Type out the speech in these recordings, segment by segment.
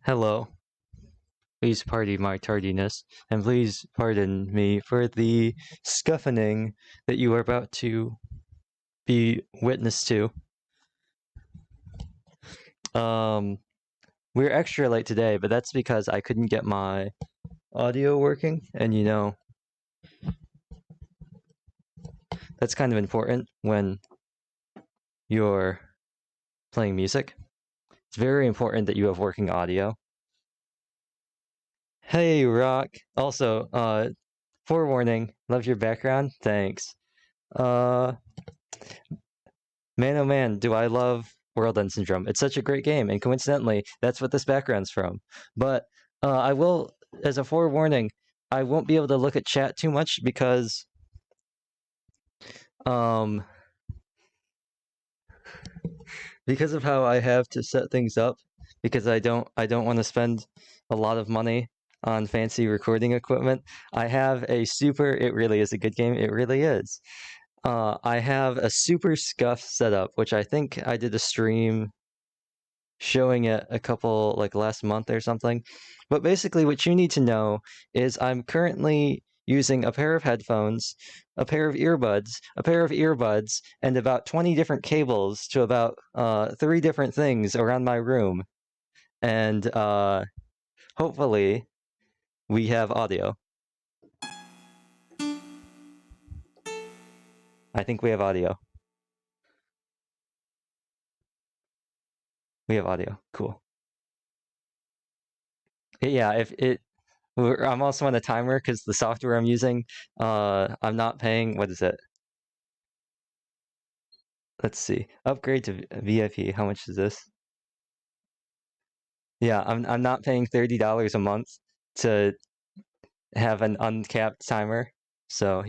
Hello. Please pardon my tardiness, and please pardon me for the scuffing that you are about to be witness to. We're extra late today, but that's because I couldn't get my audio working, and that's kind of important when you're playing music. It's very important that you have working audio. Hey, Rock. Also, forewarning, love your background. Thanks. Man, oh man, do I love World End Syndrome. It's such a great game, and coincidentally, that's what this background's from. But I will, as a forewarning, I won't be able to look at chat too much because because of how I have to set things up, because I don't want to spend a lot of money on fancy recording equipment. I have a super, it really is a good game, it really is. I have a super scuff setup, which I think I did a stream showing it a couple, like last month or something. But basically what you need to know is I'm currently using a pair of headphones, a pair of earbuds, and about 20 different cables to about 3 different things around my room. And hopefully we have audio. I think we have audio. We have audio. Cool. Yeah, if it I'm also on a timer because the software I'm using, I'm not paying, what is it? Let's see. Upgrade to VIP. How much is this? Yeah, I'm not paying $30 a month to have an uncapped timer. So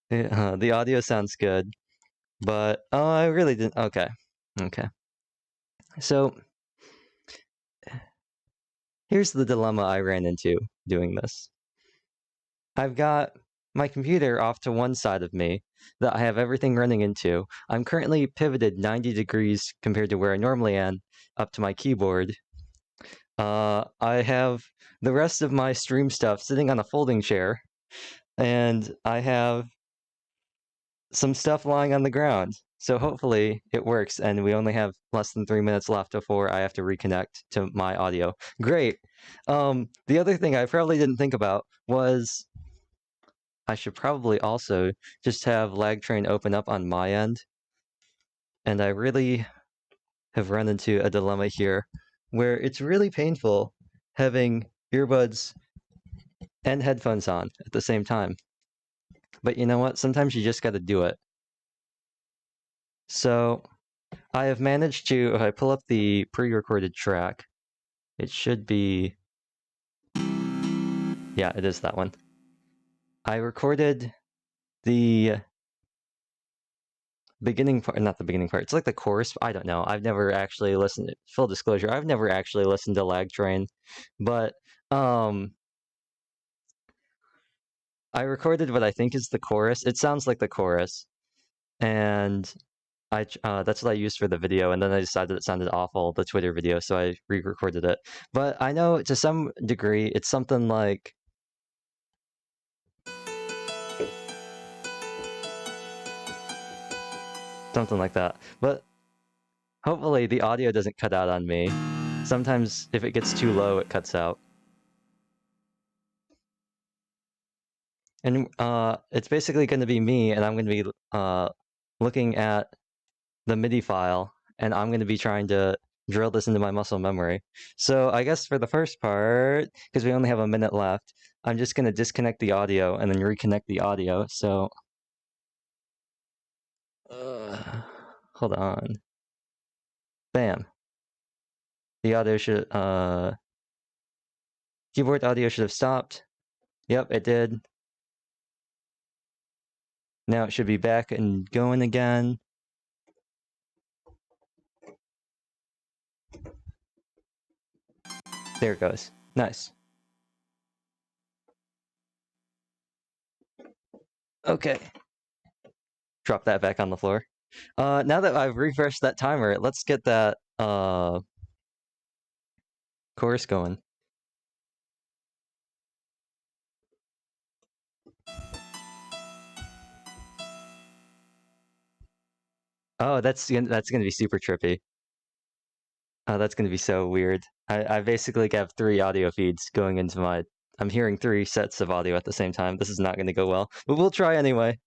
the audio sounds good, but I really didn't. Okay, okay. So here's the dilemma I ran into doing this. I've got my computer off to one side of me that I have everything running into. I'm currently pivoted 90 degrees compared to where I normally am up to my keyboard. I have the rest of my stream stuff sitting on a folding chair, and I have some stuff lying on the ground. So hopefully it works, and we only have less than 3 minutes left before I have to reconnect to my audio. Great. The other thing I probably didn't think about was I should probably also just have lag train open up on my end. And I really have run into a dilemma here where it's really painful having earbuds and headphones on at the same time. But you know what? Sometimes you just got to do it. So I have managed to, if I pull up the pre-recorded track, it should be, yeah, it is that one. I recorded the beginning part, not the beginning part, it's like the chorus. I don't know. I've never actually listened, full disclosure, I've never actually listened to Lag Train, but I recorded what I think is the chorus. It sounds like the chorus, and that's what I used for the video, and then I decided it sounded awful, the Twitter video, so I re-recorded it. But I know to some degree it's something like that. But hopefully the audio doesn't cut out on me. Sometimes if it gets too low, it cuts out. And it's basically going to be me, and I'm going to be looking at the MIDI file, and I'm going to be trying to drill this into my muscle memory. So I guess for the first part, because we only have a minute left, I'm just going to disconnect the audio and then reconnect the audio. So hold on. Bam. The audio should, keyboard audio should have stopped. Yep, it did. Now it should be back and going again. There it goes. Nice. Okay. Drop that back on the floor. Now that I've refreshed that timer, let's get that chorus going. Oh, that's gonna be super trippy. Oh, that's gonna be so weird. I basically have 3 audio feeds going into my. I'm hearing 3 sets of audio at the same time. This is not gonna go well, but we'll try anyway.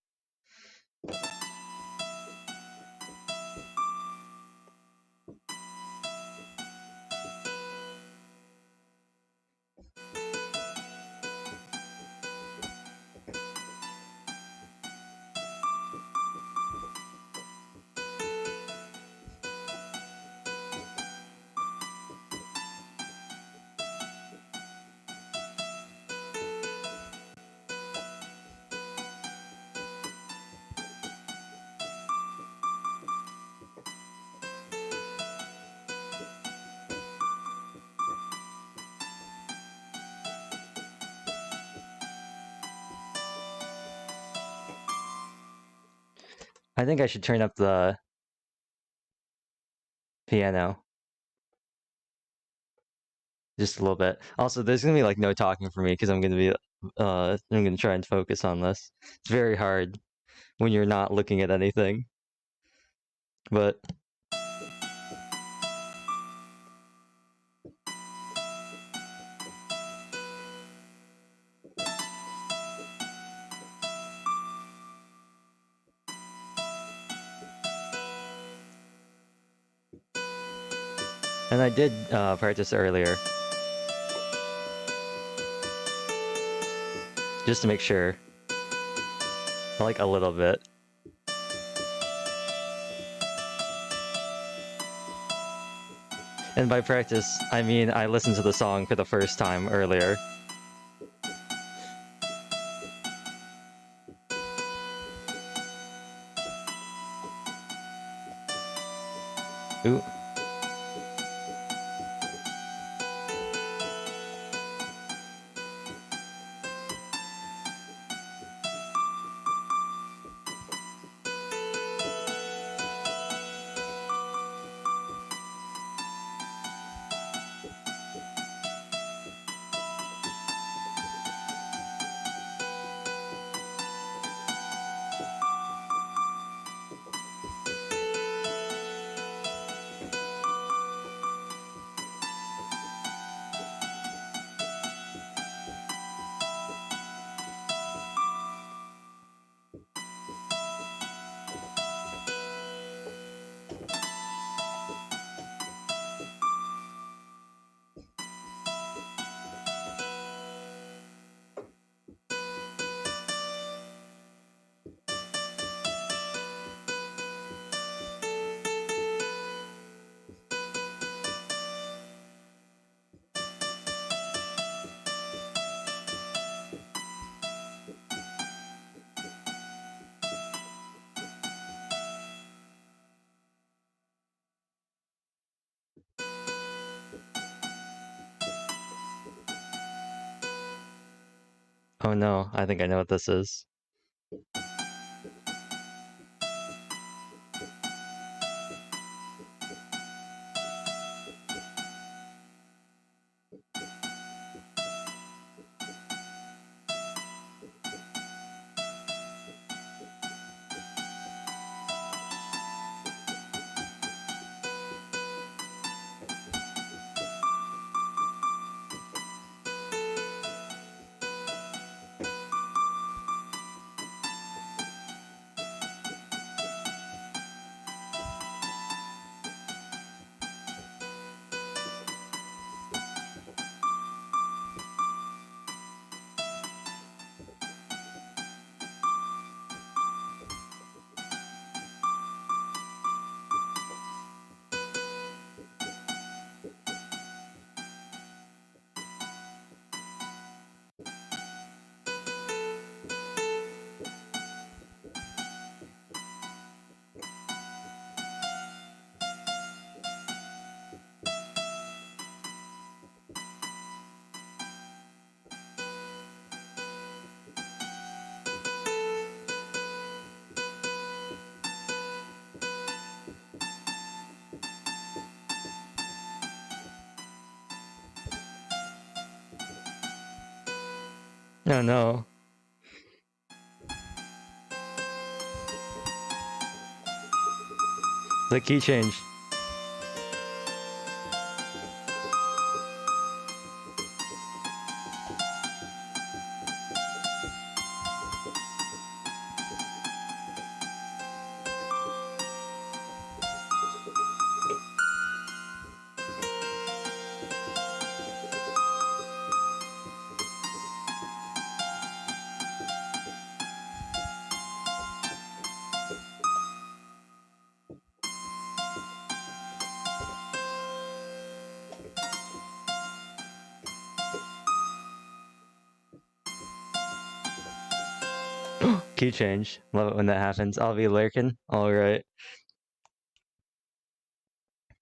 I think I should turn up the piano just a little bit. Also, there's gonna be like no talking for me because I'm gonna try and focus on this. It's very hard when you're not looking at anything. But and I did practice earlier just to make sure. Like a little bit. And by practice, I mean I listened to the song for the first time earlier. Ooh. Oh no, I think I know what this is. Oh no. The key change. Key change. Love it when that happens. I'll be lurking. Alright.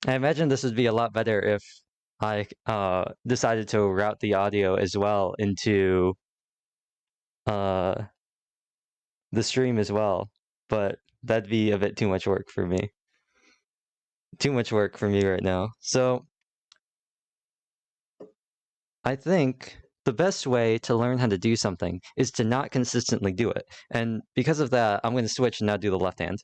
I imagine this would be a lot better if I decided to route the audio as well into uh the stream as well, but that'd be a bit too much work for me. Too much work for me right now. So I think the best way to learn how to do something is to not consistently do it. And because of that, I'm going to switch and now do the left hand.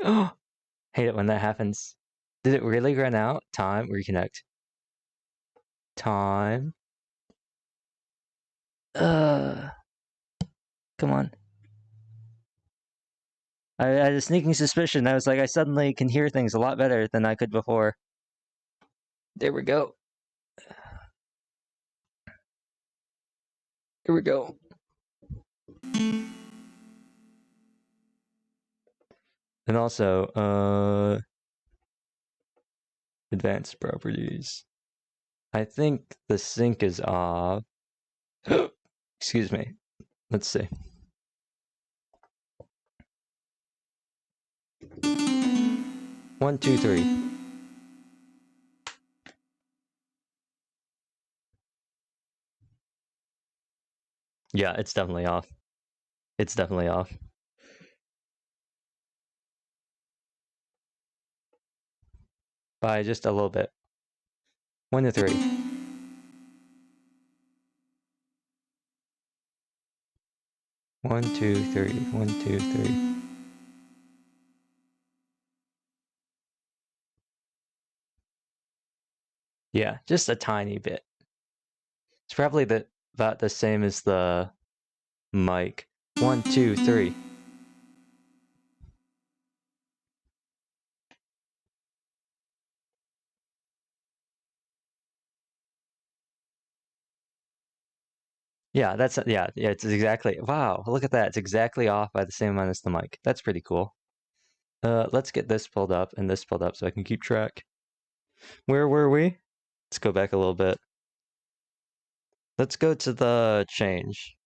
Oh, hate it when that happens. Did it really run out? Time, reconnect. Time. Come on. I had a sneaking suspicion. I was like, I suddenly can hear things a lot better than I could before. There we go. Here we go. And also, advanced properties. I think the sync is off. Excuse me. Let's see. One, two, three. Yeah, it's definitely off. It's definitely off. By just a little bit. 1 to 3. One, two, three. 1, 2, 3. Yeah, just a tiny bit. It's probably about the same as the mic. 1, 2, 3. Yeah, it's exactly. Wow, look at that. It's exactly off by the same amount as the mic. That's pretty cool. Let's get this pulled up and this pulled up so I can keep track. Where were we? Let's go back a little bit. Let's go to the change.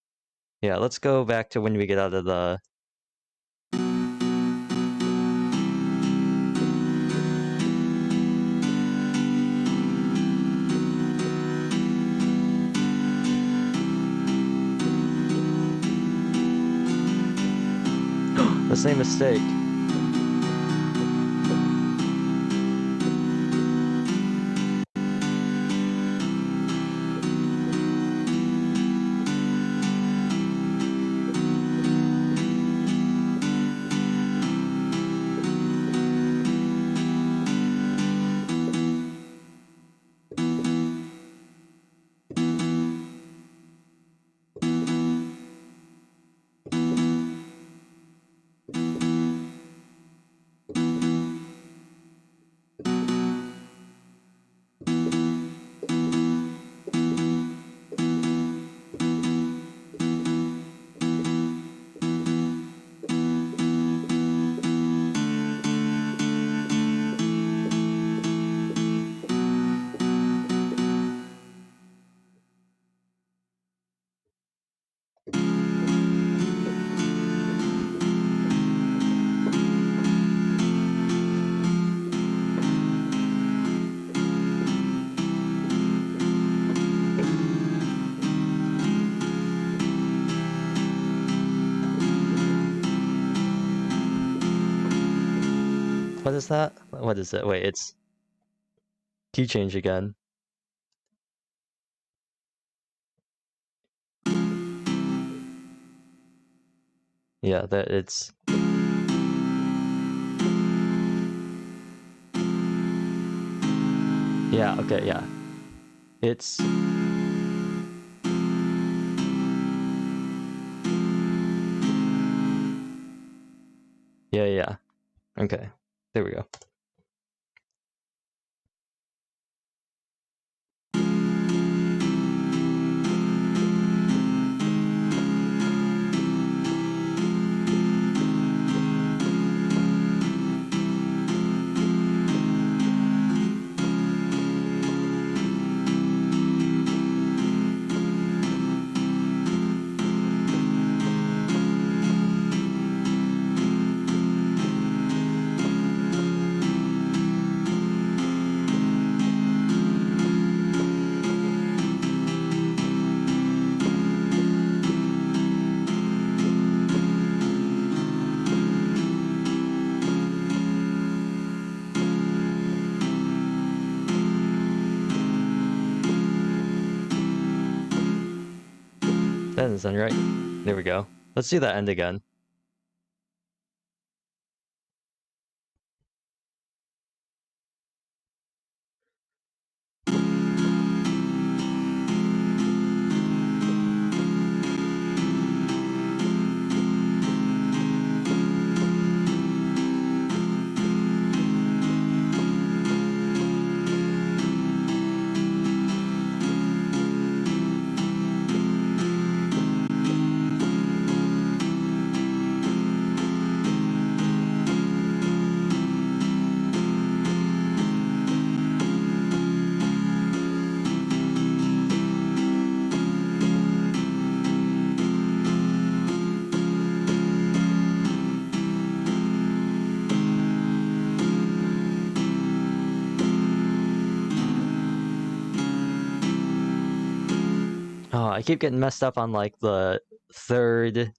Yeah, let's go back to when we get out of the... the same mistake. What is that? What is it? Wait, it's key change again. Yeah, that it's... Yeah, okay, yeah. It's... Yeah. Okay, there we go. That doesn't sound right. There we go. Let's do that end again. I keep getting messed up on like the third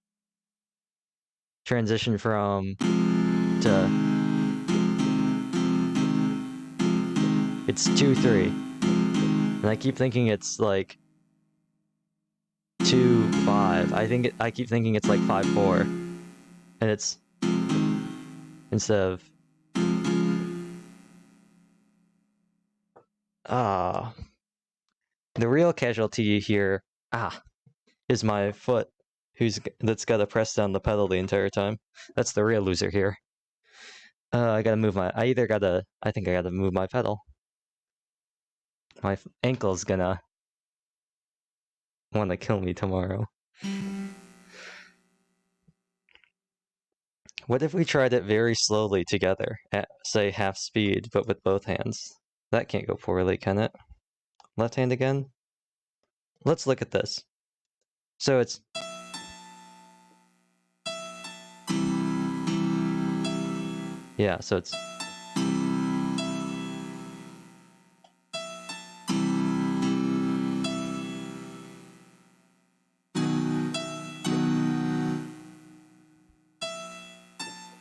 transition from to. It's 2-3, and I keep thinking it's like 2-5. I keep thinking it's like 5-4, and it's instead of the real casualty here is my foot, that's got to press down the pedal the entire time. That's the real loser here. I think I gotta move my pedal. My ankle's gonna want to kill me tomorrow. What if we tried it very slowly together, at, say, half speed, but with both hands? That can't go poorly, can it? Left hand again? Let's look at this. So it's... Yeah, so it's...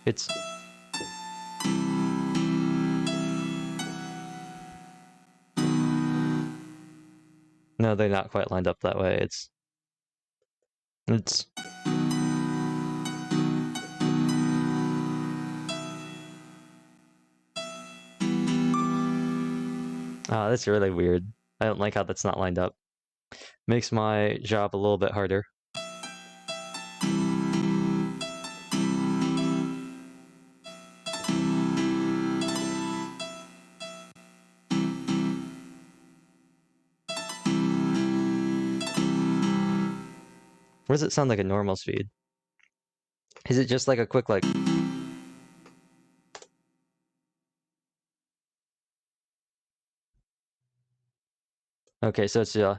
It's... No, they're not quite lined up that way. It's... Oh, that's really weird. I don't like how that's not lined up. Makes my job a little bit harder. Or does it sound like a normal speed? Is it just like a quick, like... Okay, so it's, yeah.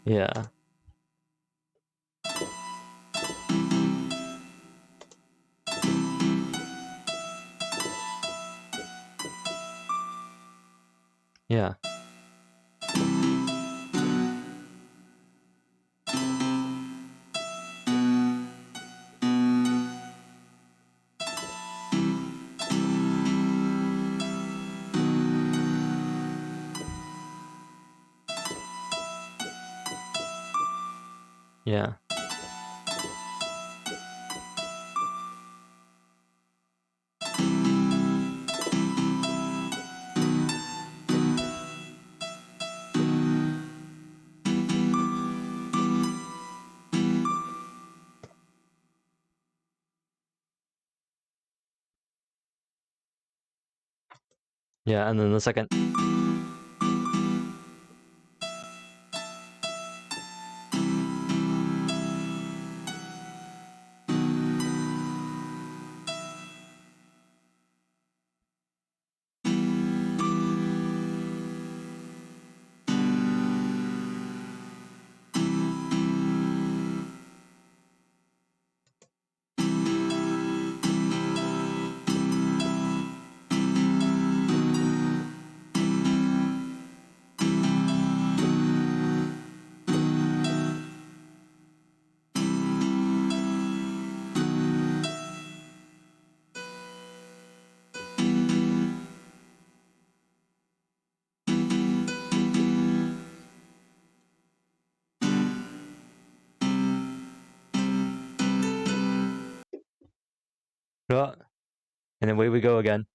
Yeah. Yeah. Yeah, and then the second... Oh, and away we go again.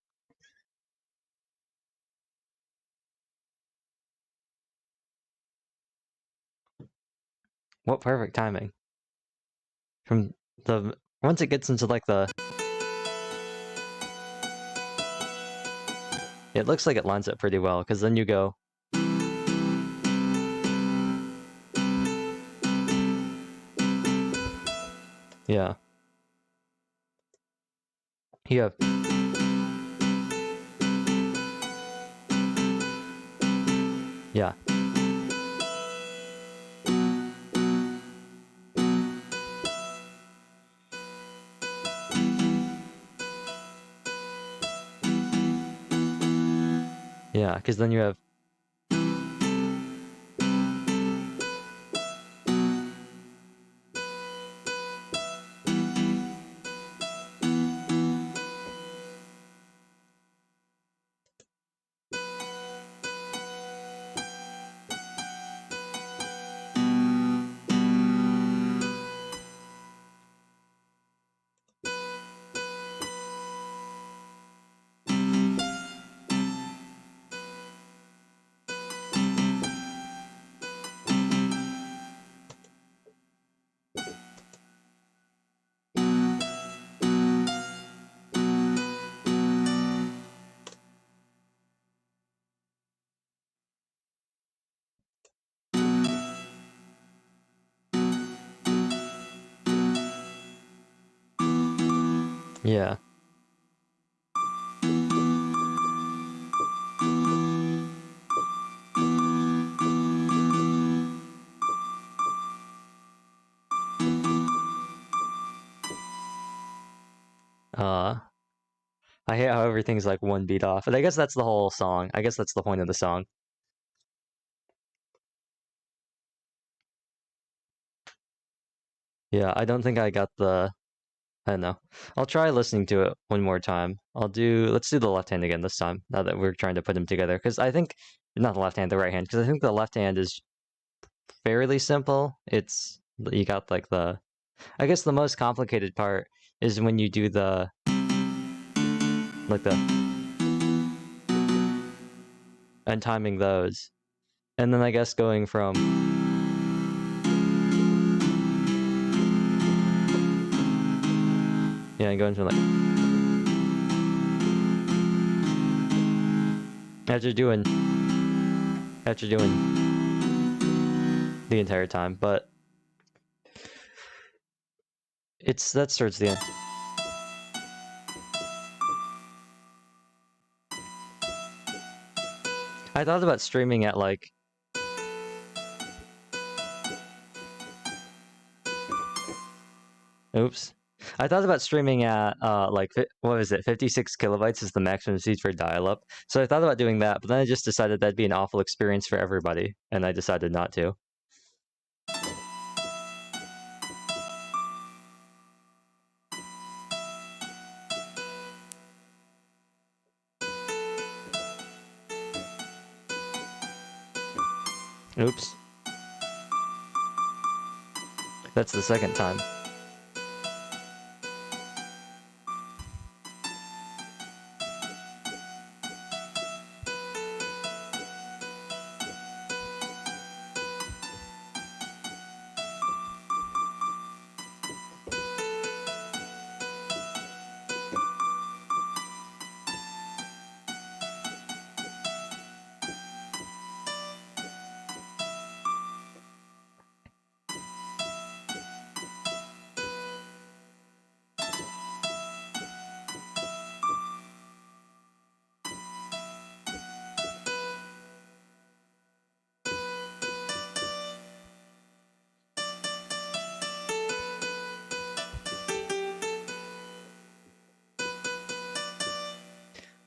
What perfect timing. From the... Once it gets into like the... It looks like it lines up pretty well, because then you go... Yeah. You have... Yeah. Yeah, because then you have... Yeah. I hate how everything's like one beat off. But I guess that's the whole song. I guess that's the point of the song. Yeah, I don't think I got the... I don't know. I'll try listening to it one more time. Let's do the left hand again this time, now that we're trying to put them together. Because I think, not the left hand, the right hand. Because I think the left hand is fairly simple. You got like I guess the most complicated part is when you do like the, and timing those. And then I guess going from, yeah, going from like, after doing the entire time, but that starts the end. I thought about streaming at like, oops. I thought about streaming at like, what is it, 56 kilobytes is the maximum speed for dial-up. So I thought about doing that, but then I just decided that'd be an awful experience for everybody, and I decided not to. Oops. That's the second time.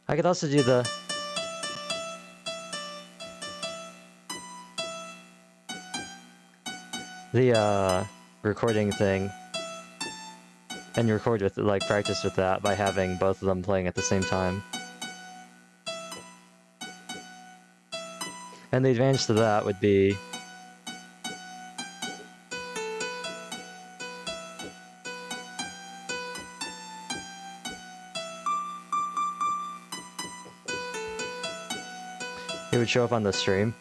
I could also do the recording thing and record with like practice with that by having both of them playing at the same time. And the advantage to that would be it would show up on the stream.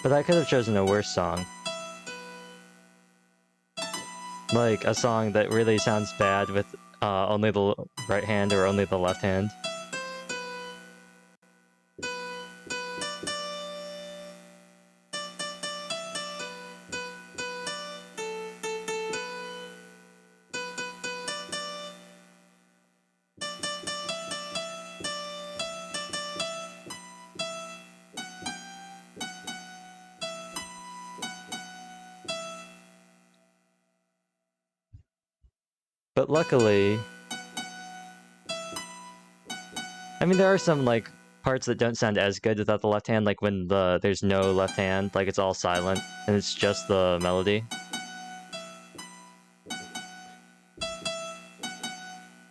But I could have chosen a worse song. like a song that really sounds bad with only the right hand or only the left hand. But luckily, I mean, there are some like parts that don't sound as good without the left hand, like when there's no left hand, like it's all silent and it's just the melody.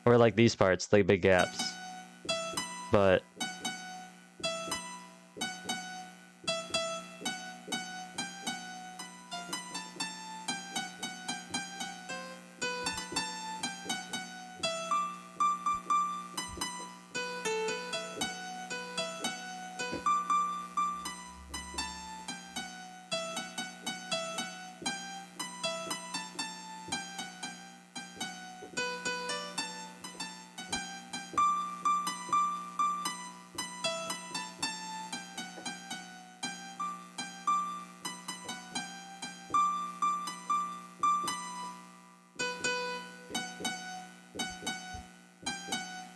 Or like these parts, like big gaps. But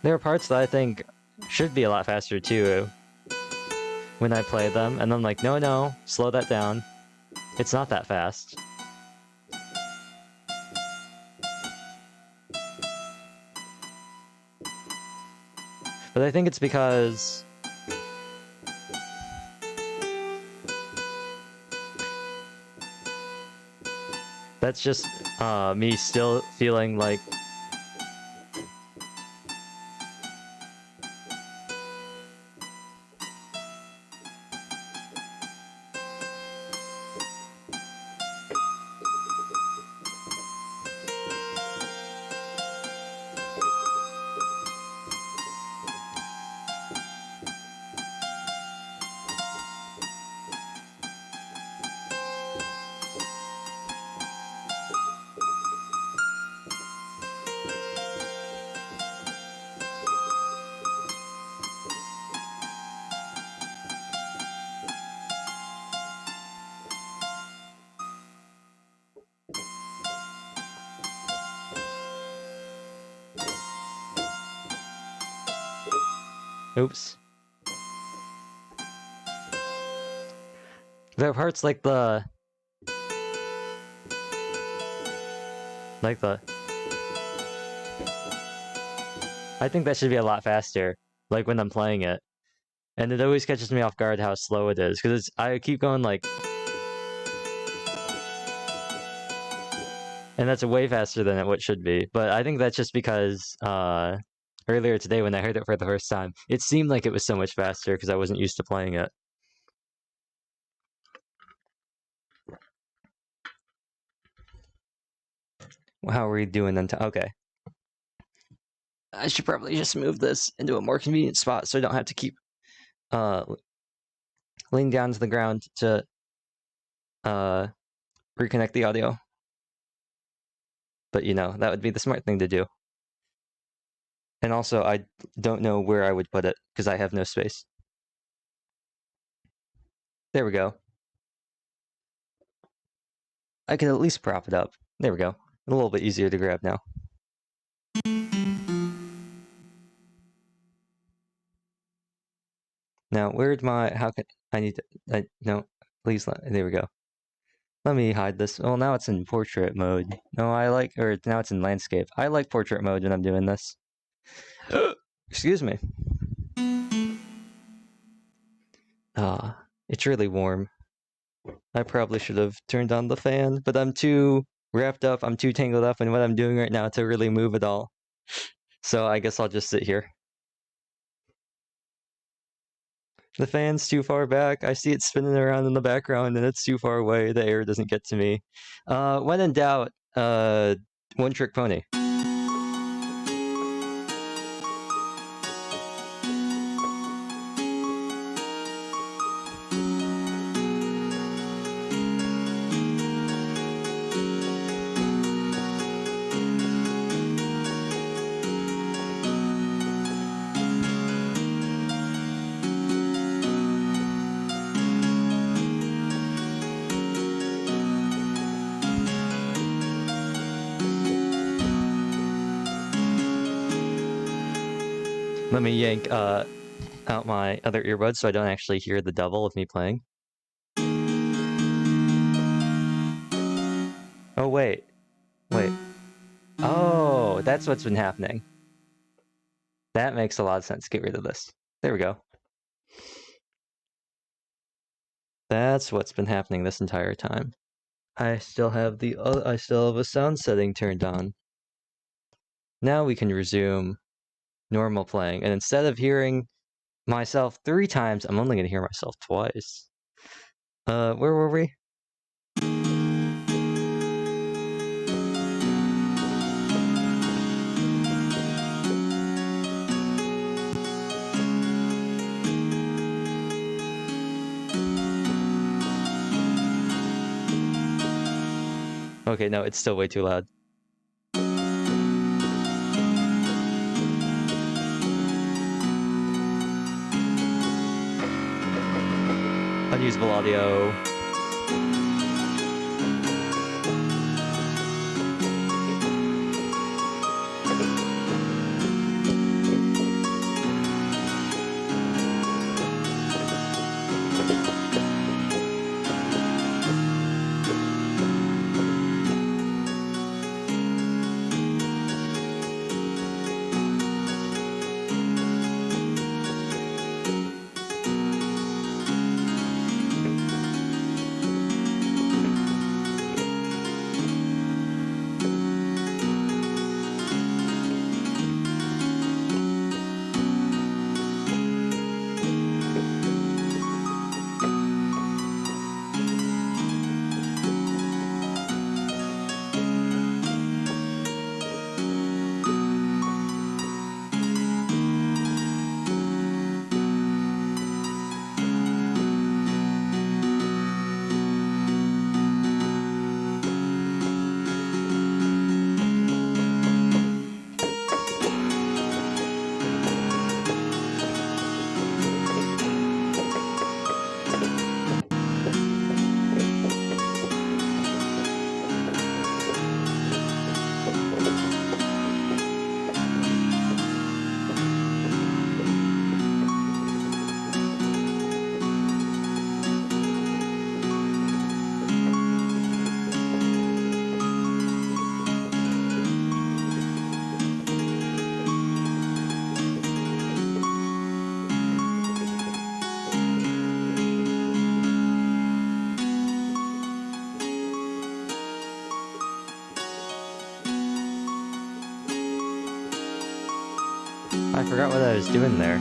there are parts that I think should be a lot faster too when I play them, and I'm like, no, slow that down. It's not that fast. But I think it's because that's just me still feeling like oops. There are parts like the I think that should be a lot faster, like when I'm playing it. And it always catches me off guard how slow it is, because I keep going like, and that's way faster than what should be. But I think that's just because earlier today when I heard it for the first time, it seemed like it was so much faster because I wasn't used to playing it. How are we doing then? Okay. I should probably just move this into a more convenient spot so I don't have to keep leaning down to the ground to reconnect the audio. But that would be the smart thing to do. And also, I don't know where I would put it because I have no space. There we go. I can at least prop it up. There we go. A little bit easier to grab now. Now, where'd my... How can... I need to... no, please there we go. Let me hide this. Well, now it's in portrait mode. No, or now it's in landscape. I like portrait mode when I'm doing this. Excuse me. It's really warm. I probably should have turned on the fan, but I'm too wrapped up, I'm too tangled up in what I'm doing right now to really move at all. So I guess I'll just sit here. The fan's too far back. I see it spinning around in the background and it's too far away. The air doesn't get to me. When in doubt, one trick pony. Let me yank out my other earbuds so I don't actually hear the double of me playing. Oh, wait. Oh, that's what's been happening. That makes a lot of sense. Get rid of this. There we go. That's what's been happening this entire time. I still have a sound setting turned on. Now we can resume normal playing, and instead of hearing myself 3 times, I'm only going to hear myself twice. Where were we? Okay, no, it's still way too loud. Unusable audio. I forgot what I was doing there.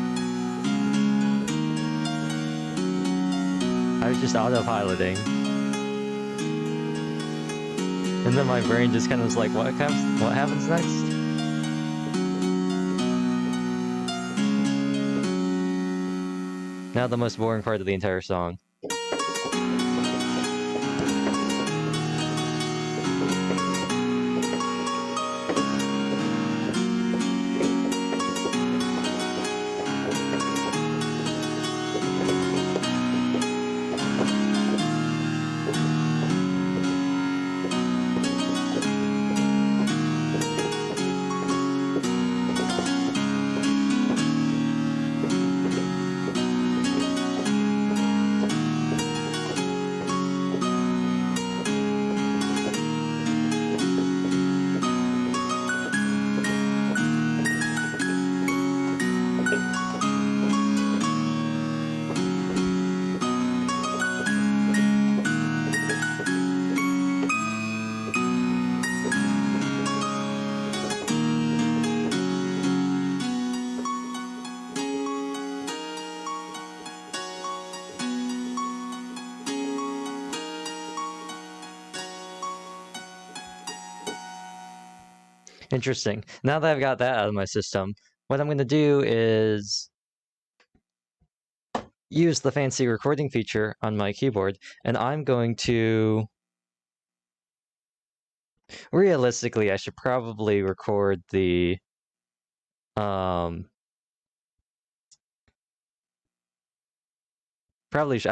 I was just autopiloting. And then my brain just kind of was like, what happens next? Now the most boring part of the entire song. Interesting. Now that I've got that out of my system, what I'm going to do is use the fancy recording feature on my keyboard, and I'm going to... Realistically, I should probably record the... I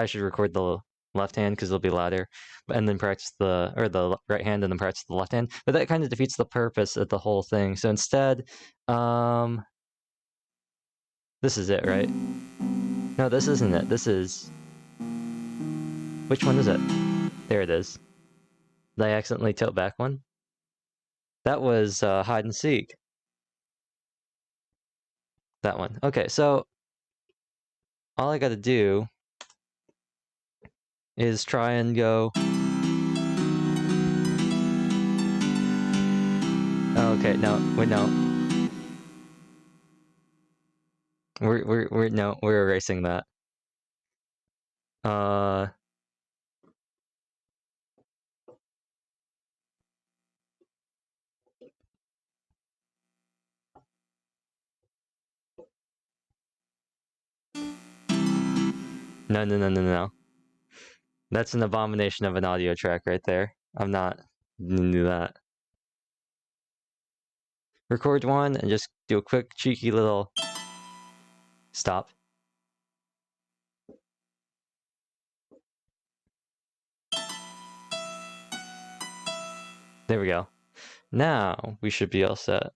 should record the left hand because it'll be louder, and then practice the right hand and then practice the left hand. But that kind of defeats the purpose of the whole thing. So instead, This is it, right? No, this isn't it. This is... Which one is it? There it is. Did I accidentally tilt back one? That was hide and seek. That one. Okay, so all I gotta do is try and go... Okay, no, wait, no. We're erasing that. No. That's an abomination of an audio track right there. I'm not gonna do that. Record one and just do a quick cheeky little stop. There we go. Now we should be all set.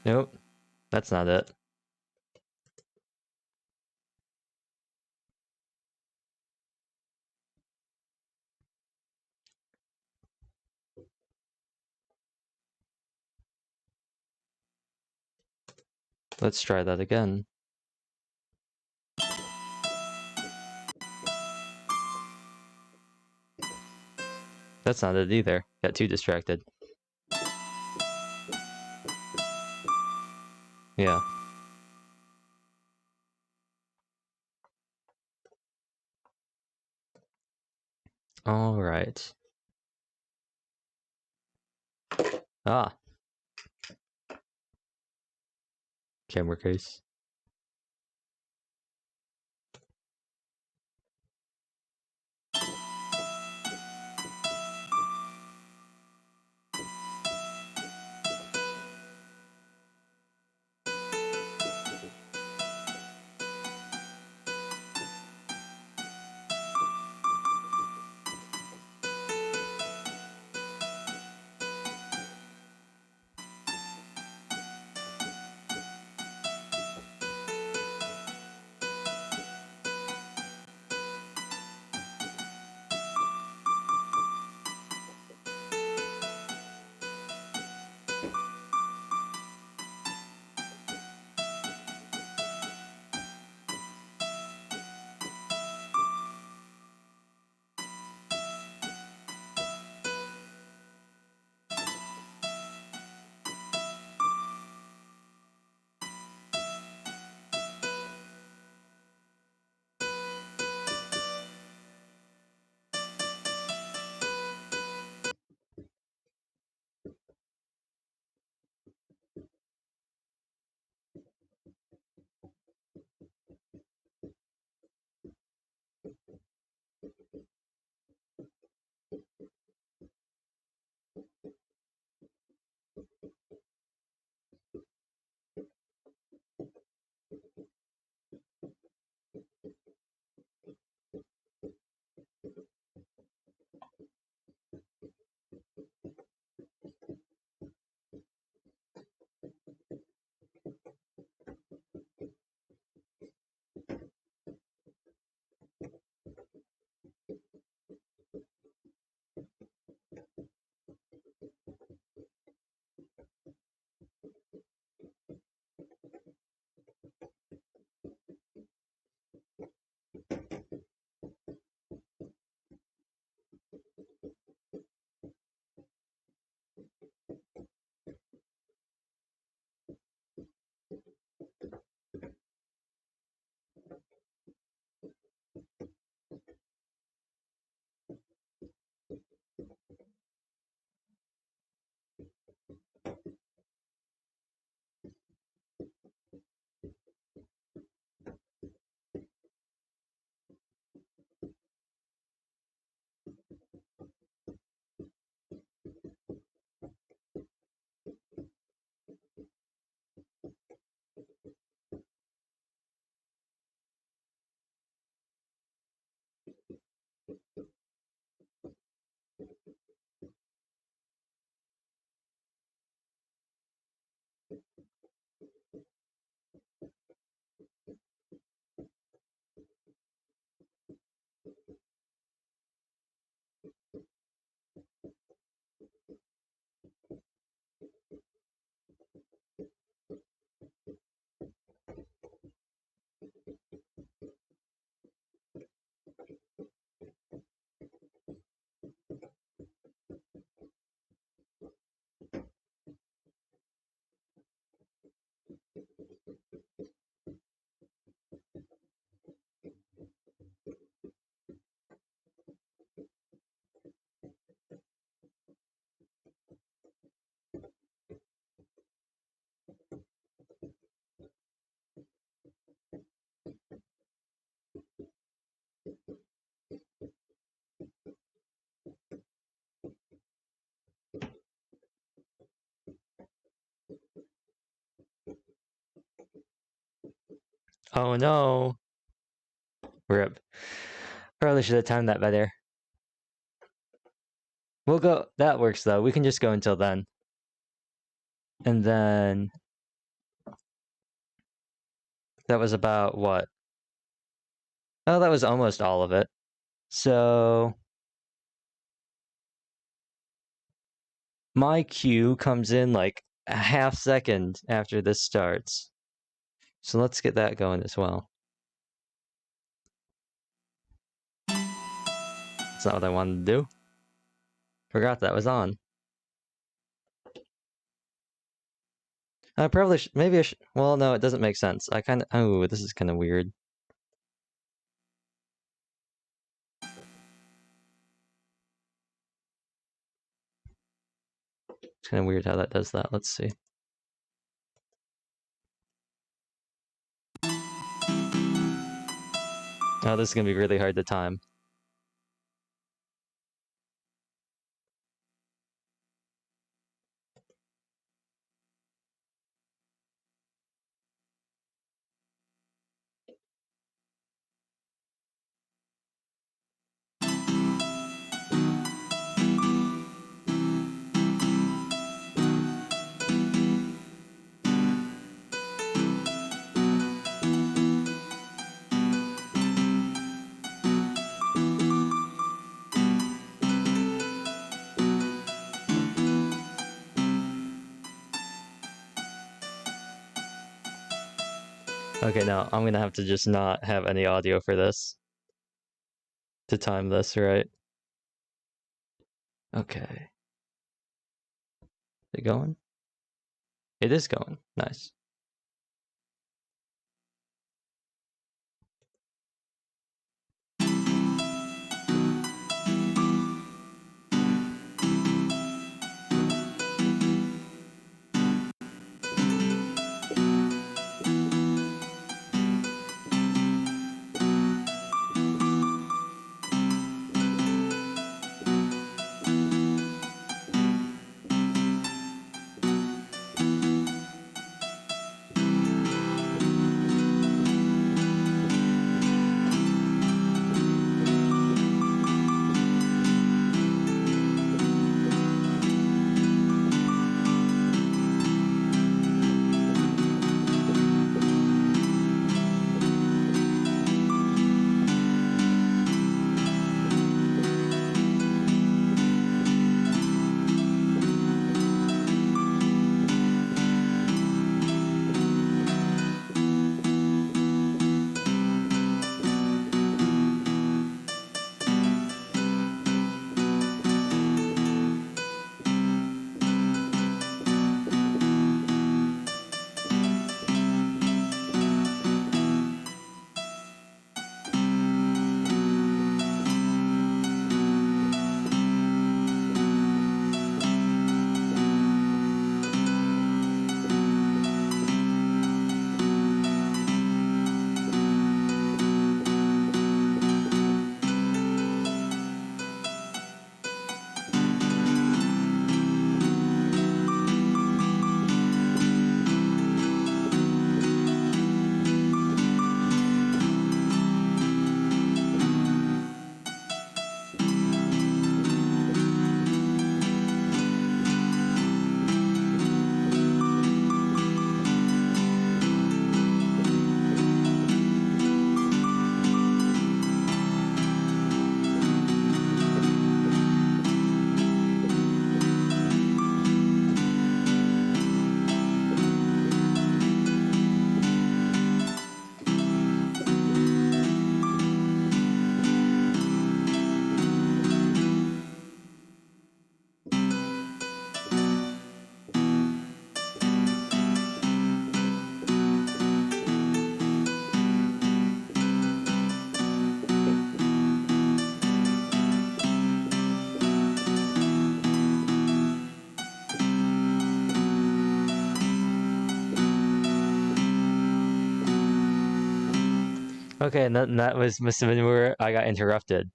Nope, that's not it. Let's try that again. That's not it either. Got too distracted. Yeah. All right. Ah. Camera case. Oh no. RIP. Probably should have timed that better. We'll go. That works though. We can just go until then. And then that was about what? Oh, that was almost all of it. So my queue comes in like a half second after this starts. So let's get that going as well. That's not what I wanted to do. Forgot that was on. I probably maybe I should. Well, no, it doesn't make sense. I kind of. Oh, this is kind of weird. It's kind of weird how that does that. Let's see. Oh, this is gonna be really hard to time. Okay, now I'm gonna have to just not have any audio for this to time this, right? Okay. Is it going? It is going. Nice. Okay, and that was must have been where I got interrupted.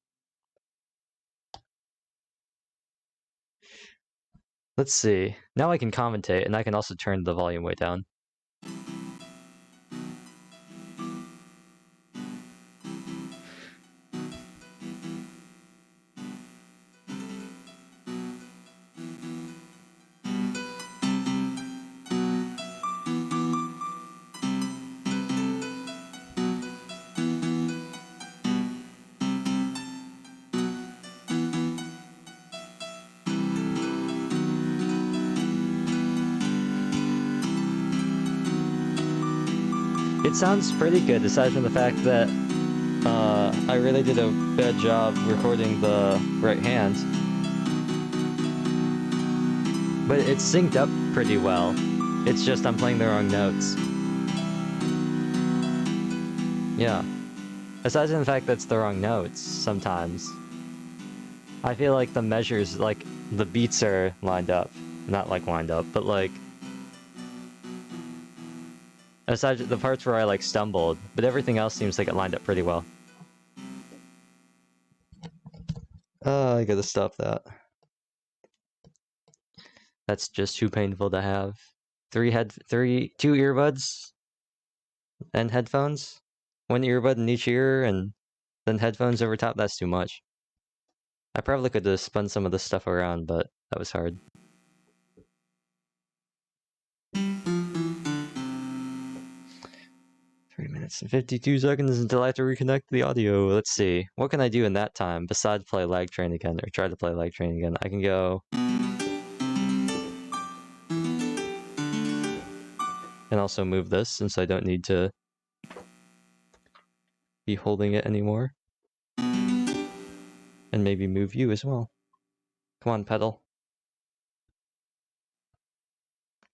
Let's see. Now I can commentate, and I can also turn the volume way down. It sounds pretty good, aside from the fact that I really did a bad job recording the right hand. But it's synced up pretty well. It's just I'm playing the wrong notes. Yeah. Aside from the fact that it's the wrong notes, sometimes. I feel like the measures, like, the beats are lined up. Not, like, lined up, but, like... Aside the parts where I, like, stumbled, but everything else seems like it lined up pretty well. I gotta stop that. That's just too painful to have. Two earbuds and headphones? One earbud in each ear and then headphones over top? That's too much. I probably could have spun some of this stuff around, but that was hard. Minutes and 52 seconds until I have to reconnect the audio. Let's see. What can I do in that time besides play Lag Train again, or try to play Lag Train again? I can go... and also move this, since I don't need to be holding it anymore. And maybe move you as well. Come on, pedal.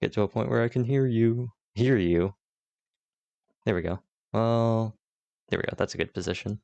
Get to a point where I can hear you. Hear you. There we go. Well, there we go. That's a good position.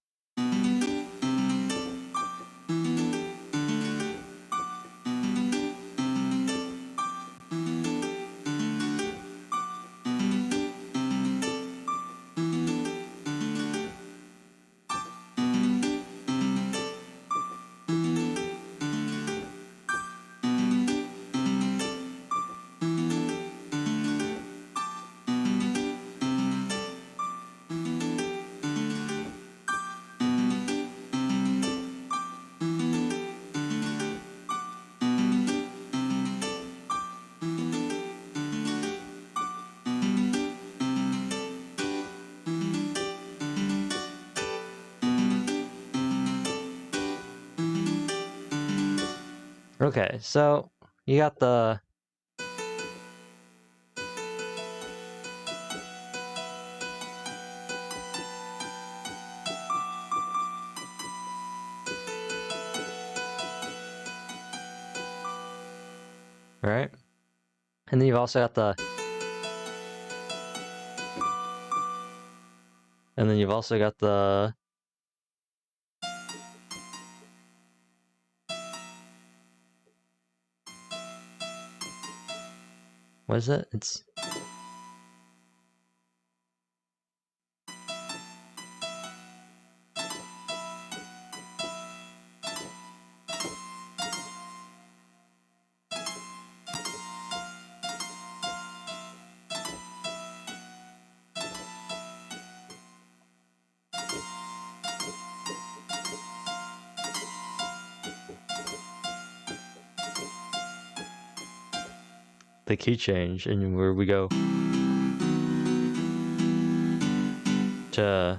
Okay, so you got the... Right? And then you've also got the... and then you've also got the... what is it? It's... the key change, and where we go to...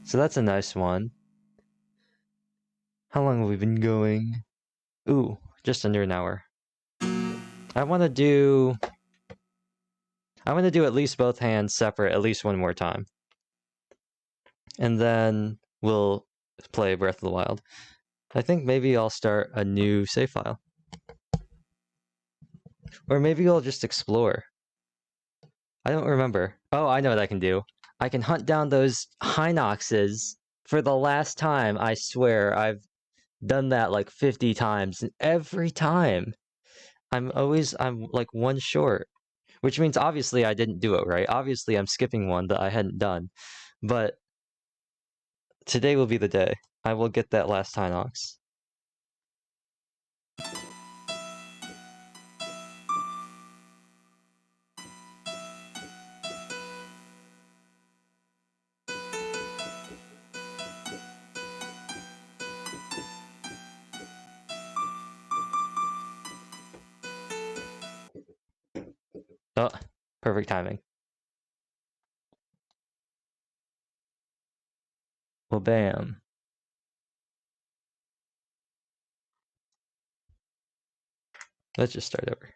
so that's a nice one. How long have we been going? Ooh, just under an hour. I want to do at least both hands separate at least one more time. And then we'll play Breath of the Wild. I think maybe I'll start a new save file. Or maybe I'll just explore. I don't remember. Oh, I know what I can do. I can hunt down those Hinoxes for the last time. I swear, I've done that like 50 times, and every time I'm like one short. Which means obviously I didn't do it right. Obviously I'm skipping one that I hadn't done. But today will be the day. I will get that last Hinox. Oh, perfect timing. Well, bam. Let's just start over.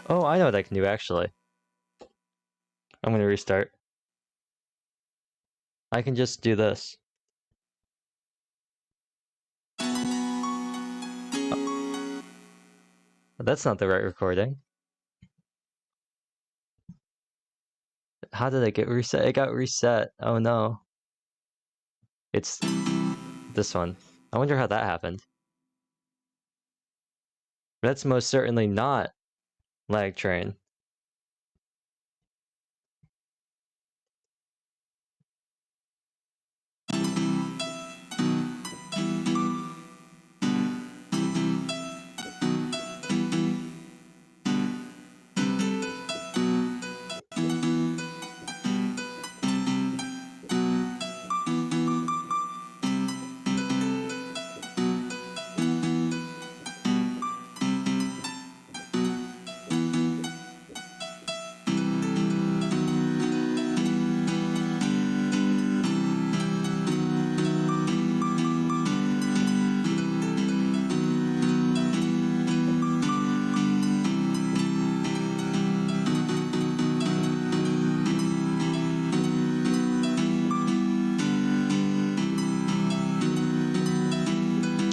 Oh, I know what I can do, actually. I'm gonna restart. I can just do this. That's not the right recording. How did it get reset? It got reset. Oh no. It's this one. I wonder how that happened. That's most certainly not Lag Train.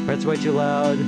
That's way too loud.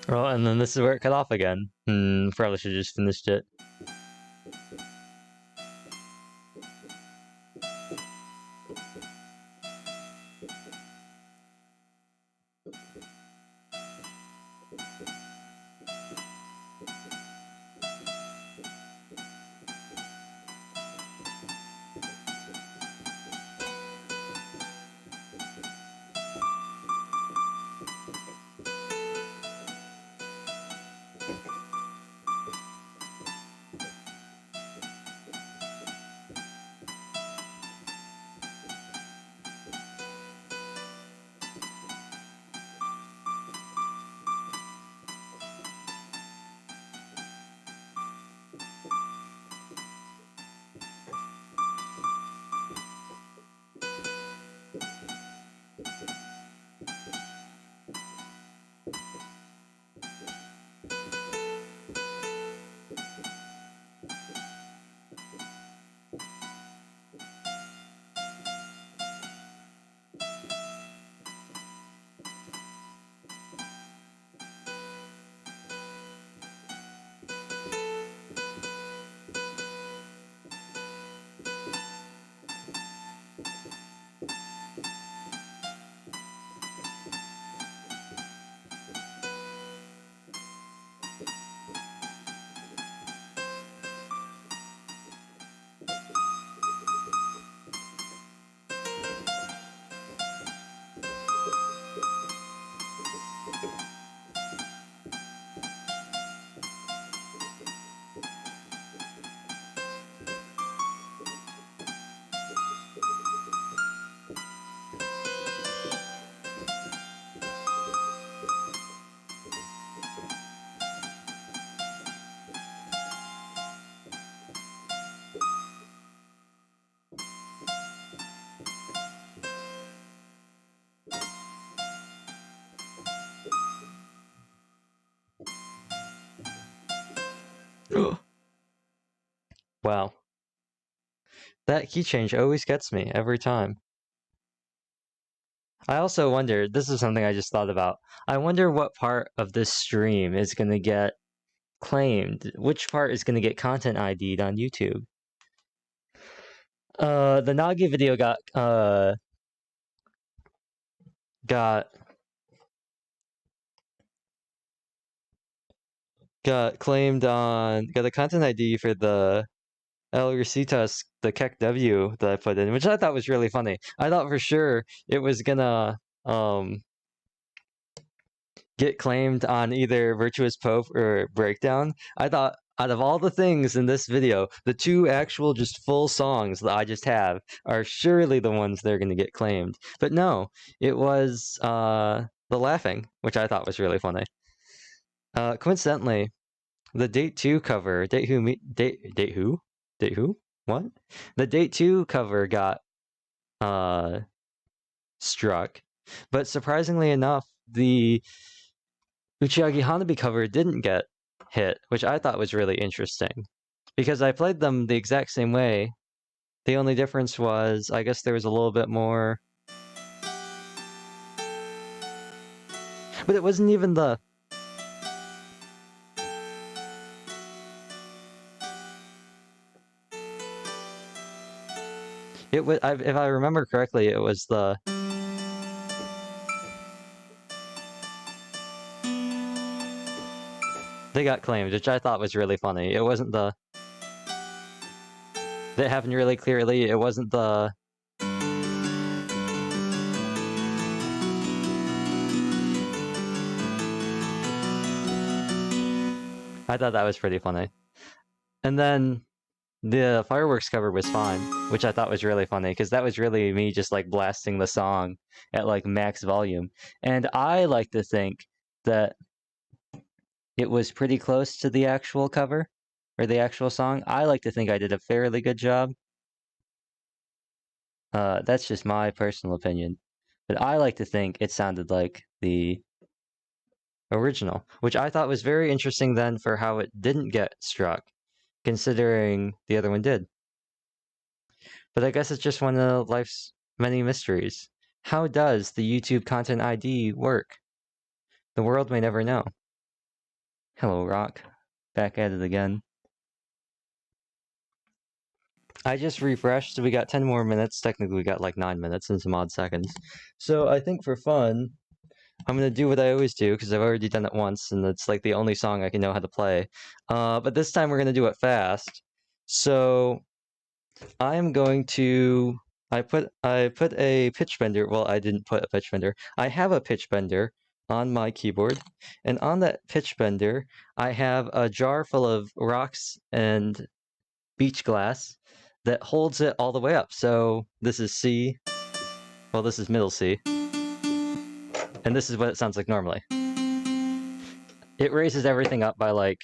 Well, and then this is where it cut off again. Probably should have just finished it. Wow. That key change always gets me every time. I also wonder, this is something I just thought about. I wonder what part of this stream is going to get claimed. Which part is going to get content ID'd on YouTube? The Nagi video got claimed on, got a content ID for the El Recitas, the Keck W that I put in, which I thought was really funny. I thought for sure it was gonna get claimed on either Virtuous Pope or Breakdown. I thought out of all the things in this video, the two actual just full songs that I just have are surely the ones that are gonna get claimed. But no, it was the Laughing, which I thought was really funny. Coincidentally, the Date 2 cover, Date Who? What? The Date 2 cover got struck, but surprisingly enough, the Uchiagi Hanabi cover didn't get hit, which I thought was really interesting. Because I played them the exact same way. The only difference was, I guess there was a little bit more... But it wasn't even the... It was, if I remember correctly, it was the... They got claimed, which I thought was really funny. It wasn't the... That happened really clearly. It wasn't the... I thought that was pretty funny. And then the Fireworks cover was fine, which I thought was really funny, because that was really me just like blasting the song at like max volume. And I like to think that it was pretty close to the actual cover, or the actual song. I like to think I did a fairly good job. That's just my personal opinion. But I like to think it sounded like the original, which I thought was very interesting then for how it didn't get struck, considering the other one did. But I guess it's just one of life's many mysteries. How does the YouTube Content ID work? The world may never know. Hello, Rock. Back at it again. I just refreshed, so we got 10 more minutes. Technically, we got like 9 minutes and some odd seconds. So I think for fun, I'm going to do what I always do, because I've already done it once, and it's like the only song I can know how to play. But this time we're going to do it fast. So I am going to... I put a pitch bender. Well, I didn't put a pitch bender. I have a pitch bender on my keyboard, and on that pitch bender, I have a jar full of rocks and beach glass that holds it all the way up. So this is C. Well, this is middle C. And this is what it sounds like normally. It raises everything up by like...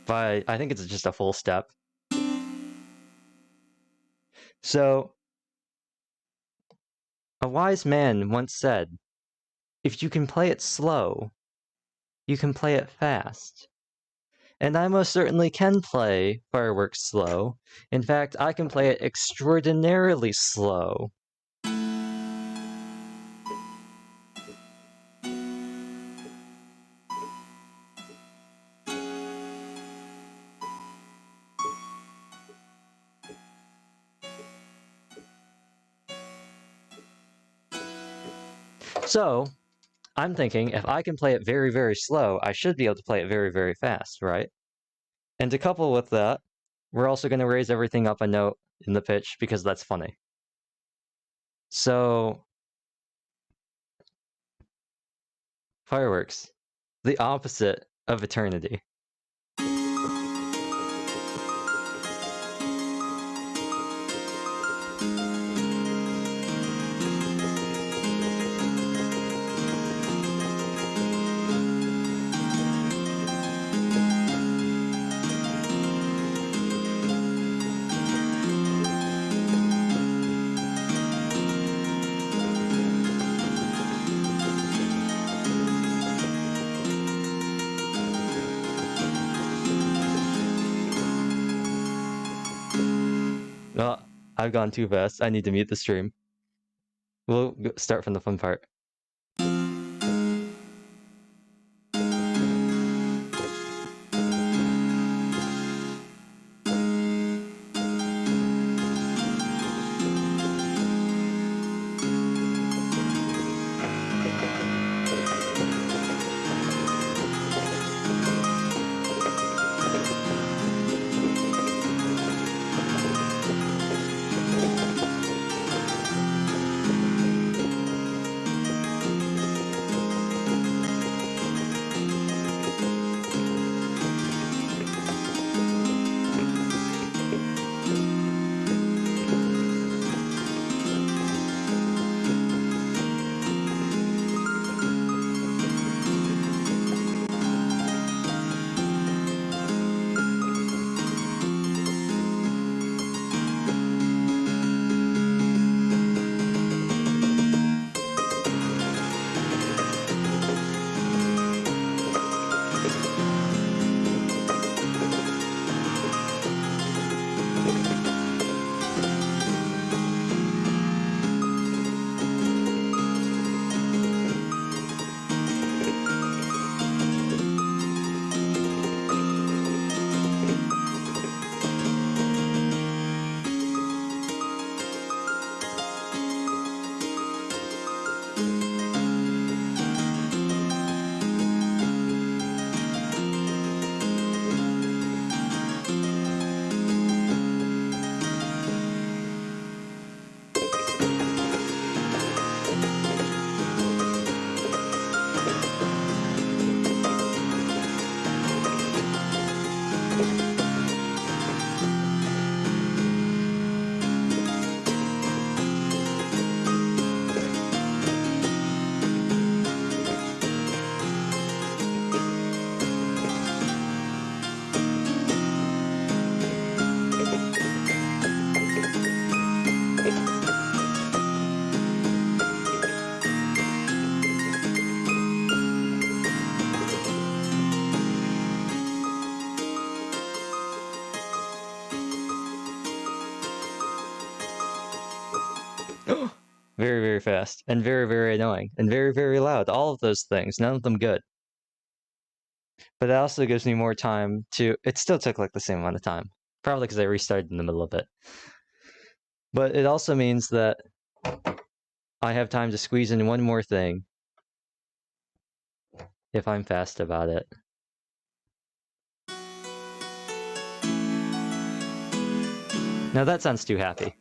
I think it's just a full step. So, a wise man once said, if you can play it slow, you can play it fast. And I most certainly can play Fireworks slow. In fact, I can play it extraordinarily slow. So, I'm thinking, if I can play it very, very slow, I should be able to play it very, very fast, right? And to couple with that, we're also going to raise everything up a note in the pitch, because that's funny. So, Fireworks, the opposite of eternity. Oh, I've gone too fast. I need to mute the stream. We'll start from the fun part. Very, very fast, and very, very annoying, and very, very loud. All of those things, none of them good. But it also gives me more time to... It still took like the same amount of time. Probably because I restarted in the middle of it. But it also means that I have time to squeeze in one more thing if I'm fast about it. Now that sounds too happy.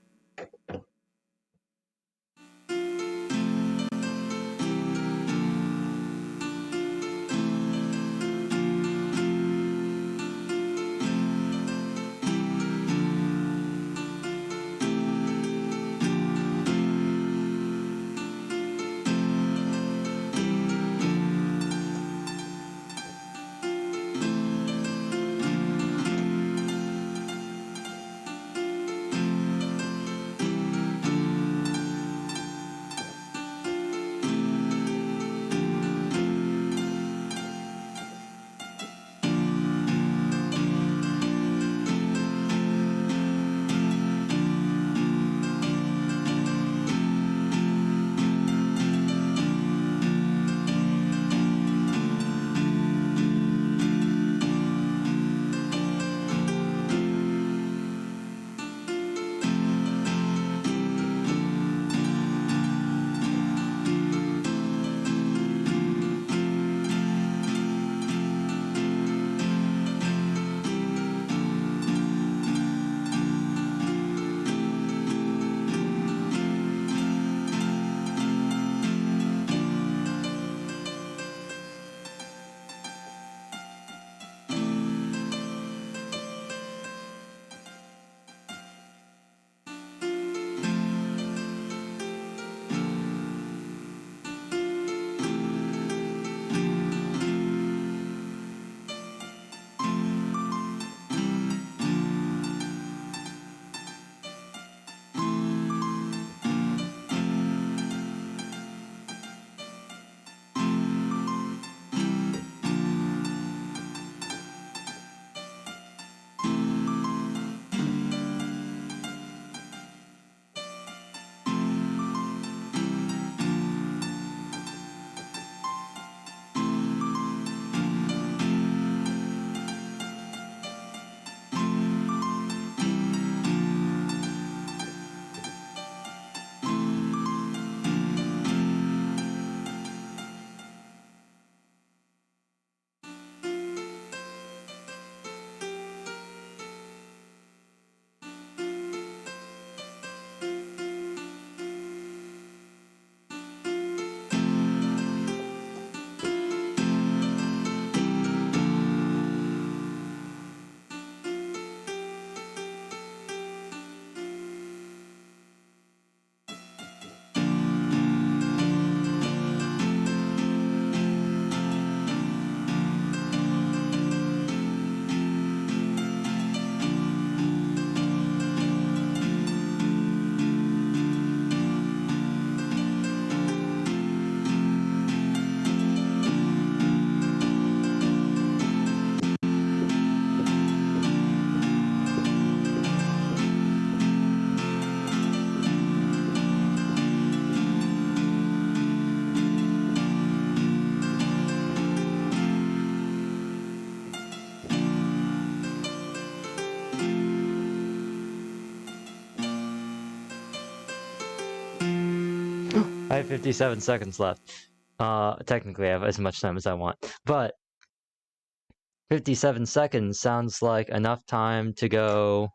I have 57 seconds left. Technically I have as much time as I want, but 57 seconds sounds like enough time to go.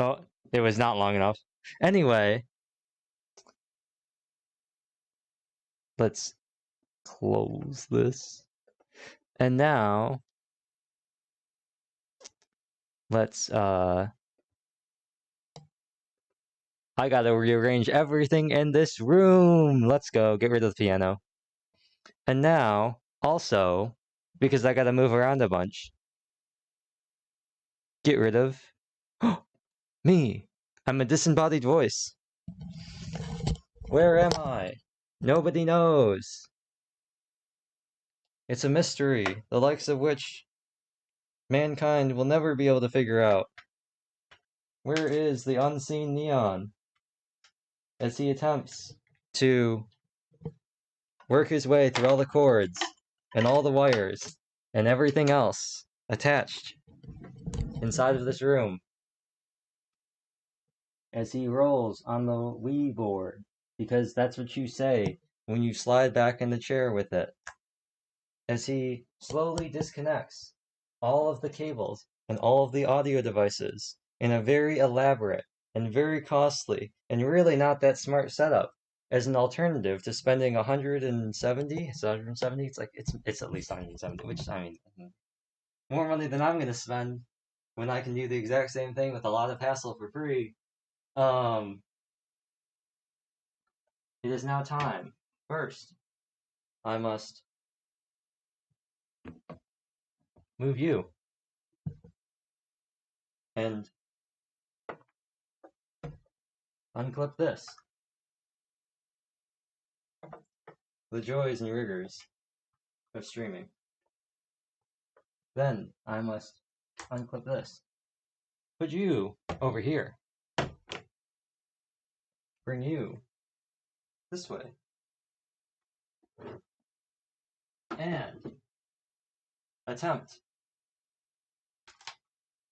Oh, it was not long enough. Anyway, let's close this. And now, let's, I gotta rearrange everything in this room! Let's go, get rid of the piano. And now, also, because I gotta move around a bunch, get rid of me. I'm a disembodied voice. Where am I? Nobody knows. It's a mystery, the likes of which mankind will never be able to figure out. Where is the unseen neon? As he attempts to work his way through all the cords and all the wires and everything else attached inside of this room. As he rolls on the Wii board, because that's what you say when you slide back in the chair with it. As he slowly disconnects all of the cables and all of the audio devices in a very elaborate and very costly and really not that smart setup as an alternative to spending 170. It's 170. It's at least 170, which I mean, more money than I'm gonna spend when I can do the exact same thing with a lot of hassle for free. It is now time. First, I must move you and unclip this. The joys and rigors of streaming. Then I must unclip this. Put you over here. Bring you this way. And attempt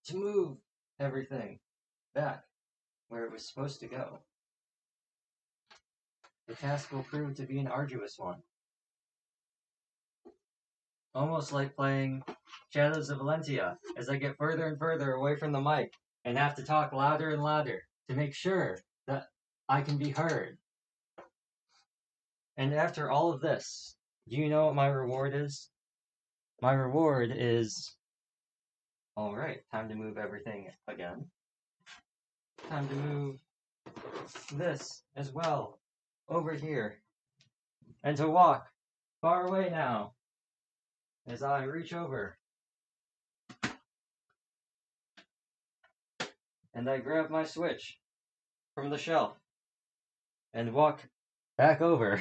to move everything back where it was supposed to go. The task will prove to be an arduous one. Almost like playing Shadows of Valentia as I get further and further away from the mic and have to talk louder and louder to make sure that I can be heard. And after all of this, do you know what my reward is? My reward is... Alright, time to move everything again. Time to move this as well over here. And to walk far away now as I reach over. And I grab my Switch from the shelf and walk back over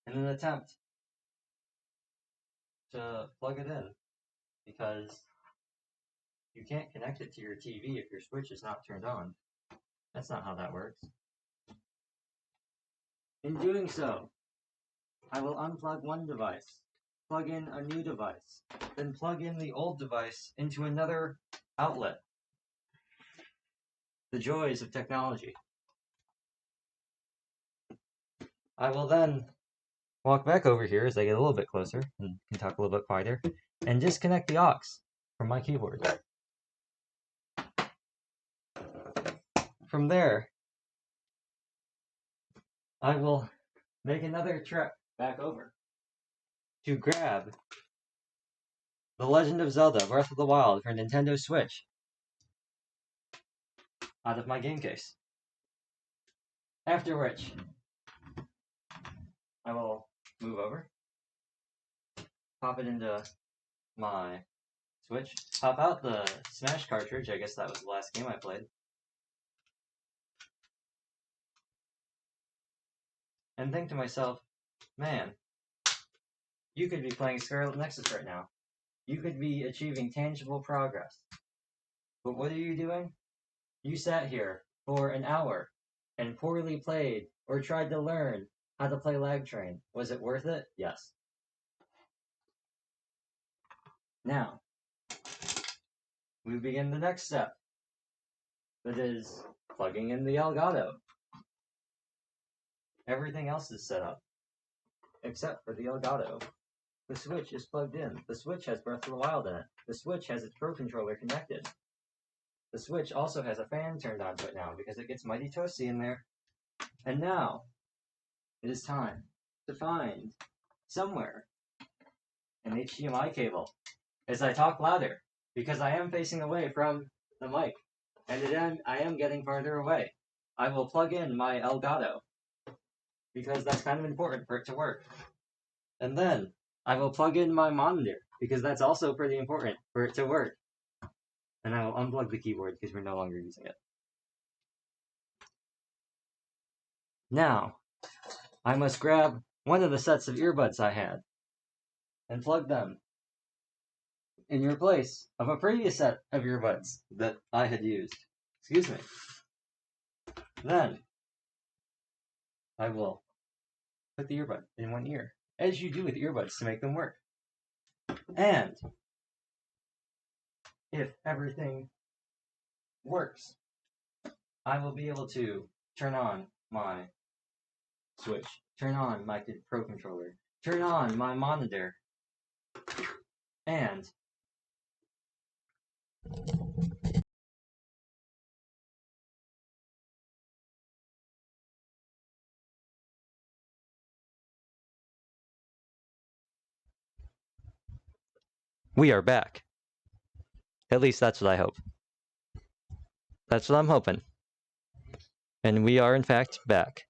in an attempt to plug it in, because you can't connect it to your TV if your Switch is not turned on. That's not how that works. In doing so, I will unplug one device, plug in a new device, then plug in the old device into another outlet. The joys of technology. I will then walk back over here as I get a little bit closer and can talk a little bit quieter, and disconnect the aux from my keyboard. From there, I will make another trip back over to grab The Legend of Zelda Breath of the Wild for Nintendo Switch out of my game case. After which, I will move over, pop it into my Switch, pop out the Smash cartridge, I guess that was the last game I played, and think to myself, man, you could be playing Scarlet Nexus right now. You could be achieving tangible progress. But what are you doing? You sat here for an hour and poorly played or tried to learn how to play Lag Train. Was it worth it? Yes. Now, we begin the next step. That is plugging in the Elgato. Everything else is set up, except for the Elgato. The Switch is plugged in. The Switch has Breath of the Wild in it. The Switch has its Pro Controller connected. The Switch also has a fan turned on to it now because it gets mighty toasty in there. And now, it is time to find somewhere an HDMI cable as I talk louder because I am facing away from the mic and I am getting farther away. I will plug in my Elgato because that's kind of important for it to work. And then I will plug in my monitor because that's also pretty important for it to work. And I will unplug the keyboard because we're no longer using it. Now, I must grab one of the sets of earbuds I had and plug them in your place of a previous set of earbuds that I had used. Excuse me. Then, I will put the earbud in one ear, as you do with earbuds to make them work. And, if everything works, I will be able to turn on my Switch, turn on my Pro Controller, turn on my monitor, and we are back. At least that's what I hope. That's what I'm hoping. And we are in fact back.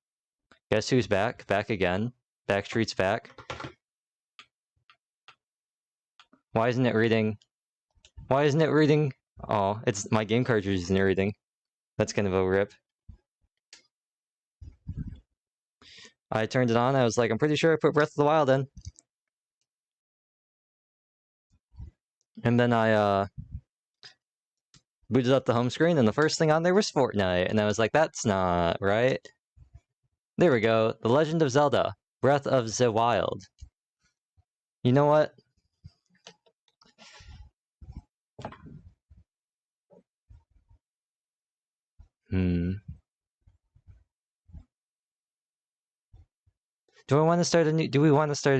Guess who's back? Back again. Backstreet's back. Why isn't it reading? Why isn't it reading? Oh, it's my game cartridge isn't reading. That's kind of a rip. I turned it on. I was like, I'm pretty sure I put Breath of the Wild in. And then I booted up the home screen, and the first thing on there was Fortnite. And I was like, that's not right. There we go. The Legend of Zelda, Breath of the Wild. You know what? Do we want to start a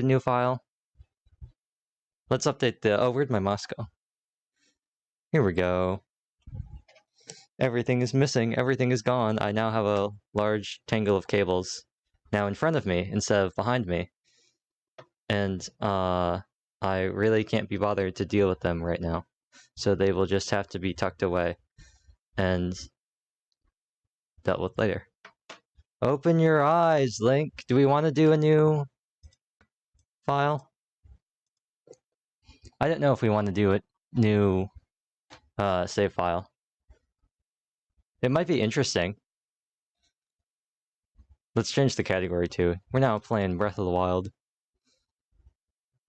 new file? Let's update the, oh, where'd my mouse go? Here we go. Everything is missing, everything is gone. I now have a large tangle of cables now in front of me instead of behind me. And I really can't be bothered to deal with them right now. So they will just have to be tucked away and dealt with later. Open your eyes, Link. Do we want to do a new file? I don't know if we want to do a new save file. It might be interesting. Let's change the category too. We're now playing Breath of the Wild.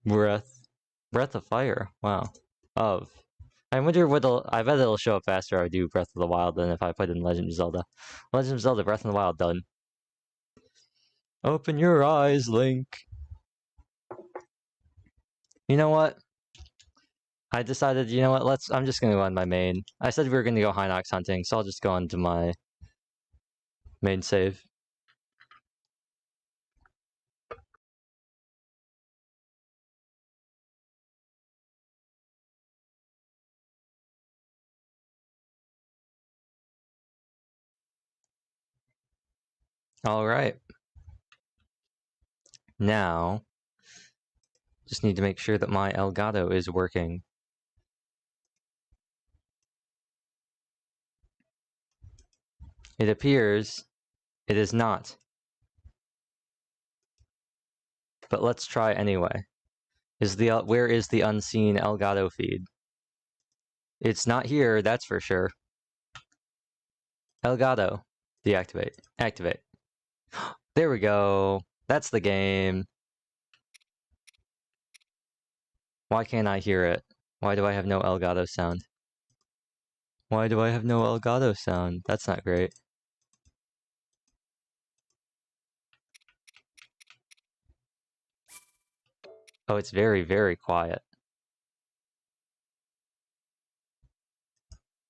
Breath of Fire. Wow. I wonder what I bet it'll show up faster if I do Breath of the Wild than if I put in Legend of Zelda. Legend of Zelda Breath of the Wild done. Open your eyes, Link. You know what? I decided, you know what, I'm just gonna go on my main. I said we were gonna go Hinox hunting, so I'll just go onto my main save. Alright. Now, just need to make sure that my Elgato is working. It appears It is not. But let's try anyway. Where is the unseen Elgato feed? It's not here, that's for sure. Elgato. Deactivate. Activate. There we go. That's the game. Why can't I hear it? Why do I have no Elgato sound? Why do I have no Elgato sound? That's not great. Oh, it's very, very quiet.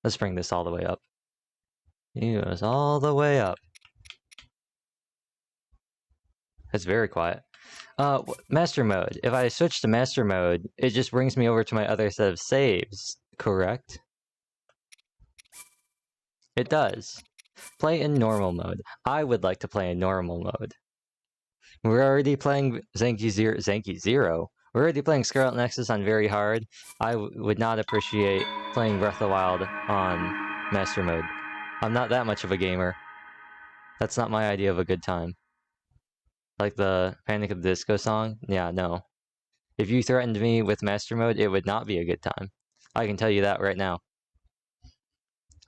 Let's bring this all the way up. It's all the way up. It's very quiet. Master mode. If I switch to master mode, it just brings me over to my other set of saves, correct? It does. Play in normal mode. I would like to play in normal mode. We're already playing Zanky Zero. We're already playing Scarlet Nexus on very hard. I would not appreciate playing Breath of the Wild on master mode. I'm not that much of a gamer. That's not my idea of a good time. Like the Panic at the Disco song? Yeah, no. If you threatened me with master mode, it would not be a good time. I can tell you that right now.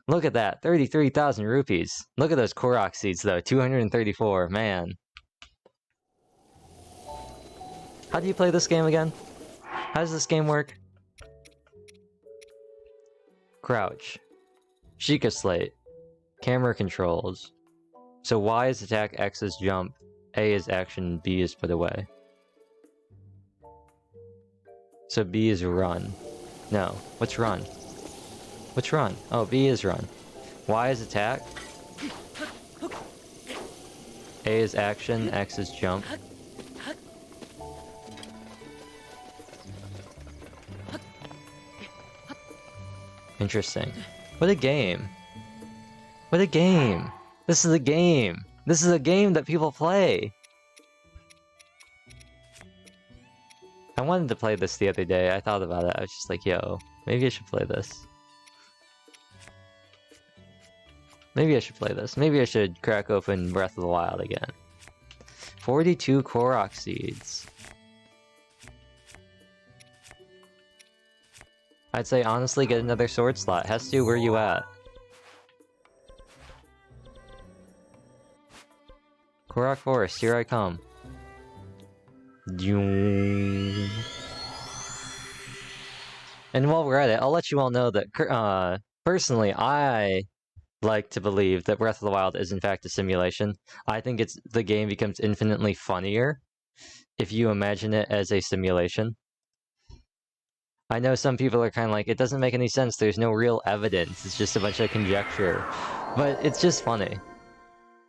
Look at that, 33,000 rupees. Look at those Korok seeds though, 234, man. How do you play this game again? How does this game work? Crouch. Sheikah Slate. Camera controls. So Y is attack, X is jump, A is action, B is put away. So B is run. No, what's run? What's run? Oh, B is run. Y is attack. A is action, X is jump. Interesting. What a game. What a game. This is a game. This is a game that people play. I wanted to play this the other day. I thought about it. I was just like, yo, maybe I should play this. Maybe I should play this. Maybe I should crack open Breath of the Wild again. 42 Korok seeds. I'd say honestly get another sword slot. Hestu, where you at? Korok Forest, here I come. And while we're at it, I'll let you all know that personally, I like to believe that Breath of the Wild is in fact a simulation. I think the game becomes infinitely funnier if you imagine it as a simulation. I know some people are kind of like, it doesn't make any sense, there's no real evidence, it's just a bunch of conjecture. But it's just funny.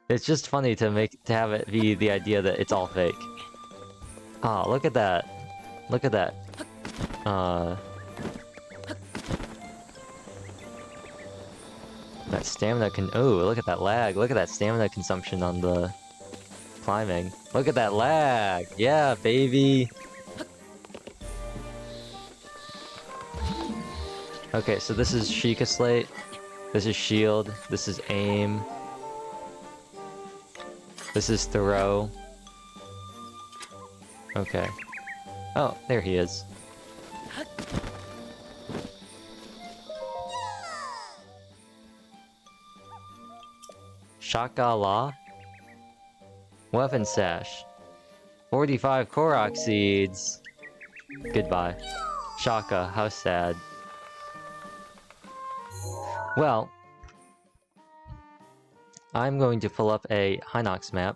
It's just funny to have it be the idea that it's all fake. Oh, look at that. Look at that. That stamina oh, look at that lag. Look at that stamina consumption on the climbing. Look at that lag! Yeah, baby! Okay, so this is Sheikah Slate. This is shield. This is aim. This is throw. Okay. Oh, there he is. Shaka-la? Weapon sash. 45 Korok seeds. Goodbye. Shaka, how sad. Well, I'm going to pull up a Hinox map.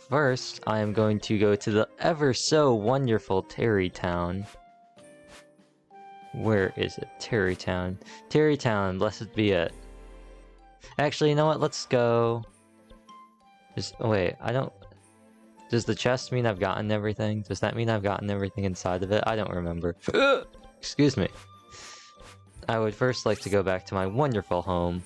First, I am going to go to the ever so wonderful Terrytown. Where is it? Terrytown. Terrytown, blessed be it. Actually, you know what? Let's go... oh wait, I don't... Does the chest mean I've gotten everything? Does that mean I've gotten everything inside of it? I don't remember. Excuse me. I would first like to go back to my wonderful home.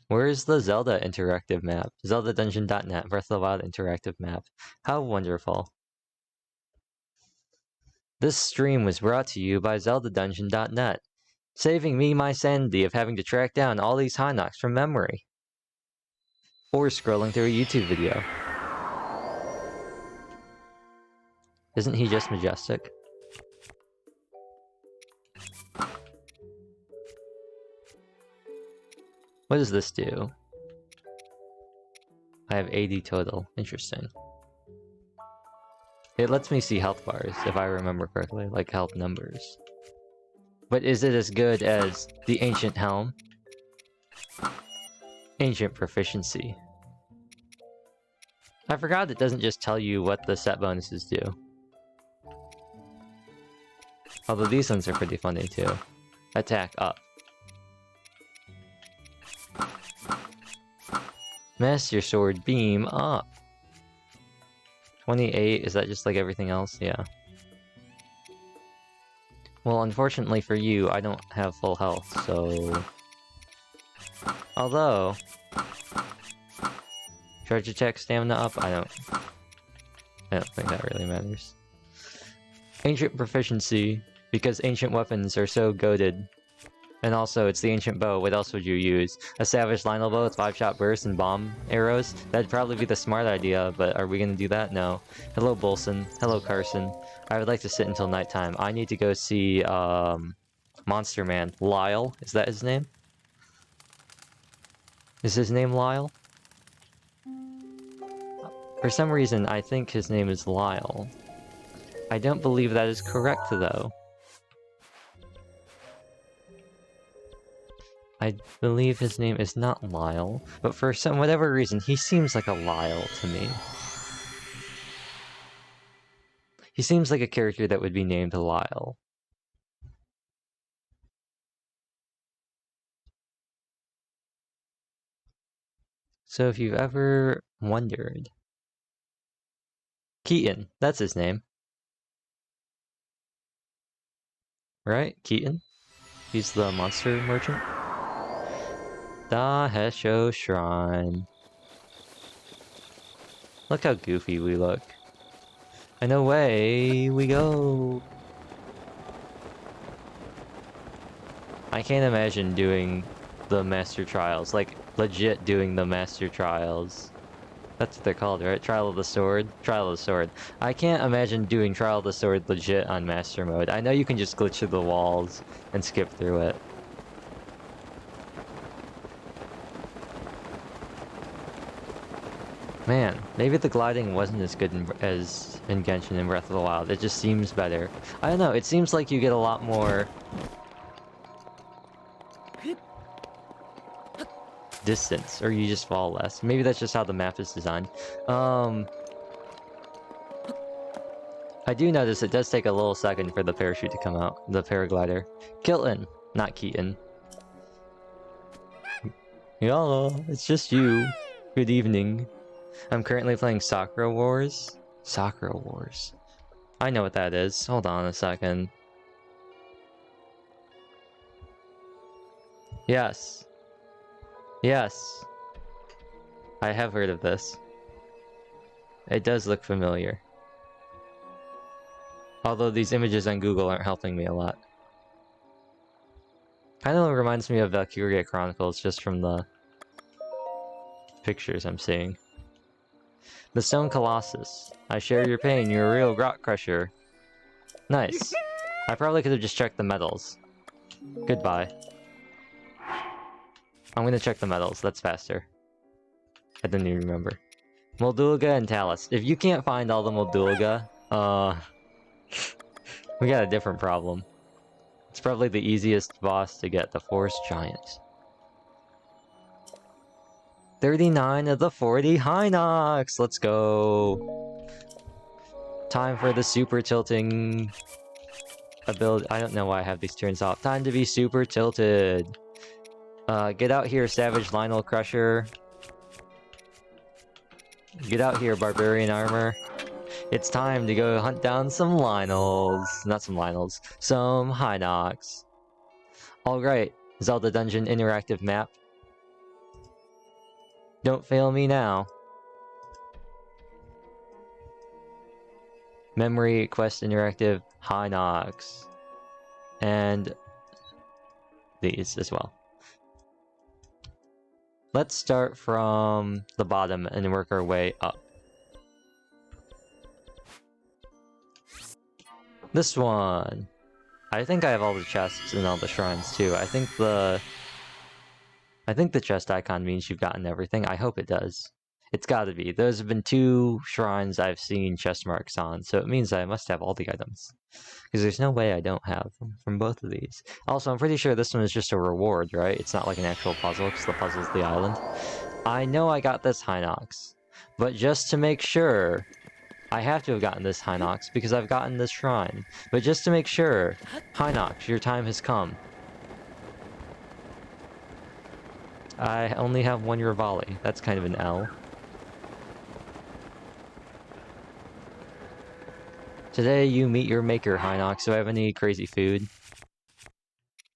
Where's the Zelda interactive map? ZeldaDungeon.net, Breath of the Wild interactive map. How wonderful. This stream was brought to you by ZeldaDungeon.net, saving me my sanity of having to track down all these Hinox from memory. Or scrolling through a YouTube video. Isn't he just majestic? What does this do? I have 80 total. Interesting. It lets me see health bars, if I remember correctly, like health numbers. But is it as good as the Ancient Helm? Ancient Proficiency. I forgot it doesn't just tell you what the set bonuses do. Although these ones are pretty funny too. Attack up. Master Sword Beam up. 28, is that just like everything else? Yeah. Well, unfortunately for you, I don't have full health, so... Although... Charge attack stamina up? I don't think that really matters. Ancient Proficiency, because ancient weapons are so goated. And also, it's the ancient bow. What else would you use? A Savage Lionel bow with 5-shot burst and bomb arrows? That'd probably be the smart idea, but are we gonna do that? No. Hello, Bolson. Hello, Carson. I would like to sit until nighttime. I need to go see, Monster Man. Lyle? Is that his name? Is his name Lyle? For some reason, I think his name is Lyle. I don't believe that is correct, though. I believe his name is not Lyle, but for whatever reason, he seems like a Lyle to me. He seems like a character that would be named Lyle. So if you've ever wondered... Keaton, that's his name. Right? Keaton? He's the monster merchant? Da Hesho Shrine. Look how goofy we look. And away we go! I can't imagine doing the Master Trials, like legit doing the Master Trials. That's what they're called, right? Trial of the Sword? Trial of the Sword. I can't imagine doing Trial of the Sword legit on Master Mode. I know you can just glitch through the walls and skip through it. Man, maybe the gliding wasn't as good as in Genshin and Breath of the Wild. It just seems better. I don't know, it seems like you get a lot more... distance, or you just fall less. Maybe that's just how the map is designed. I do notice it does take a little second for the parachute to come out, the paraglider. Kilton, not Keaton. Yalla, it's just you. Good evening. I'm currently playing Sakura Wars. Sakura Wars. I know what that is. Hold on a second. Yes. Yes. I have heard of this. It does look familiar. Although these images on Google aren't helping me a lot. Kind of reminds me of Valkyria Chronicles just from the pictures I'm seeing. The Stone Colossus. I share your pain, you're a real rock crusher. Nice. I probably could have just checked the medals. Goodbye. I'm gonna check the medals, that's faster. I didn't even remember. Moldulga and Talus. If you can't find all the Moldulga, we got a different problem. It's probably the easiest boss to get, the Forest Giant. 39 of the 40 Hinox! Let's go! Time for the super tilting ability. I don't know why I have these turns off. Time to be super tilted. Get out here, Savage Lionel Crusher. Get out here, Barbarian Armor. It's time to go hunt down some Lionels. Not some Lionels. Some Hinox. Alright, Zelda Dungeon interactive map. Don't fail me now. Memory, Quest Interactive, Hinox. And these as well. Let's start from the bottom and work our way up. This one. I think I have all the chests and all the shrines too. I think the chest icon means you've gotten everything. I hope it does. It's gotta be. Those have been 2 shrines I've seen chest marks on, so it means I must have all the items. Because there's no way I don't have them from both of these. Also, I'm pretty sure this one is just a reward, right? It's not like an actual puzzle, because the puzzle's the island. I know I got this Hinox, but just to make sure, I have to have gotten this Hinox, because I've gotten this shrine. But just to make sure, Hinox, your time has come. I only have 1 Rivali. That's kind of an L. Today you meet your maker, Hinox. Do I have any crazy food?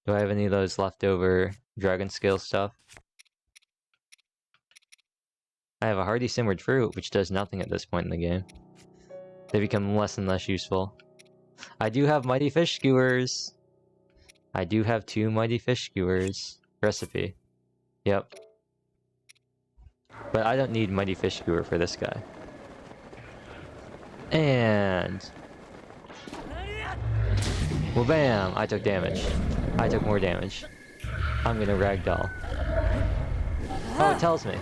Do I have any of those leftover dragon scale stuff? I have a hardy simmered fruit, which does nothing at this point in the game. They become less and less useful. I do have mighty fish skewers. I do have 2 mighty fish skewers. Recipe. Yep. But I don't need mighty fish skewer for this guy. And... well, bam! I took damage. I took more damage. I'm gonna ragdoll. Oh, it tells me.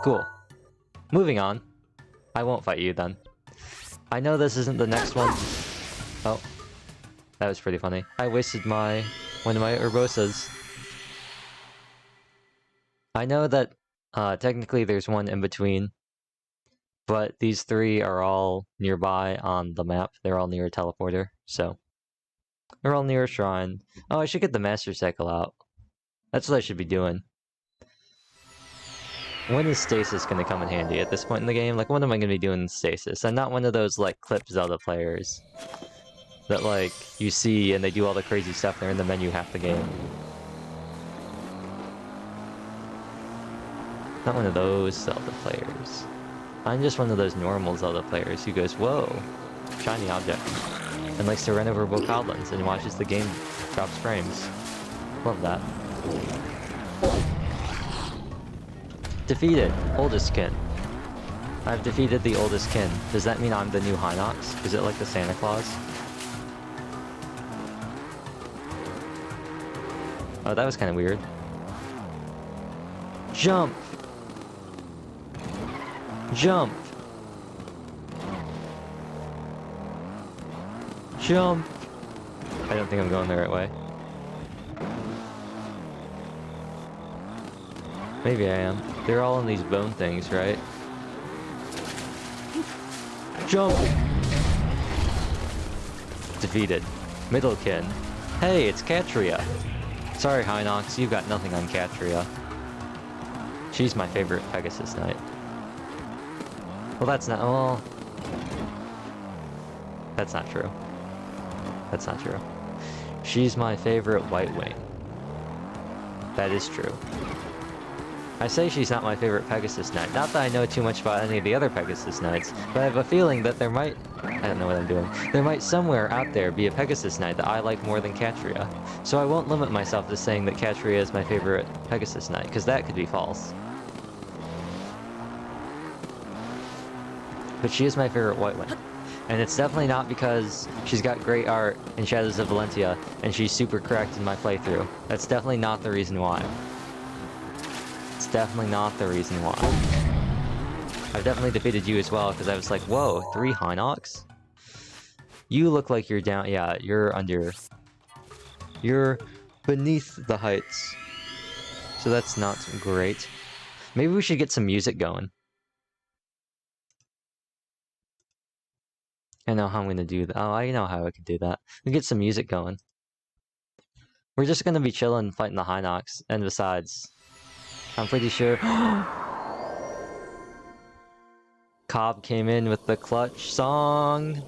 Cool. Moving on. I won't fight you then. I know this isn't the next one. Oh. That was pretty funny. I wasted one of my Urbosas. I know that technically there's one in between, but these 3 are all nearby on the map. They're all near a teleporter, so they're all near a shrine. Oh, I should get the Master Cycle out. That's what I should be doing. When is Stasis gonna come in handy at this point in the game? Like, when am I gonna be doing Stasis? I'm not one of those, like, clip Zelda players that, like, you see and they do all the crazy stuff. They're in the menu half the game. Not one of those Zelda players. I'm just one of those normal Zelda players who goes, whoa, shiny object, and likes to run over bokoblins and watches the game drops frames. Love that. Defeated. Oldest kin. I've defeated the oldest kin. Does that mean I'm the new Hinox? Is it like the Santa Claus? Oh, that was kind of weird. Jump! Jump! Jump! I don't think I'm going the right way. Maybe I am. They're all in these bone things, right? Jump! Defeated. Middlekin. Hey, it's Catria. Sorry, Hinox, you've got nothing on Catria. She's my favorite Pegasus Knight. Well, that's not... well... that's not true. That's not true. She's my favorite White Wing. That is true. I say she's not my favorite Pegasus Knight. Not that I know too much about any of the other Pegasus Knights, but I have a feeling that there might... I don't know what I'm doing. There might somewhere out there be a Pegasus Knight that I like more than Catria. So I won't limit myself to saying that Catria is my favorite Pegasus Knight, because that could be false. But she is my favorite White Wing. And it's definitely not because she's got great art in Shadows of Valentia, and she's super correct in my playthrough. That's definitely not the reason why. It's definitely not the reason why. I've definitely defeated you as well, because I was like, whoa, 3 Hinox? You look like you're down... yeah, you're under... you're beneath the heights. So that's not great. Maybe we should get some music going. I know how I'm gonna do that. Oh, I know how I could do that. We get some music going. We're just gonna be chilling, fighting the Hinox, and besides, I'm pretty sure... Cobb came in with the clutch song.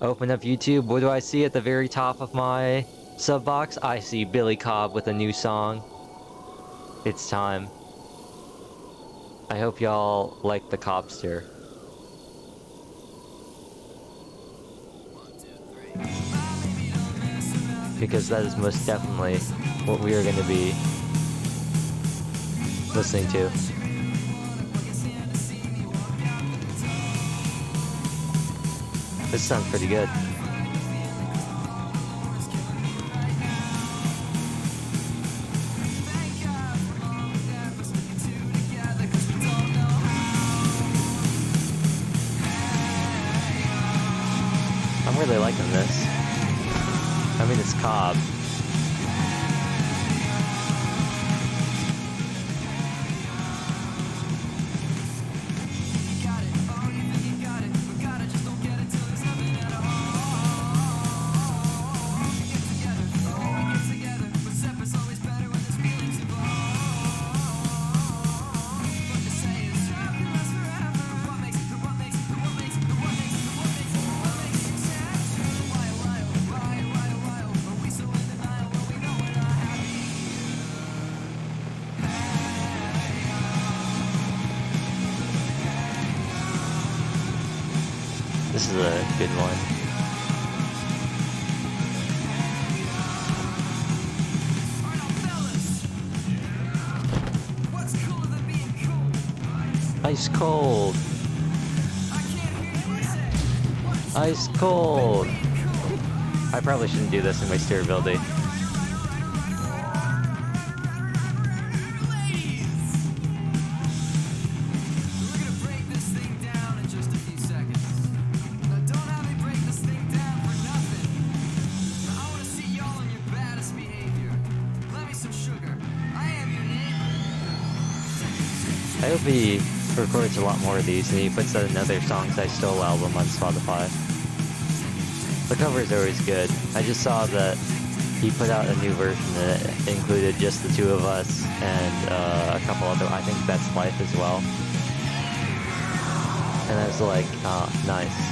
Open up YouTube. What do I see at the very top of my sub box? I see Billy Cobb with a new song. It's time. I hope y'all like the cobster. Because that is most definitely what we are going to be listening to. This sounds pretty good. I'm really liking this. I mean, it's Cobb. This is a good one. Ice cold. Ice cold. I probably shouldn't do this in my steerability. I hope he records a lot more of these and he puts out another Songs I Stole album on Spotify. The cover is always good. I just saw that he put out a new version and it included just the two of us and a couple other, I think Best Life as well. And I was like, nice.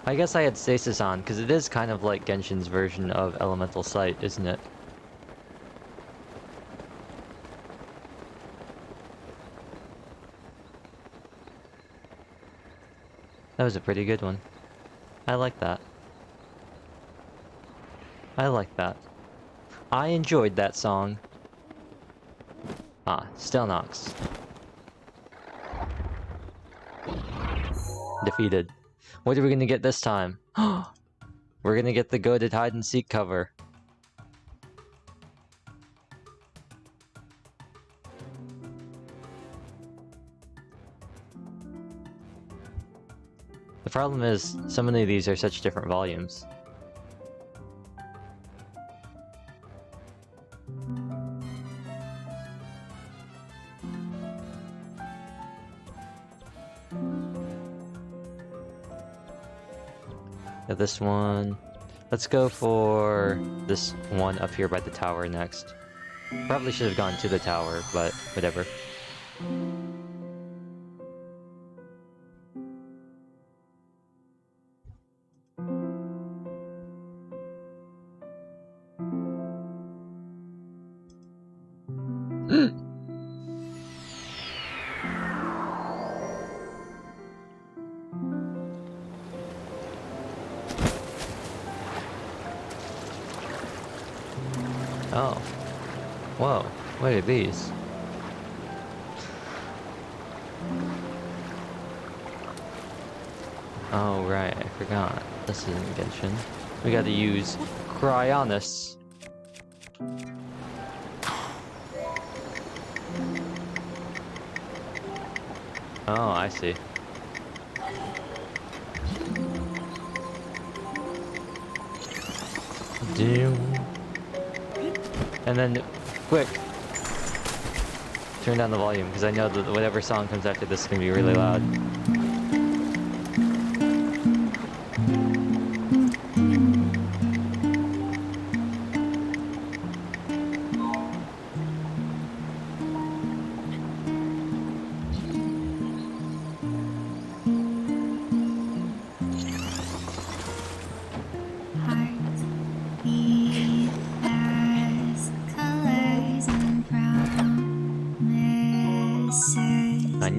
I guess I had Stasis on, because it is kind of like Genshin's version of Elemental Sight, isn't it? That was a pretty good one. I like that. I like that. I enjoyed that song. Stelnox. Defeated. What are we gonna get this time? We're gonna get the goated hide and seek cover. The problem is, so many of these are such different volumes. This one. Let's go for this one up here by the tower next. Probably should have gone to the tower, but whatever. Oh. Whoa. What are these? Oh, right. I forgot. This isn't Genshin. We gotta use Cryonis. Oh, I see. And then, quick, turn down the volume, because I know that whatever song comes after this is going to be really loud.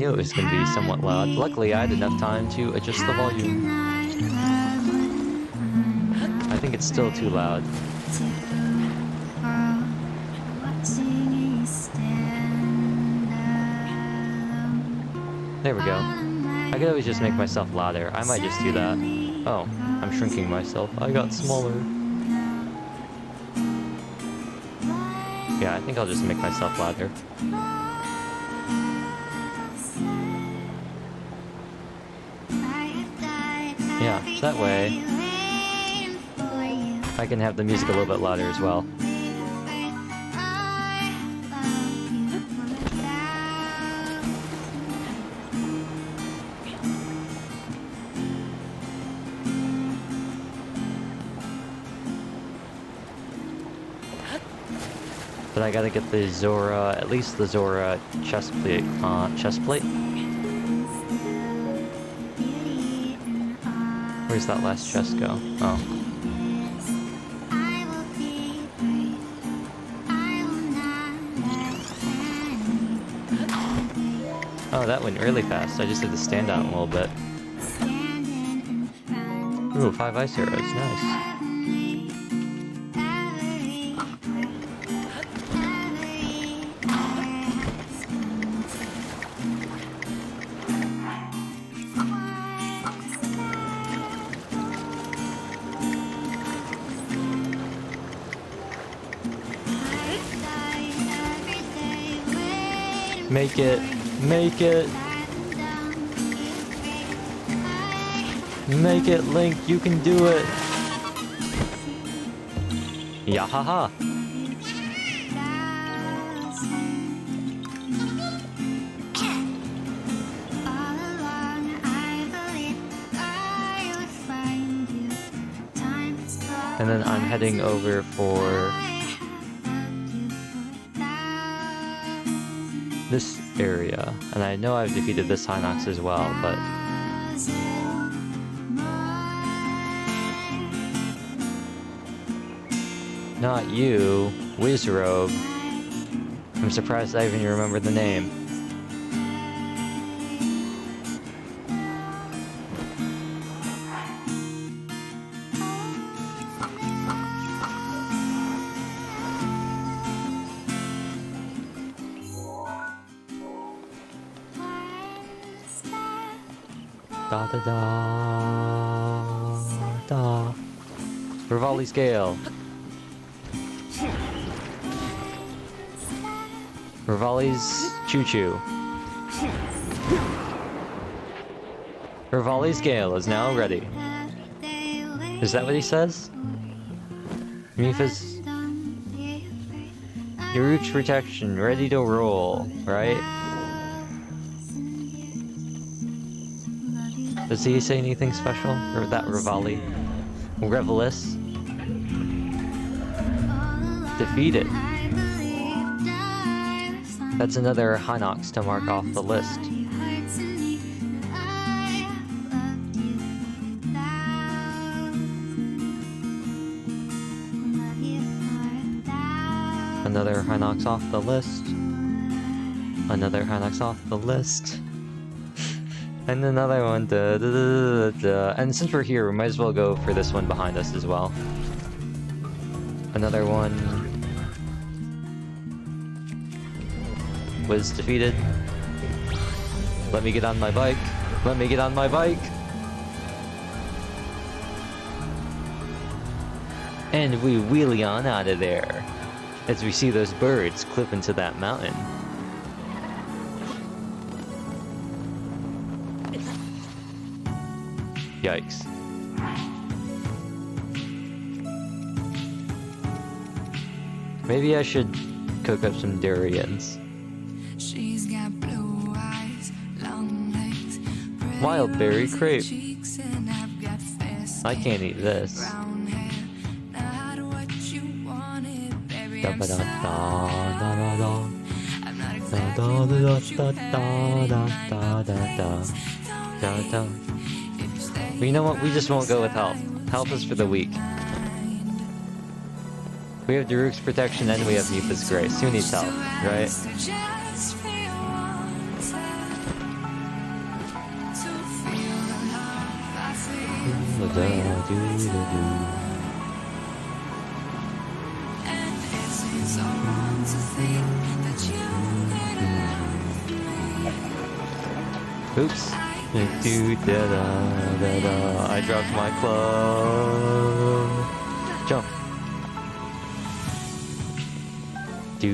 knew it was going to be somewhat loud. Luckily, I had enough time to adjust the volume. I think it's still too loud. There we go. I could always just make myself louder. I might just do that. Oh, I'm shrinking myself. I got smaller. Yeah, I think I'll just make myself louder. Yeah, that way I can have the music a little bit louder as well. But I gotta get the Zora, at least the Zora chestplate. Where's that last chest go? Oh. Oh, that went really fast. I just had to stand out a little bit. Ooh, 5 ice arrows. Nice. Make it. Make it. Make it, Link. You can do it. Yahaha. And then I'm heading over for this area, and I know I've defeated this Hinox as well, but not you, Wizrobe. I'm surprised I even remember the name. Da da da da. Rivali scale. Rivali's choo-choo. Rivali's scale is now ready. Is that what he says? Mifa's Yaruk's protection ready to roll, right? Does he say anything special? Or that Rivali? Revelis? Defeated. That's another Hinox to mark off the list. Another Hinox off the list. Another Hinox off the list. And another one. Da, da, da, da, da. And since we're here, we might as well go for this one behind us as well. Another one was defeated. Let me get on my bike. Let me get on my bike. And we wheelie on out of there as we see those birds clip into that mountain. Yikes. Maybe I should cook up some durians. She's got blue eyes, long legs, Wild berry crepe. I can't eat this. Da da da da da da da. But you know what? We just won't go with health. Health is for the weak. We have Daruk's protection and we have Mifa's grace. Who needs health, right? And is it so wrong to think that you could have Oops. I dropped my club. Jump. Do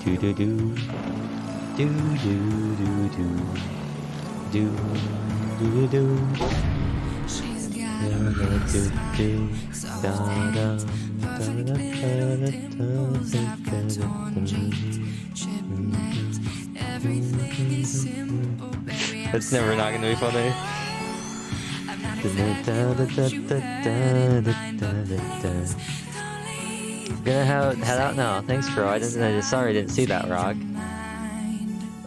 do do do do do do do do do do. She's got Do, a mix do, like do, soft da, hands, da, perfect da, little da, dimples. I've got torn jeans, chipped nails. Everything is simple, baby. I'm It's never not gonna be funny. I'm not exactly what you had in mind, but please don't leave. Gonna head out now. Thanks, bro. Sorry I didn't see that, Rock.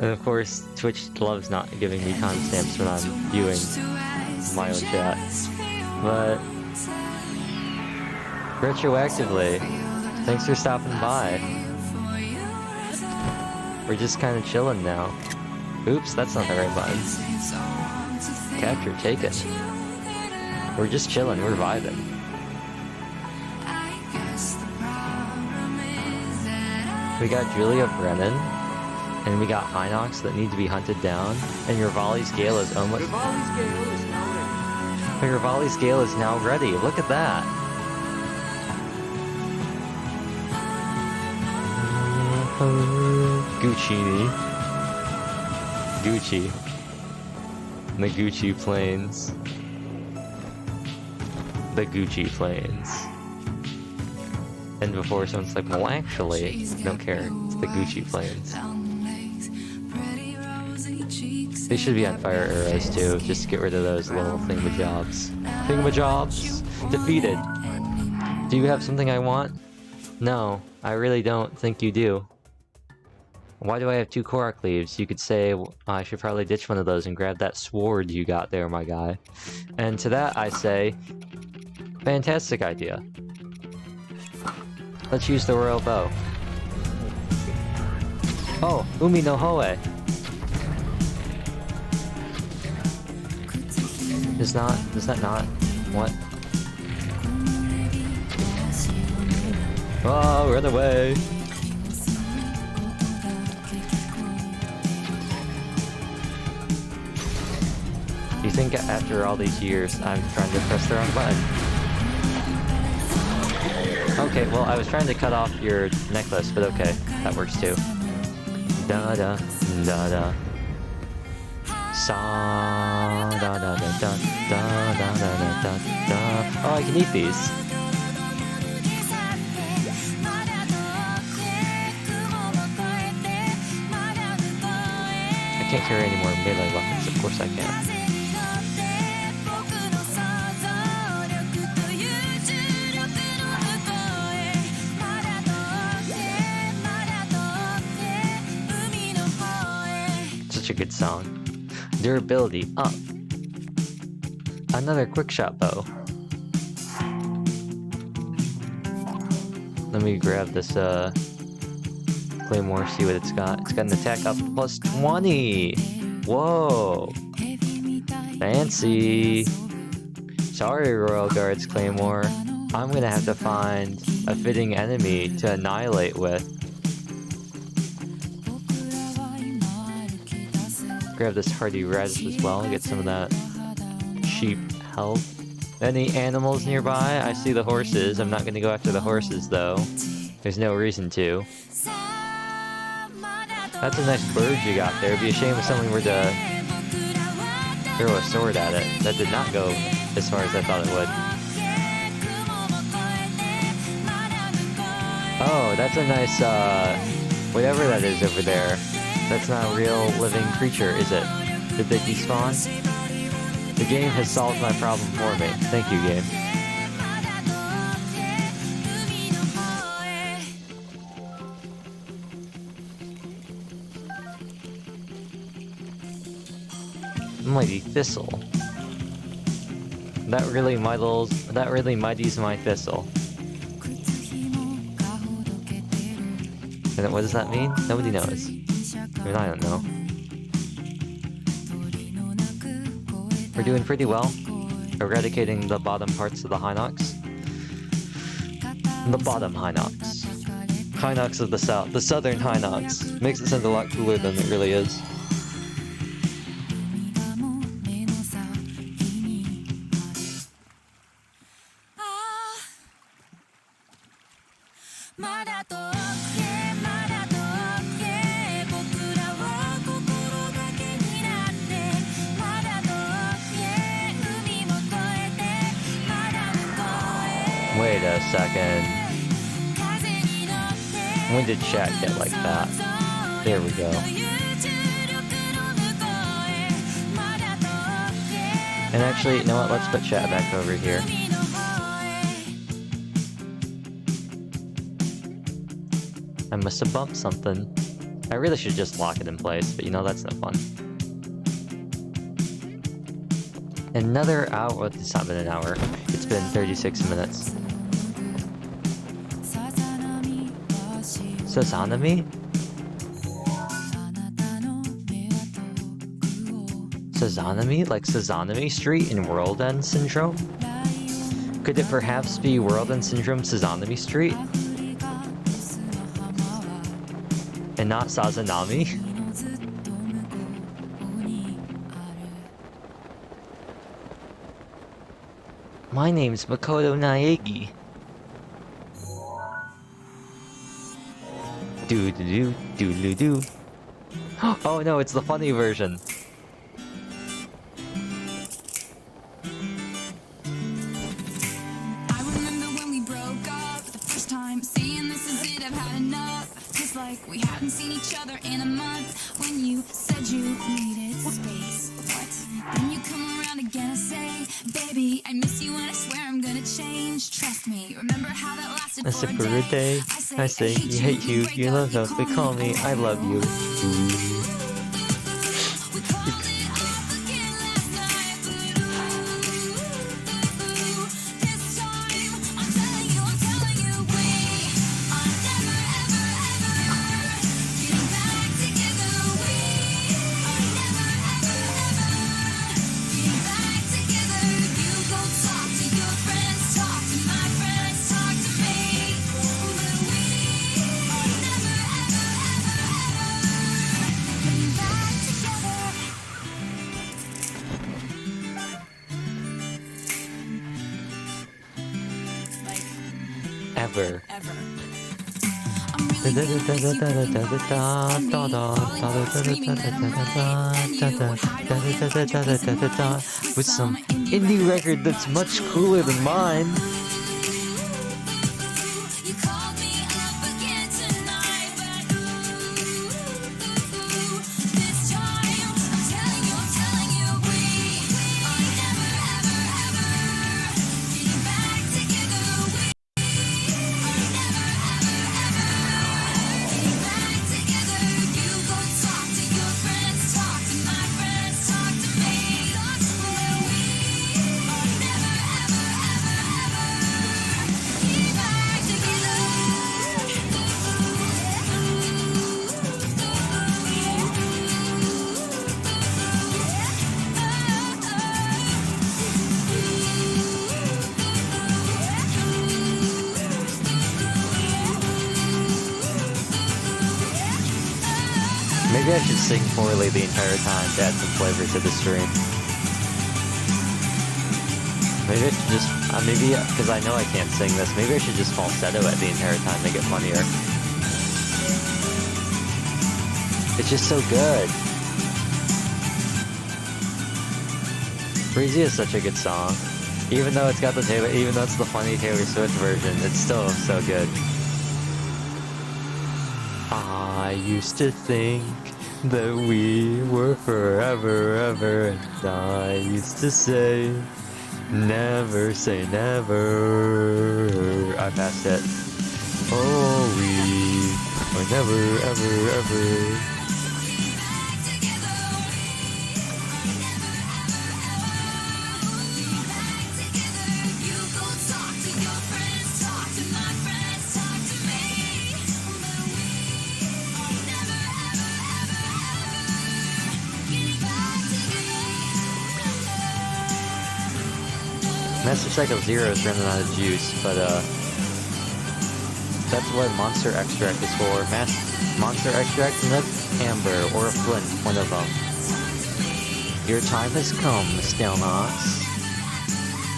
And of course, Twitch loves not giving me timestamps when I'm viewing my own chat. But retroactively, thanks for stopping by. We're just kind of chilling now. Oops, that's not the right button. Capture taken. We're just chilling. We're vibing. We got Julia Brennan, and we got Inox that need to be hunted down, and your volley's gale is almost... Your volley's gale is now ready. Look at that. Gucci. Gucci. The Gucci plains. The Gucci plains. And before someone's like, well actually, don't care, it's the Gucci plains. They should be on fire arrows too, just to get rid of those little thingamajobs. Thingamajobs! Defeated! Do you have something I want? No, I really don't think you do. Why do I have 2 Korok leaves? You could say, well, I should probably ditch one of those and grab that sword you got there, my guy. And to that I say, fantastic idea. Let's use the royal bow. Oh, Umi no Hoe. Is that not? What? Oh, run away! You think after all these years I'm trying to press the wrong button? Okay, well I was trying to cut off your necklace, but okay, that works too. Da da da da. Sa da da da da da da da da da. Oh, I can eat these. I can't carry any more melee weapons. Of course I can. Such a good song. Durability up. Another quick shot bow. Let me grab this Claymore, see what it's got. It's got an attack up plus 20! Whoa! Fancy! Sorry, Royal Guard's Claymore. I'm gonna have to find a fitting enemy to annihilate with. Grab this hardy res as well, get some of that cheap health. Any animals nearby? I see the horses. I'm not gonna go after the horses though. There's no reason to. That's a nice bird you got there. It'd be a shame if someone were to throw a sword at it. That did not go as far as I thought it would. Oh, that's a nice, whatever that is over there. That's not a real living creature, is it? Did they despawn? The game has solved my problem for me. Thank you, game. Mighty Thistle. That really mighties my thistle. And what does that mean? Nobody knows. I mean, I don't know. We're doing pretty well. Are eradicating the bottom parts of the Hinox. The bottom Hinox. Hinox of the south. The southern Hinox. Makes it sound a lot cooler than it really is. Wait a second. When did chat get like that? There we go. And actually, you know what? Let's put chat back over here. I must have bumped something. I really should just lock it in place, but you know, that's no fun. Another hour. It's not been an hour. It's been 36 minutes. Sazanami? Sazanami? Like Sazanami Street in World End Syndrome? Could it perhaps be World End Syndrome Sazanami Street? And not Sazanami? My name's Makoto Naegi. Do-do-do-do-do-do. Oh no, it's the funny version. I remember when we broke up the first time, saying this is it, I've had enough. Just like we hadn't seen each other in a month. When you said you needed space, what? Then you come around again and say, baby, I miss you and I swear I'm gonna change. Trust me, remember how that lasted That's for it for a day. I say, you hate you, you love us, they call me, I love you. Ever. With some indie record that's much cooler than mine. Maybe I should sing poorly the entire time to add some flavor to the stream. Maybe I should just, maybe, because I know I can't sing this, maybe I should just falsetto it the entire time, make it funnier. It's just so good. Breezy is such a good song. Even though it's got the Taylor, even though it's the funny Taylor Swift version, it's still so good. I used to think that we were forever, ever, and I used to say, never say never. I passed it. Oh, we were never, ever, ever. Master Cycle Zero is running out of juice, but that's what Monster Extract is for. Monster Extract and a Amber or a Flint, one of them. Your time has come, Stelnox.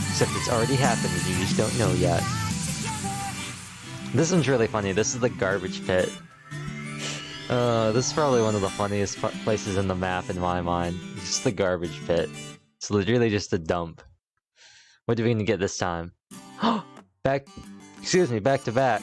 Except it's already happened and you just don't know yet. This one's really funny. This is the garbage pit. This is probably one of the funniest places in the map in my mind. It's just the garbage pit. It's literally just a dump. What are we gonna get this time? Back to back.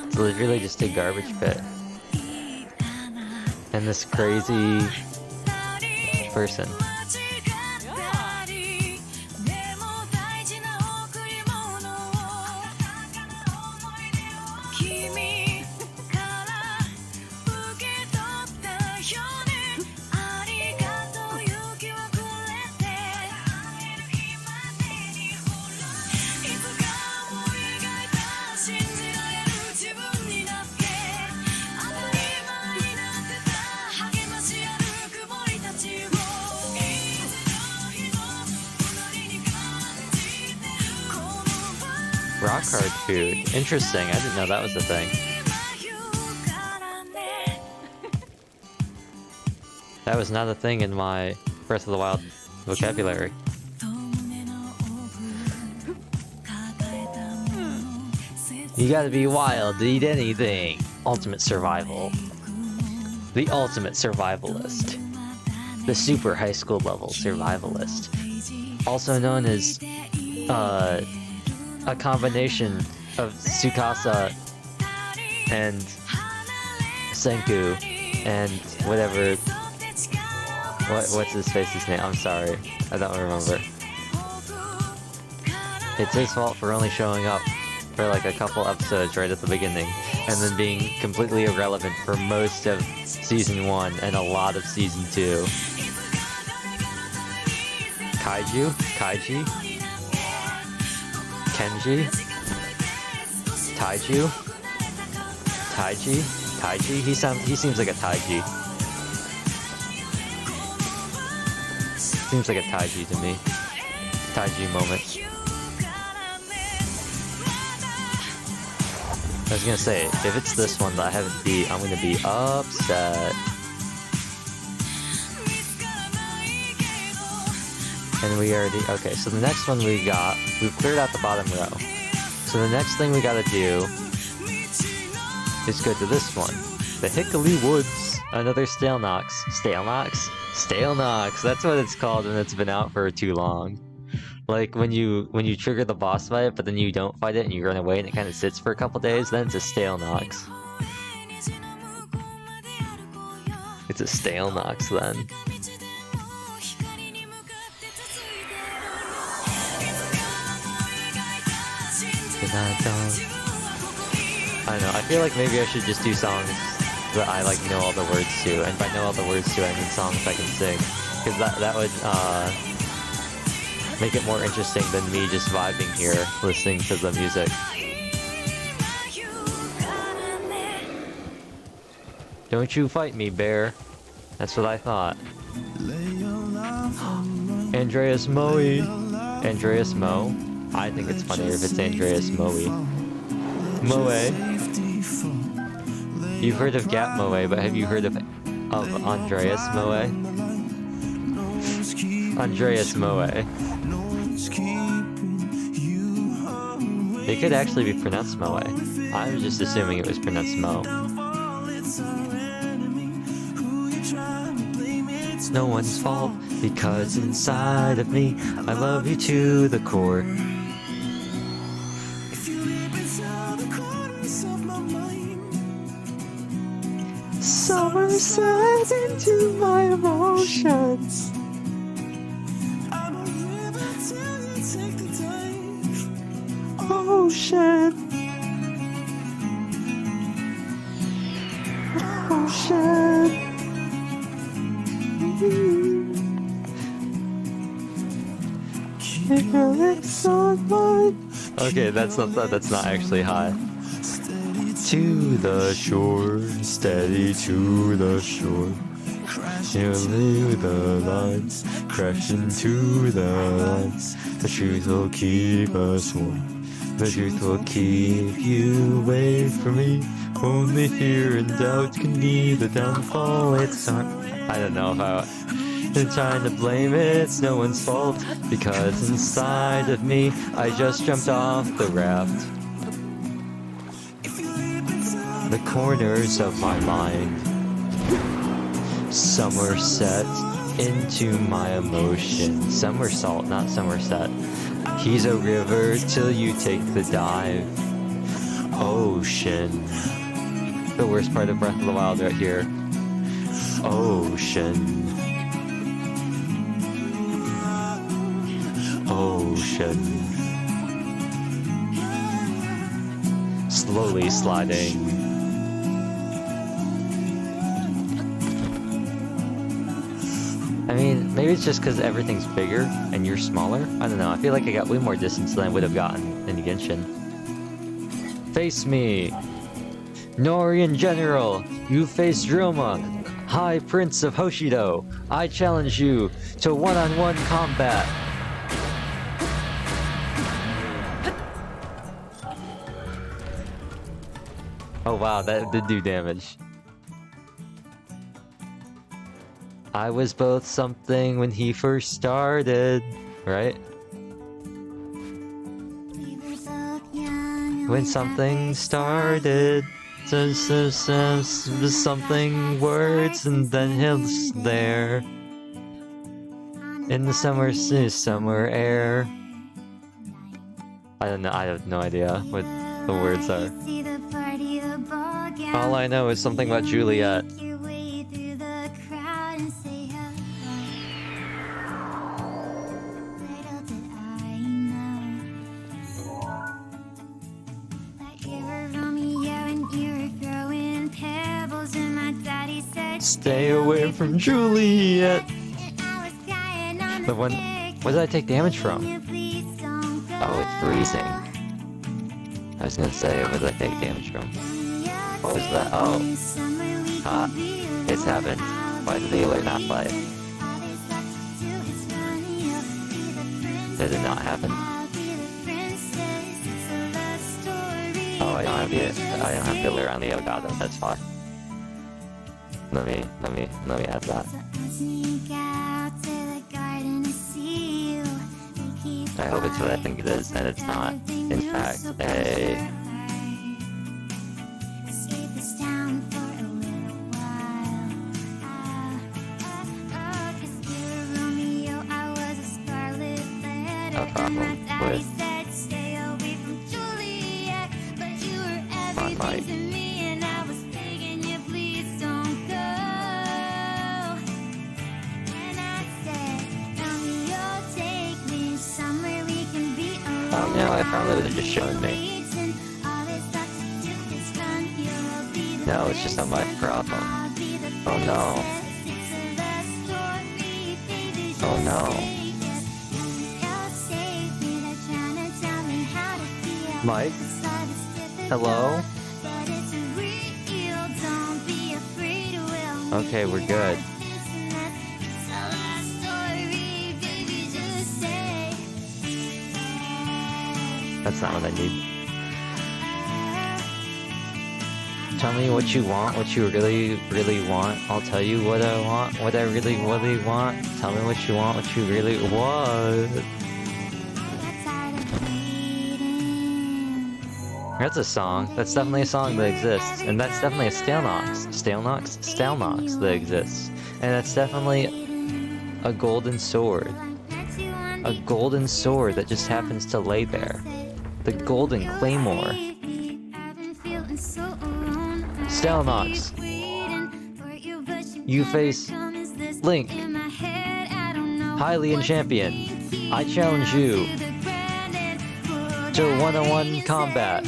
It's literally just a garbage pit. And this crazy person. Rock hard food. Interesting. I didn't know that was a thing. That was not a thing in my Breath of the Wild vocabulary. You gotta be wild to eat anything. Ultimate survival. The ultimate survivalist. The super high school level survivalist. Also known as, a combination of Tsukasa and Senku and whatever. What's his face's name? I'm sorry, I don't remember. It's his fault for only showing up for like a couple episodes right at the beginning, and then being completely irrelevant for most of Season 1 and a lot of Season 2. Kaiji? Kenji? Taiji? He seems like a Taiji. Seems like a Taiji to me. Taiji moment. I was gonna say, if it's this one that I haven't beat, I'm gonna be upset. And we already... Okay, so the next one we've cleared out the bottom row. So the next thing we gotta do is go to this one. The Hickory Woods. Another Stalenox. Stalenox, that's what it's called when it's been out for too long. Like when you trigger the boss fight, but then you don't fight it and you run away and it kind of sits for a couple days, then it's a Stalenox. It's a Stalenox then. I don't know, I feel like maybe I should just do songs that I like know all the words to, and by know all the words to I mean songs I can sing, because that would make it more interesting than me just vibing here, listening to the music. Don't you fight me, bear. That's what I thought. Andreas Moe. Andreas Moe. I think it's funnier if it's Andreas Moe. Moe. You've heard of Gap Moe, but have you heard of Andreas Moe? Andreas Moe. It could actually be pronounced Moe. I was just assuming it was pronounced Mo. It's no one's fault, because inside of me, I love you to the core. Summer slides into my emotions. Ocean. Okay, that's not actually high. To the shore, steady to the shore. Nearly the lights, crash into the lights. The truth will keep us warm. The truth will keep you away from me. Only fear and doubt can be the downfall. It's not. I don't know if I'm trying to blame it. It's no one's fault because inside of me, I just jumped off the raft. The corners of my mind, Somerset into my emotion. Somersault, not Somerset. He's a river till you take the dive. Ocean. The worst part of Breath of the Wild right here. Ocean. Ocean. Slowly sliding. I mean, maybe it's just because everything's bigger and you're smaller. I don't know. I feel like I got way more distance than I would have gotten in Genshin. Face me! Norian General! You face Roma! High Prince of Hoshido! I challenge you to one-on-one combat! Oh wow, that did do damage. I was both something when he first started, right? When something started, something words, and then he's there. In the summer air. I don't know, I have no idea what the words are. All I know is something about Juliet. Stay away from Juliet. The one. Where did I take damage from? Oh, it's freezing. I was gonna say, where did I take damage from? What was that? Oh. It's happened. Why did the alert not play? Did it not happen? Oh, I don't have the alert on the Elgato, that's fine. Let me add that. I hope it's what I think it is, and it's not, in fact, a... a problem with my mic. Oh no, I probably would have just shown me. No, it's just not my problem. Oh no. Oh no. Mike? Hello? Okay, we're good. That's not what I need. Tell me what you want, what you really, really want. I'll tell you what I want, what I really, really want. Tell me what you want, what you really want. That's a song. That's definitely a song that exists. And that's definitely a Stalnox that exists. And that's definitely a golden sword. A golden sword that just happens to lay there. The golden claymore. Stalnox. You face Link. Hylian champion. I challenge you to one-on-one combat.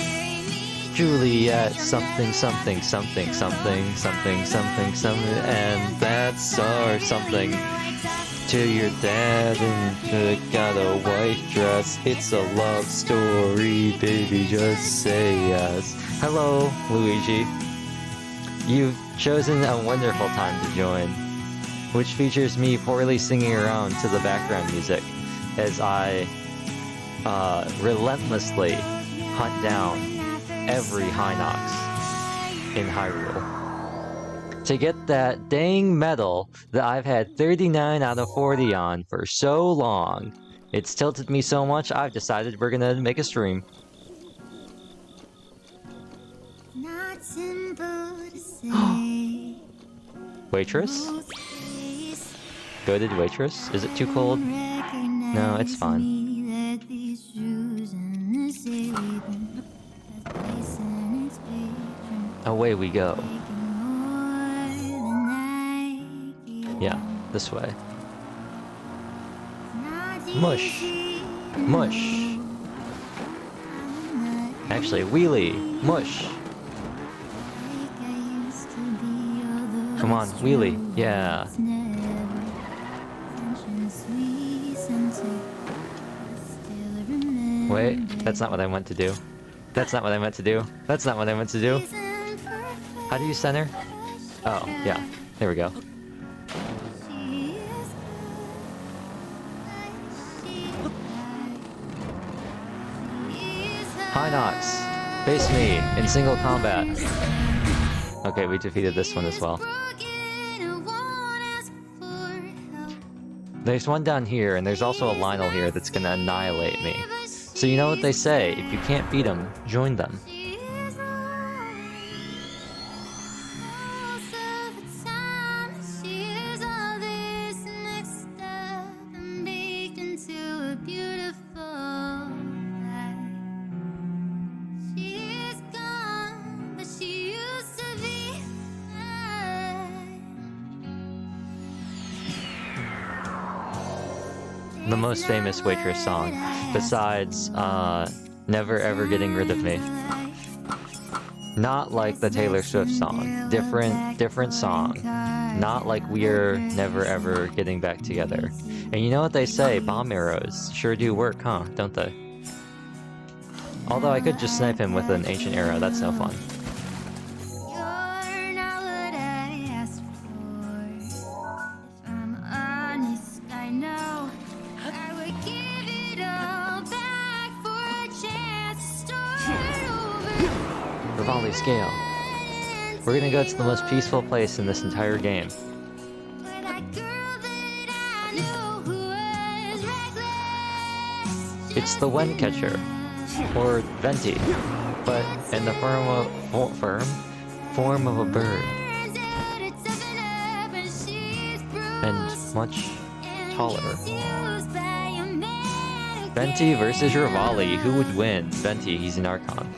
Juliet, something, something, something, something, something, something, something, and that's our something. to your dad and got a white dress. It's a love story, baby, just say yes. Hello, Luigi. You've chosen a wonderful time to join, which features me poorly singing around to the background music as I relentlessly hunt down every Hinox in Hyrule to get that dang medal that I've had 39 out of 40 on for so long. It's tilted me so much, I've decided we're gonna make a stream. Not simple to say. Waitress? Goated waitress? Is it too cold? No, it's fine. Away we go. Yeah, this way. Mush. Mush. Actually, wheelie. Mush. Come on, wheelie. Yeah. Wait, that's not what I meant to do. That's not what I meant to do. That's not what I meant to do. How do you center? Oh, yeah. There we go. Hinox, face me in single combat. Okay, we defeated this one as well. There's one down here, and there's also a Lionel here that's gonna annihilate me. So you know what they say, if you can't beat them, join them. The most famous waitress song, besides Never Ever Getting Rid of Me. Not like the Taylor Swift song. Different song. Not like We're Never Ever Getting Back Together. And you know what they say, bomb arrows sure do work, huh? Don't they? Although I could just snipe him with an ancient arrow, that's no fun. Rivali scale. We're gonna go to the most peaceful place in this entire game. It's the Wen Catcher, or Venti, but in the form of a bird, and much taller. Venti versus Rivali, who would win? Venti, he's an Archon.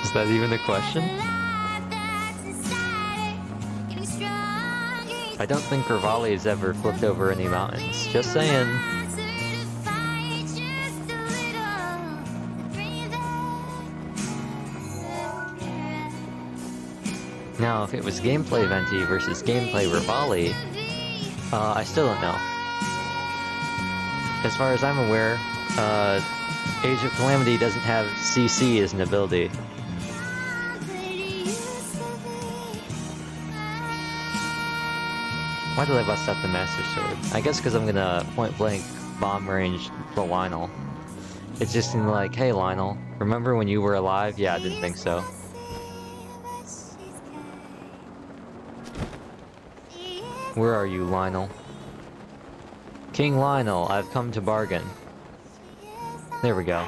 Is that even a question? I don't think Rivali has ever flipped over any mountains. Just saying. Now, if it was gameplay Venti versus gameplay Rivali, I still don't know. As far as I'm aware, Age of Calamity doesn't have CC as an ability. Why did I bust out the Master Sword? I guess because I'm gonna point blank bomb range the Lionel. It just seemed like, hey Lionel, remember when you were alive? Yeah, I didn't think so. Where are you, Lionel? King Lionel, I've come to bargain. There we go.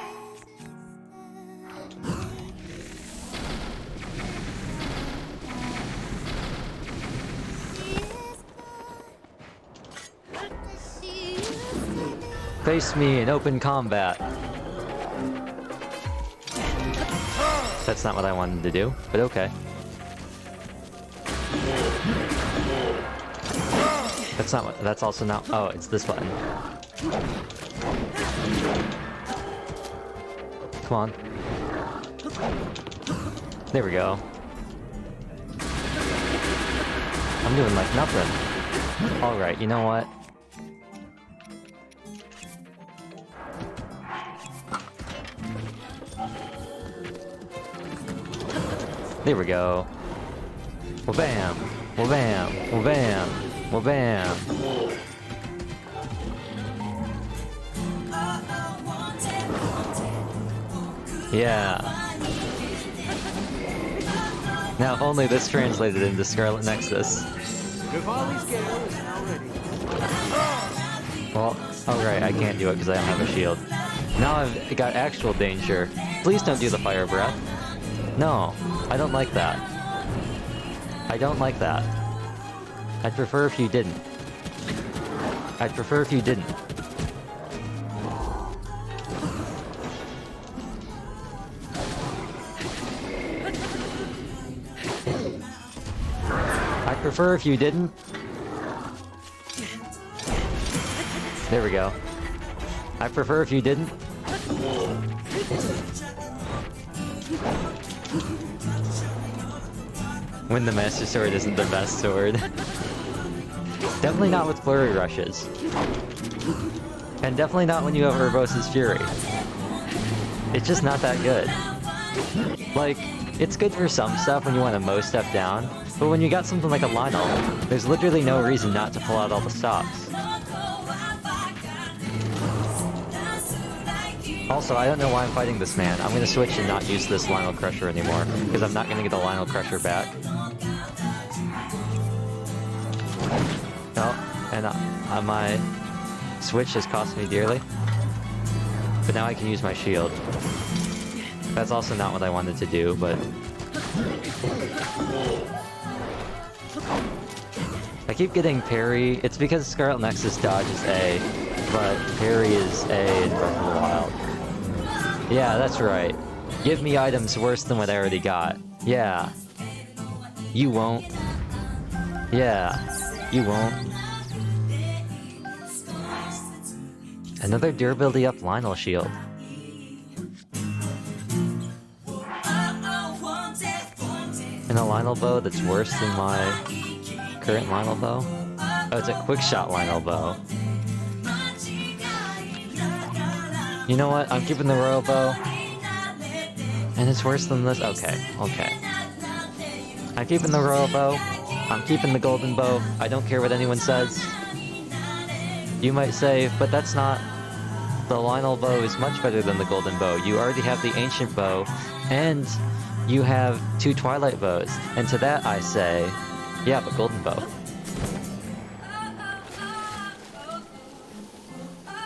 Face me in open combat. That's not what I wanted to do, but okay. That's not what, that's also not, oh, it's this button. Come on. There we go. I'm doing like nothing. Alright, you know what? There we go. Well, bam! Well, bam! Well, bam! Well, bam! Yeah. Now, if only this translated into Scarlet Nexus. Well, alright, I can't do it because I don't have a shield. Now I've got actual danger. Please don't do the fire breath. No, I don't like that. I don't like that. I'd prefer if you didn't. I'd prefer if you didn't. I'd prefer if you didn't. There we go. I prefer if you didn't. When the Master Sword isn't the best sword. Definitely not with flurry rushes. And definitely not when you have Urbosa's Fury. It's just not that good. Like, it's good for some stuff when you want to mow step down, but when you got something like a Lionel, there's literally no reason not to pull out all the stops. Also, I don't know why I'm fighting this man. I'm gonna switch and not use this Lionel Crusher anymore, because I'm not gonna get the Lionel Crusher back. Oh, and my switch has cost me dearly. But now I can use my shield. That's also not what I wanted to do, but... I keep getting parry. It's because Scarlet Nexus dodge is A, but parry is A in Breath of the Wild. Yeah, that's right. Give me items worse than what I already got. Yeah. You won't. Yeah. You won't. Another durability up Lionel shield. And a Lionel bow that's worse than my current Lionel bow? Oh, it's a quick shot Lionel bow. You know what? I'm keeping the Royal Bow. And it's worse than this? Okay, okay. I'm keeping the Royal Bow. I'm keeping the Golden Bow. I don't care what anyone says. You might say, but that's not... The Lionel Bow is much better than the Golden Bow. You already have the Ancient Bow, and you have 2 Twilight Bows. And to that I say, yeah, but Golden Bow.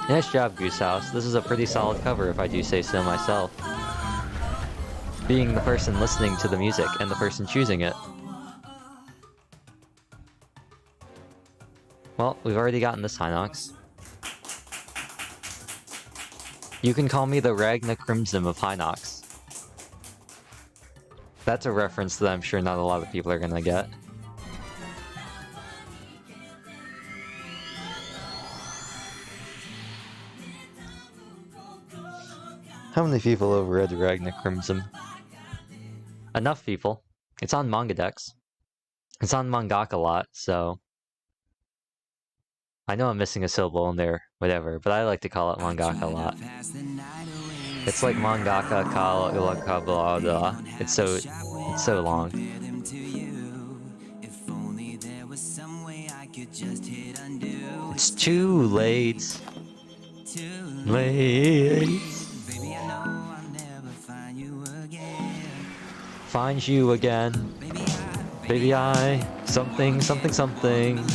Nice job, Goose House. This is a pretty solid cover if I do say so myself. Being the person listening to the music and the person choosing it. Well, we've already gotten this Hinox. You can call me the Ragna Crimson of Hinox. That's a reference that I'm sure not a lot of people are gonna get. How many people have read Ragna Crimson? Enough people. It's on Mangadex. It's on Mangaka a lot, so... I know I'm missing a syllable in there, whatever, but I like to call it Mangaka a lot. It's like Mangaka ka blah blah. It's so long. It's too late. Late. Find you again. Baby I something something something.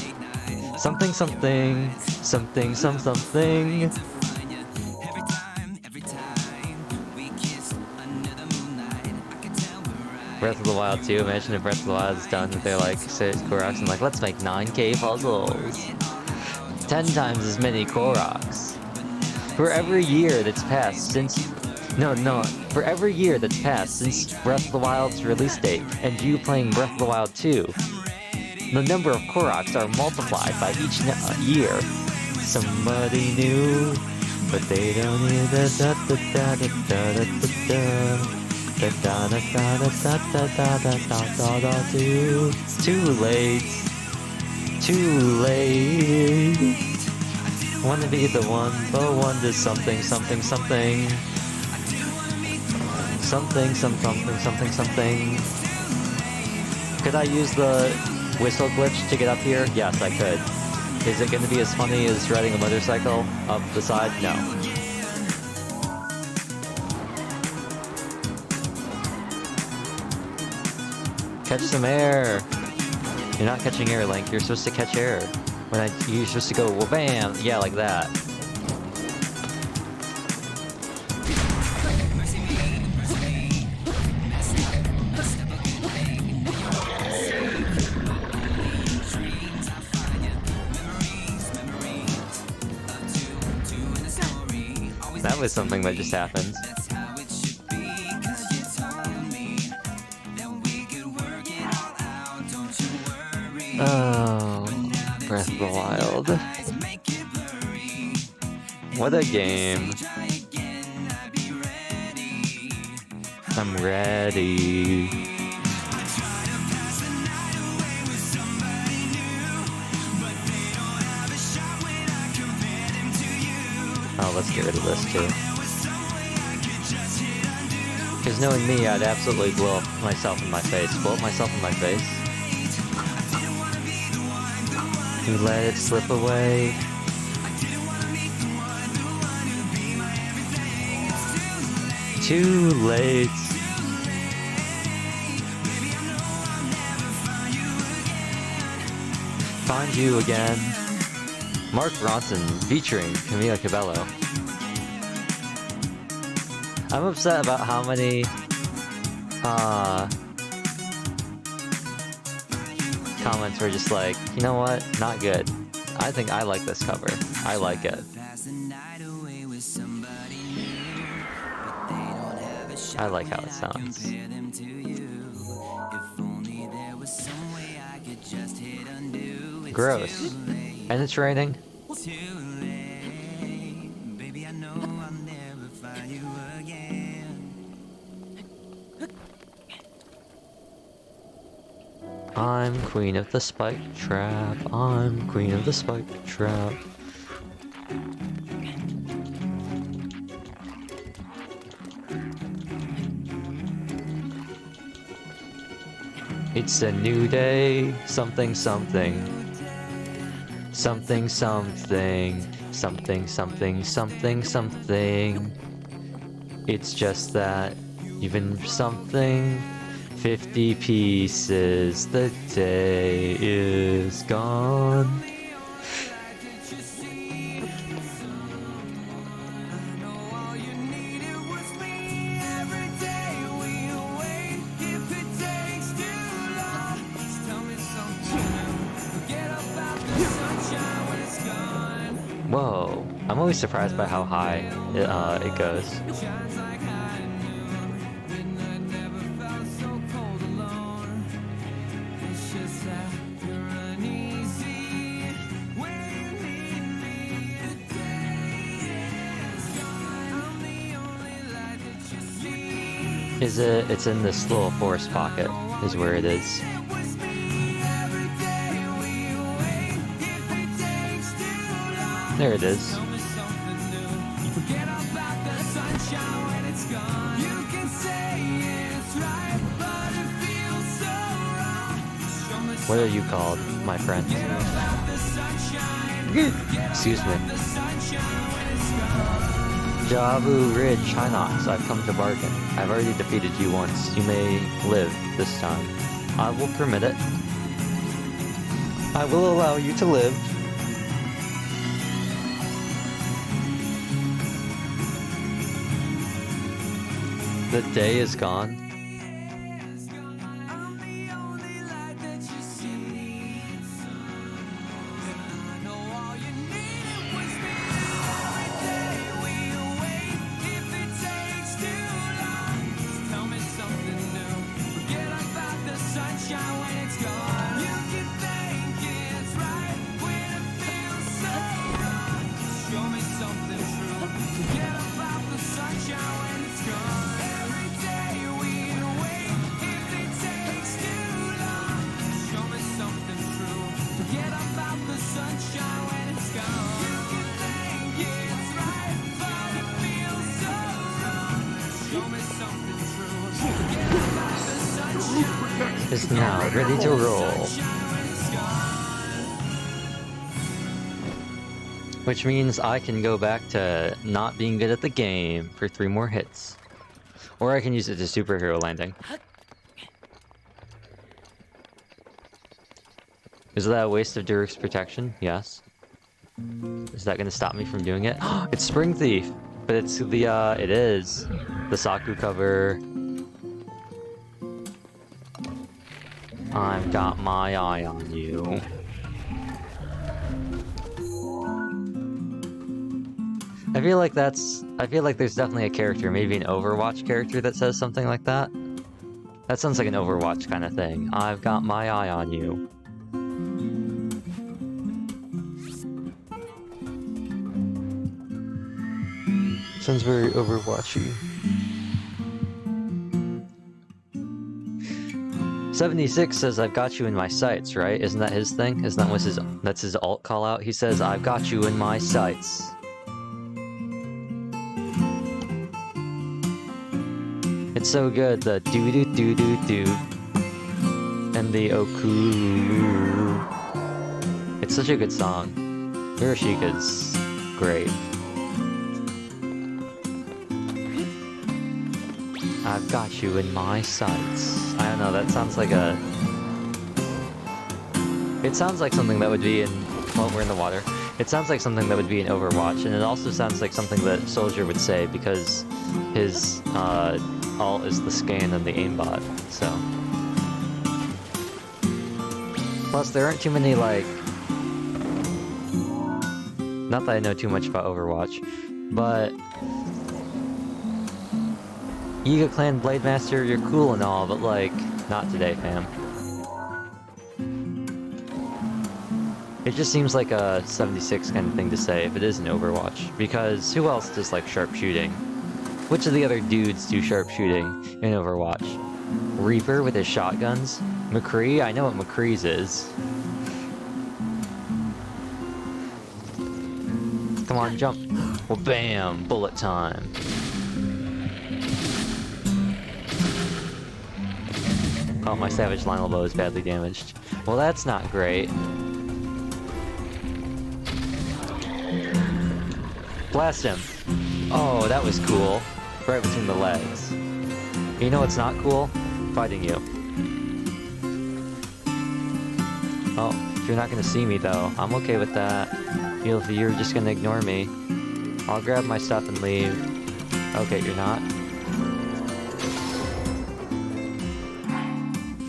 Something something something something. Breath of the Wild 2, imagine if Breath of the Wild is done with their like 6 Koroks and like, let's make 9k puzzles. 10 times as many Koroks. For every year that's passed since... No, for every year that's passed since Breath of the Wild's release date, and you playing Breath of the Wild 2, the number of Koroks are multiplied by each year. Somebody new, but they don't hear the da da da da da da da da da da da da da da da da da da da. Too late. Too late. Wanna be the one, but one does something. Something. Could I use the whistle glitch to get up here? Yes, I could. Is it gonna be as funny as riding a motorcycle up the side? No. Catch some air! You're not catching air, Link. You're supposed to catch air. You're supposed to go, well, bam! Yeah, like that. That was something that just happened. Oh, Breath of the Wild. What a game. I'm ready. Oh, let's get rid of this too. Because knowing me, I'd absolutely blow up myself in my face. Blow up myself in my face. You let it slip away. Too late. Find you again. Mark Ronson featuring Camila Cabello. I'm upset about how many comments were just like, you know what, not good. I think I like this cover. I like it. I like how it sounds. Gross. And it's raining. I'm queen of the spike trap. I'm queen of the spike trap. It's a new day. Something. Something. It's just that. Even something. 50 pieces, the day is gone. Whoa, I'm always surprised by how high it goes. It's in this little forest pocket, is where it is. There it is. What are you called, my friend? Excuse me. Javu Ridge Hinox, I've come to bargain. I've already defeated you once. You may live this time. I will permit it. I will allow you to live. The day is gone. Now, ready to roll. Which means I can go back to not being good at the game for 3 more hits. Or I can use it to superhero landing. Is that a waste of Durik's protection? Yes. Is that gonna stop me from doing it? It's Spring Thief! But it's the, it is. The Saku cover. I've got my eye on you. I feel like there's definitely a character, maybe an Overwatch character that says something like that. That sounds like an Overwatch kind of thing. I've got my eye on you. Sounds very Overwatchy. 76 says, I've got you in my sights, right? Isn't that his thing? Isn't that what that's his alt call out? He says, I've got you in my sights. It's so good, the do-do-do-do-do. And the oku. It's such a good song. Hiroshika's great. I've got you in my sights. I don't know, that sounds like a... It sounds like something that would be in... Well, we're in the water. It sounds like something that would be in Overwatch, and it also sounds like something that Soldier would say, because his, alt is the scan and the aimbot, so... Plus, there aren't too many, like... Not that I know too much about Overwatch, but... Yiga Clan Blade Master, you're cool and all, but like, not today, fam. It just seems like a 76 kind of thing to say if it is an Overwatch, because who else does like sharpshooting? Which of the other dudes do sharpshooting in Overwatch? Reaper with his shotguns? McCree? I know what McCree's is. Come on, jump. Well, bam! Bullet time. Oh, my Savage Lionel bow is badly damaged. Well, that's not great. Blast him! Oh, that was cool. Right between the legs. You know what's not cool? Fighting you. Oh, if you're not gonna see me though, I'm okay with that. If you're just gonna ignore me, I'll grab my stuff and leave. Okay, you're not?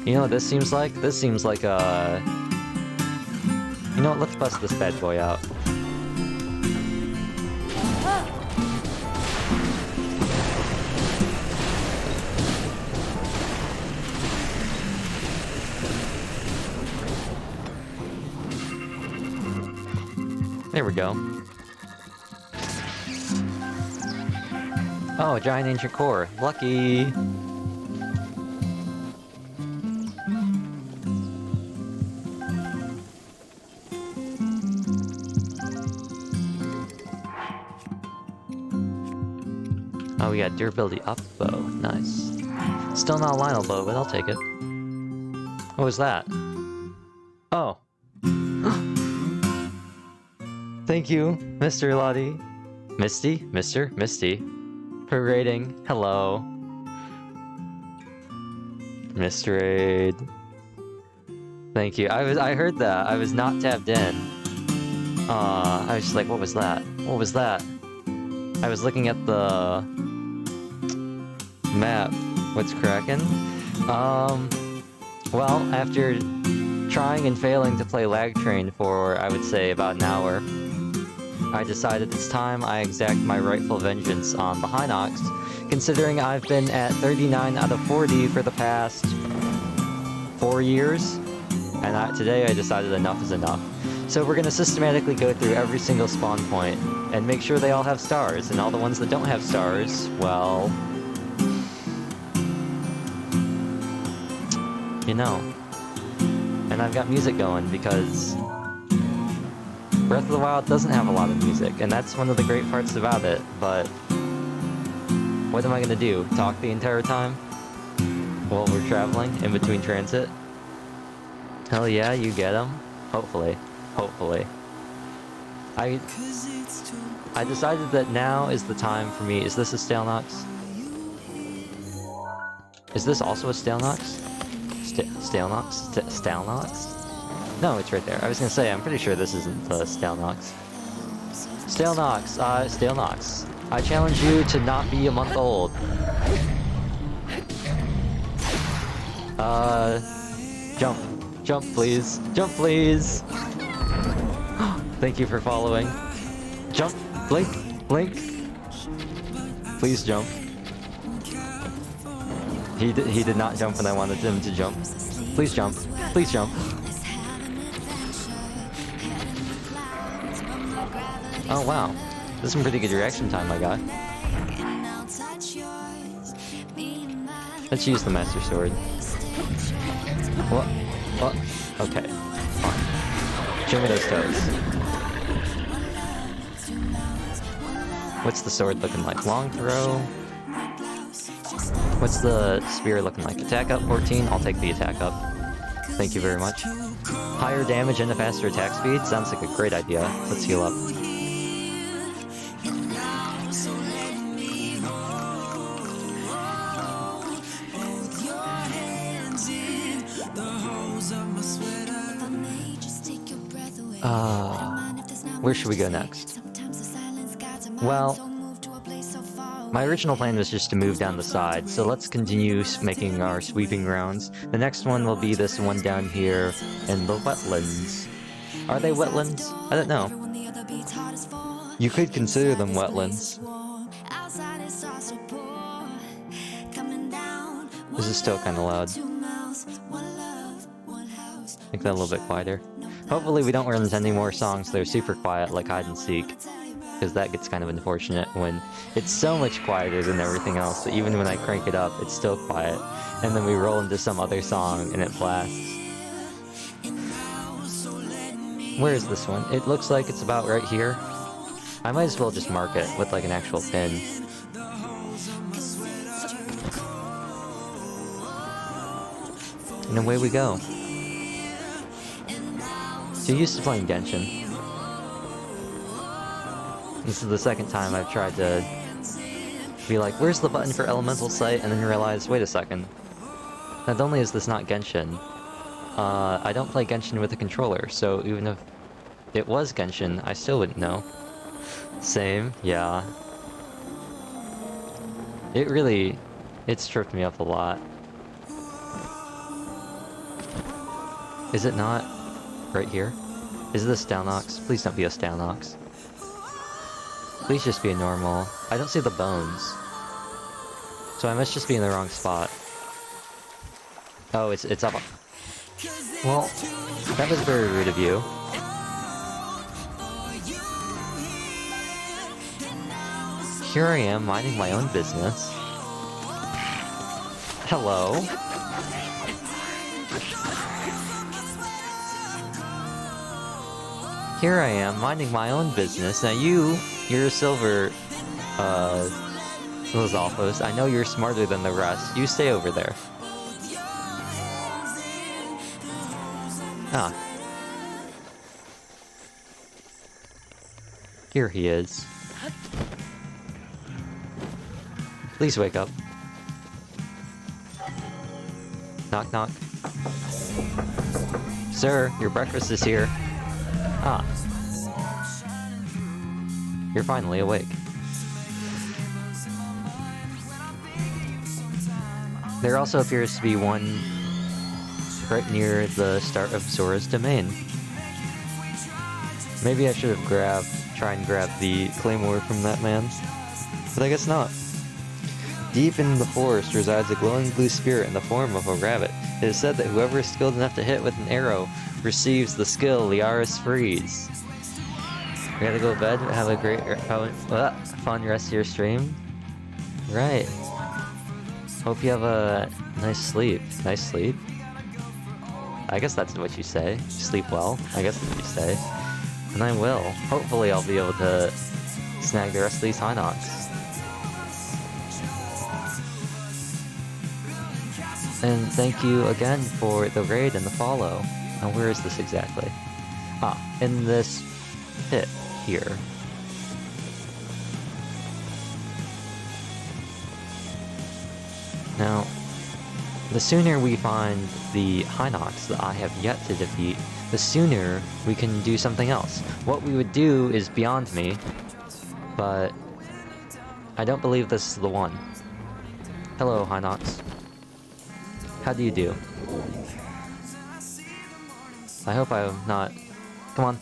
You know what this seems like? This seems like a... You know what, let's bust this bad boy out. There we go. Oh, giant ancient core. Lucky! Oh, we got durability up bow. Nice. Still not a Lionel bow, but I'll take it. What was that? Oh. Thank you, Mr. Lottie. Misty? Mr. Misty. For rating. Hello. Mr. Aid. Thank you. I heard that. I was not tabbed in. I was just like, what was that? What was that? I was looking at the map. What's cracking? Well, after trying and failing to play Lag Train for, I would say, about an hour, I decided it's time I exact my rightful vengeance on the Hinox, considering I've been at 39 out of 40 for the past 4 years, and today I decided enough is enough. So we're going to systematically go through every single spawn point, and make sure they all have stars, and all the ones that don't have stars, well... You know. And I've got music going, because... Breath of the Wild doesn't have a lot of music, and that's one of the great parts about it, but... What am I gonna do? Talk the entire time? While we're traveling, in between transit? Hell yeah, you get him. Hopefully. Hopefully. I decided that now is the time for me. Is this a Stale Nox? Is this also a Stale Nox? Stale Nox? Stale Nox? No, it's right there. I was gonna say, I'm pretty sure this isn't the Stale Nox. Stale Nox, Stale Nox. I challenge you to not be a month old. Jump. Jump, please. Jump, please! Thank you for following. Jump! Blink! Blink! Please jump. He did not jump when I wanted him to jump. Please jump. Please jump. Oh wow. This is some pretty good reaction time I got. Let's use the Master Sword. What? What? Okay. Fine. Show me those toes. What's the sword looking like? Long throw? What's the spear looking like? Attack up 14? I'll take the attack up. Thank you very much. Higher damage and a faster attack speed? Sounds like a great idea. Let's heal up. Where should we go next? Well, my original plan was just to move down the side, so let's continue making our sweeping rounds. The next one will be this one down here in the wetlands. Are they wetlands? I don't know. You could consider them wetlands. This is still kind of loud. Make that a little bit quieter. Hopefully we don't run into any more songs that are super quiet, like hide and seek. Because that gets kind of unfortunate when it's so much quieter than everything else, that even when I crank it up, it's still quiet. And then we roll into some other song and it blasts. Where is this one? It looks like it's about right here. I might as well just mark it with like an actual pin. And away we go. So you're used to playing Genshin. This is the second time I've tried to be like, where's the button for Elemental Sight? And then realize, wait a second. Not only is this not Genshin, I don't play Genshin with a controller, so even if it was Genshin, I still wouldn't know. Same, yeah. It's tripped me up a lot. Is it not right here? Is this Stale Nox? Please don't be a Stale Nox. Please just be a normal. I don't see the bones. So I must just be in the wrong spot. Oh, it's up. Well, that was very rude of you. Here I am, minding my own business. Hello? Here I am, minding my own business. Now you're a silver, Lizalfos. I know you're smarter than the rest. You stay over there. Ah. Here he is. Please wake up. Knock knock. Sir, your breakfast is here. Ah. You're finally awake. There also appears to be one right near the start of Zora's domain. Maybe I should have tried and grabbed the claymore from that man, but I guess not. Deep in the forest resides a glowing blue spirit in the form of a rabbit. It is said that whoever is skilled enough to hit with an arrow receives the skill Liaris Freeze. We gotta go to bed, have a great fun rest of your stream. Right. Hope you have a nice sleep. Nice sleep? I guess that's what you say. Sleep well. I guess that's what you say. And I will. Hopefully I'll be able to snag the rest of these high knots. And thank you again for the raid and the follow. Now, where is this exactly? Ah, in this pit here. Now, the sooner we find the Hinox that I have yet to defeat, the sooner we can do something else. What we would do is beyond me, but I don't believe this is the one. Hello, Hinox. How do you do? I hope I'm not... Come on.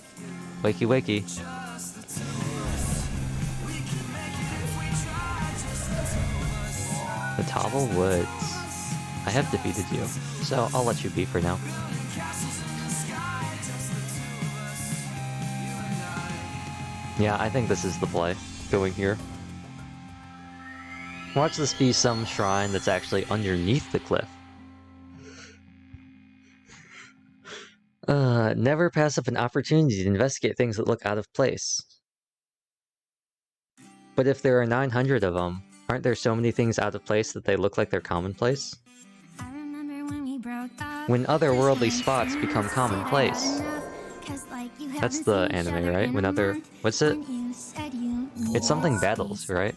Wakey wakey. The Tobble Woods. I have defeated you, so I'll let you be for now. Yeah, I think this is the play. Going here. Watch this be some shrine that's actually underneath the cliff. Never pass up an opportunity to investigate things that look out of place. But if there are 900 of them, aren't there so many things out of place that they look like they're commonplace? When otherworldly spots become commonplace. That's the anime, right? What's it? It's something battles, right?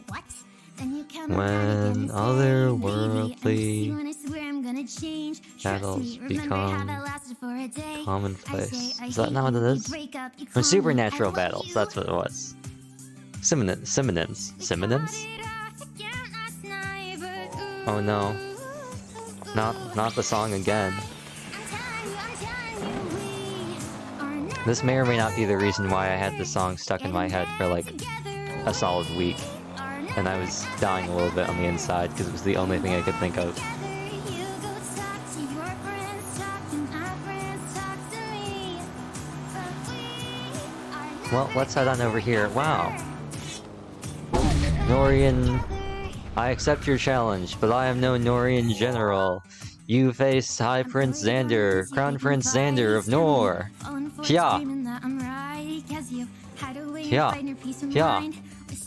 When otherworldly battles become commonplace. Is that not what it is? When supernatural battles, that's what it was. Synonyms? Oh no. Not the song again. This may or may not be the reason why I had the song stuck in my head for like a solid week. And I was dying a little bit on the inside because it was the only thing I could think of. Well, let's head on over here. Wow. Norian, I accept your challenge, but I am no Norian general. You face High Prince Xander, Crown Prince Xander of Nor. Yeah.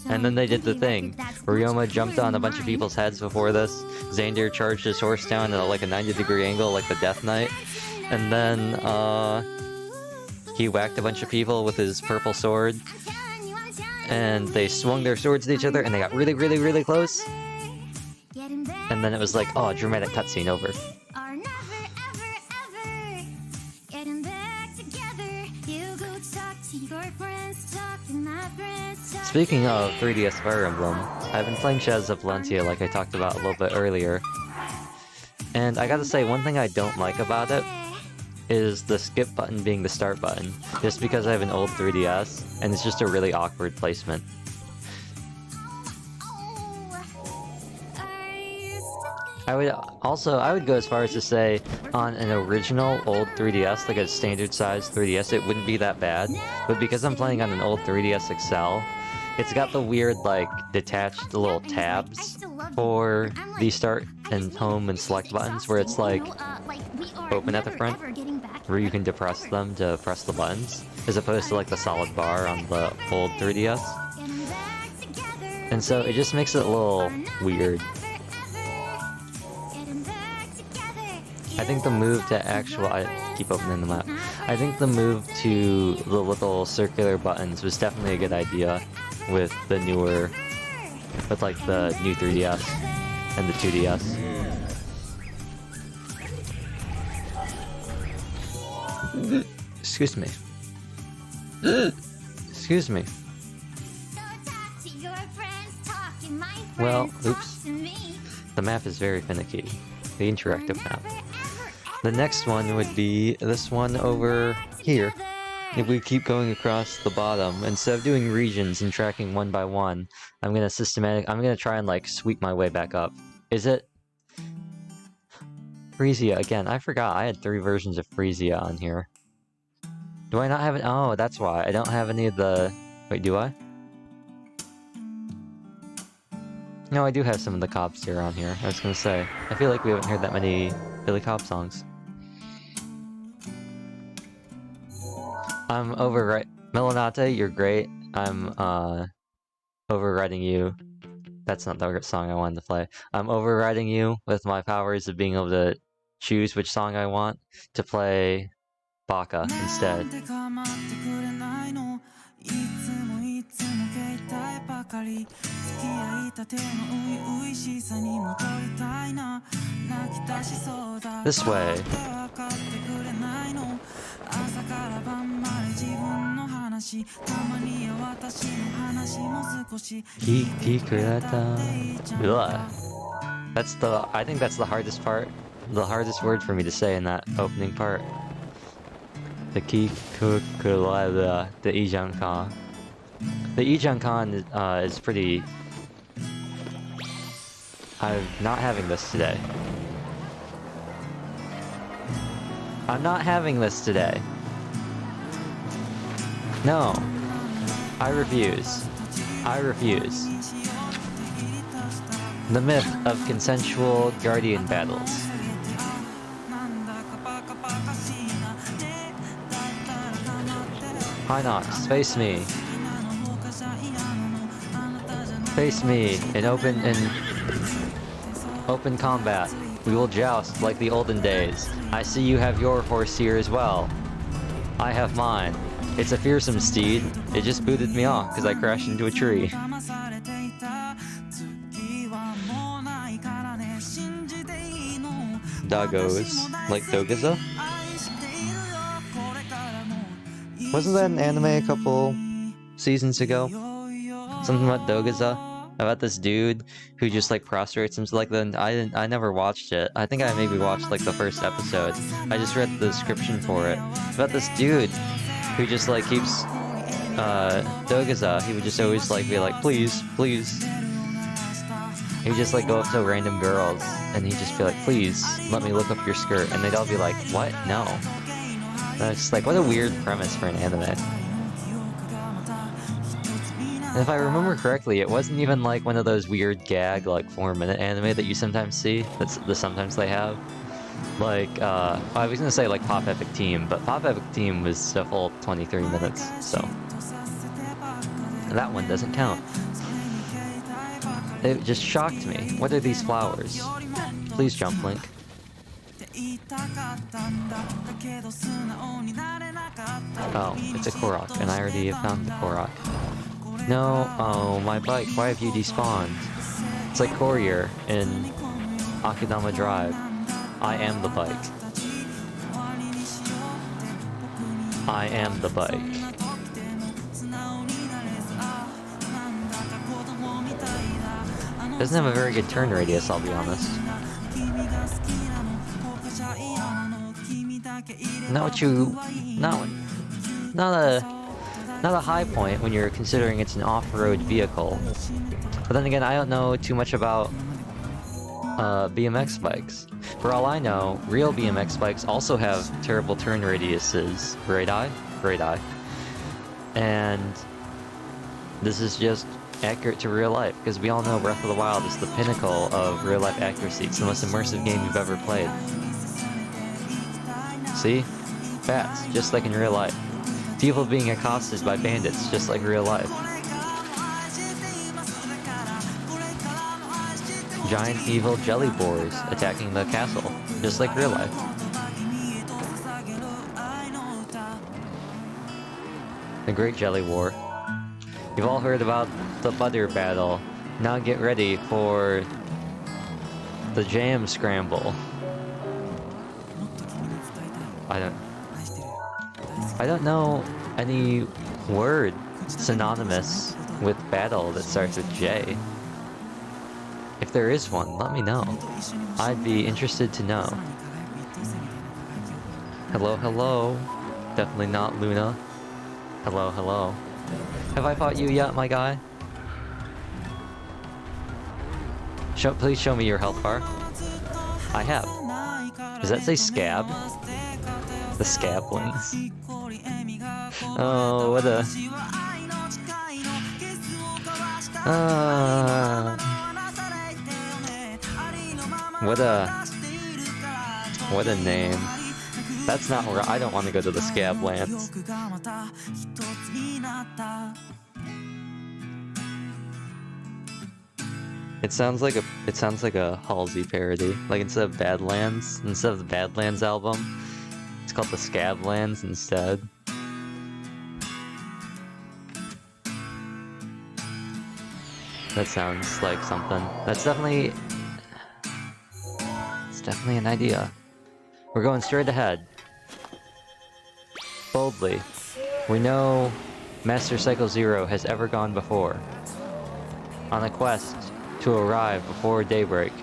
And then they did the thing. Ryoma jumped on a bunch of people's heads before this. Xander charged his horse down at like a 90-degree angle like the Death Knight. And then, he whacked a bunch of people with his purple sword. And they swung their swords at each other and they got really, really, really close. And then it was like, oh, dramatic cutscene over. Speaking of 3DS Fire Emblem, I've been playing Shadows of Valentia like I talked about a little bit earlier. And I gotta say, one thing I don't like about it is the skip button being the start button, just because I have an old 3DS, and it's just a really awkward placement. I would go as far as to say, on an original old 3DS, like a standard size 3DS, it wouldn't be that bad, but because I'm playing on an old 3DS XL, it's got the weird, like, detached little tabs for the start and home and select buttons, where it's like, open at the front, where you can depress them to press the buttons, as opposed to like the solid bar on the old 3DS. And so it just makes it a little weird. I think the move to I keep opening the map. I think the move to the little circular buttons was definitely a good idea with the newer, with like the new 3DS and the 2DS. Excuse me. Excuse me. Well, oops. The map is very finicky. The interactive map. The next one would be this one over here. If we keep going across the bottom, instead of doing regions and tracking one by one, I'm gonna try and like sweep my way back up. Is it? Frisia, again, I forgot I had 3 versions of Frisia on here. Do I not have it? Oh, that's why. I don't have any of the... Wait, do I? No, I do have some of the Cobbs here on here. I was gonna say. I feel like we haven't heard that many Billy Cobb songs. I'm Melanate, you're great. I'm, overriding you. That's not the song I wanted to play. I'm overriding you with my powers of being able to choose which song I want to play Baka instead. This way. I think that's the hardest part. The hardest word for me to say in that opening part. The Kikukurata, the Ijankan. The Ijankan is pretty... I'm not having this today. I'm not having this today. No. I refuse. I refuse. The myth of consensual guardian battles. Hinox, face me. Face me in open combat. We will joust like the olden days. I see you have your horse here as well. I have mine. It's a fearsome steed. It just booted me off because I crashed into a tree. Doggos. Like Dogaza? Wasn't that an anime a couple seasons ago? Something about Dogaza? About this dude who just like prostrates himself. Like I never watched it. I think I maybe watched like the first episode. I just read the description for it. About this dude who just like keeps Dogaza. He would just always like be like, please, please. He would just like go up to random girls and he'd just be like, please let me look up your skirt, and they'd all be like, what? No. And it's just like, what a weird premise for an anime. And if I remember correctly, it wasn't even like one of those weird gag, like 4-minute anime that you sometimes see. Sometimes they have. Like, I was gonna say like Pop Epic Team, but Pop Epic Team was a full 23 minutes, so that one doesn't count. It just shocked me. What are these flowers? Please jump, Link. Oh, it's a Korok, and I already have found the Korok. No, oh, my bike, why have you despawned? It's like Courier in Akudama Drive. I am the bike. I am the bike. Doesn't have a very good turn radius, I'll be honest. Not a high point when you're considering it's an off-road vehicle. But then again, I don't know too much about BMX bikes. For all I know, real BMX bikes also have terrible turn radiuses. Radii. And this is just accurate to real life, because we all know Breath of the Wild is the pinnacle of real life accuracy. It's the most immersive game you've ever played. See? Bats, just like in real life. People being accosted by bandits, just like real life. Giant evil jelly boars attacking the castle, just like real life. The Great Jelly War. You've all heard about the butter battle. Now get ready for the jam scramble. I don't know any word synonymous with battle that starts with J. If there is one, let me know. I'd be interested to know. Hello, hello. Definitely not Luna. Hello, hello. Have I fought you yet, my guy? Please show me your health bar. I have. Does that say scab? The scab wings. Oh, what a... What a name. That's not where I don't want to go to the scab lands. It sounds like a Halsey parody. Like instead of the Badlands album, it's called the Scablands instead. That sounds like something. It's definitely an idea. We're going straight ahead. Boldly. We know Master Cycle Zero has ever gone before. On a quest to arrive before daybreak.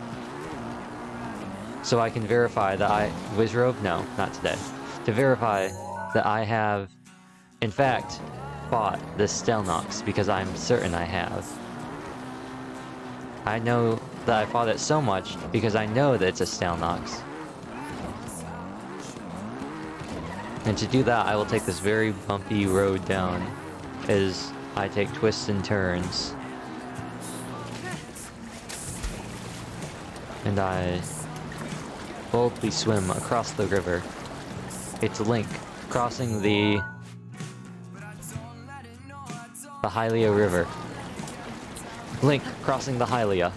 So I can verify that Wizrobe? No, not today. To verify that I have, in fact, fought this Stelnox, because I'm certain I have. I know that I fought it so much because I know that it's a Stelnox. And to do that, I will take this very bumpy road down as I take twists and turns. And I boldly swim across the river. It's Link crossing the Hylia River. Link crossing the Hylia.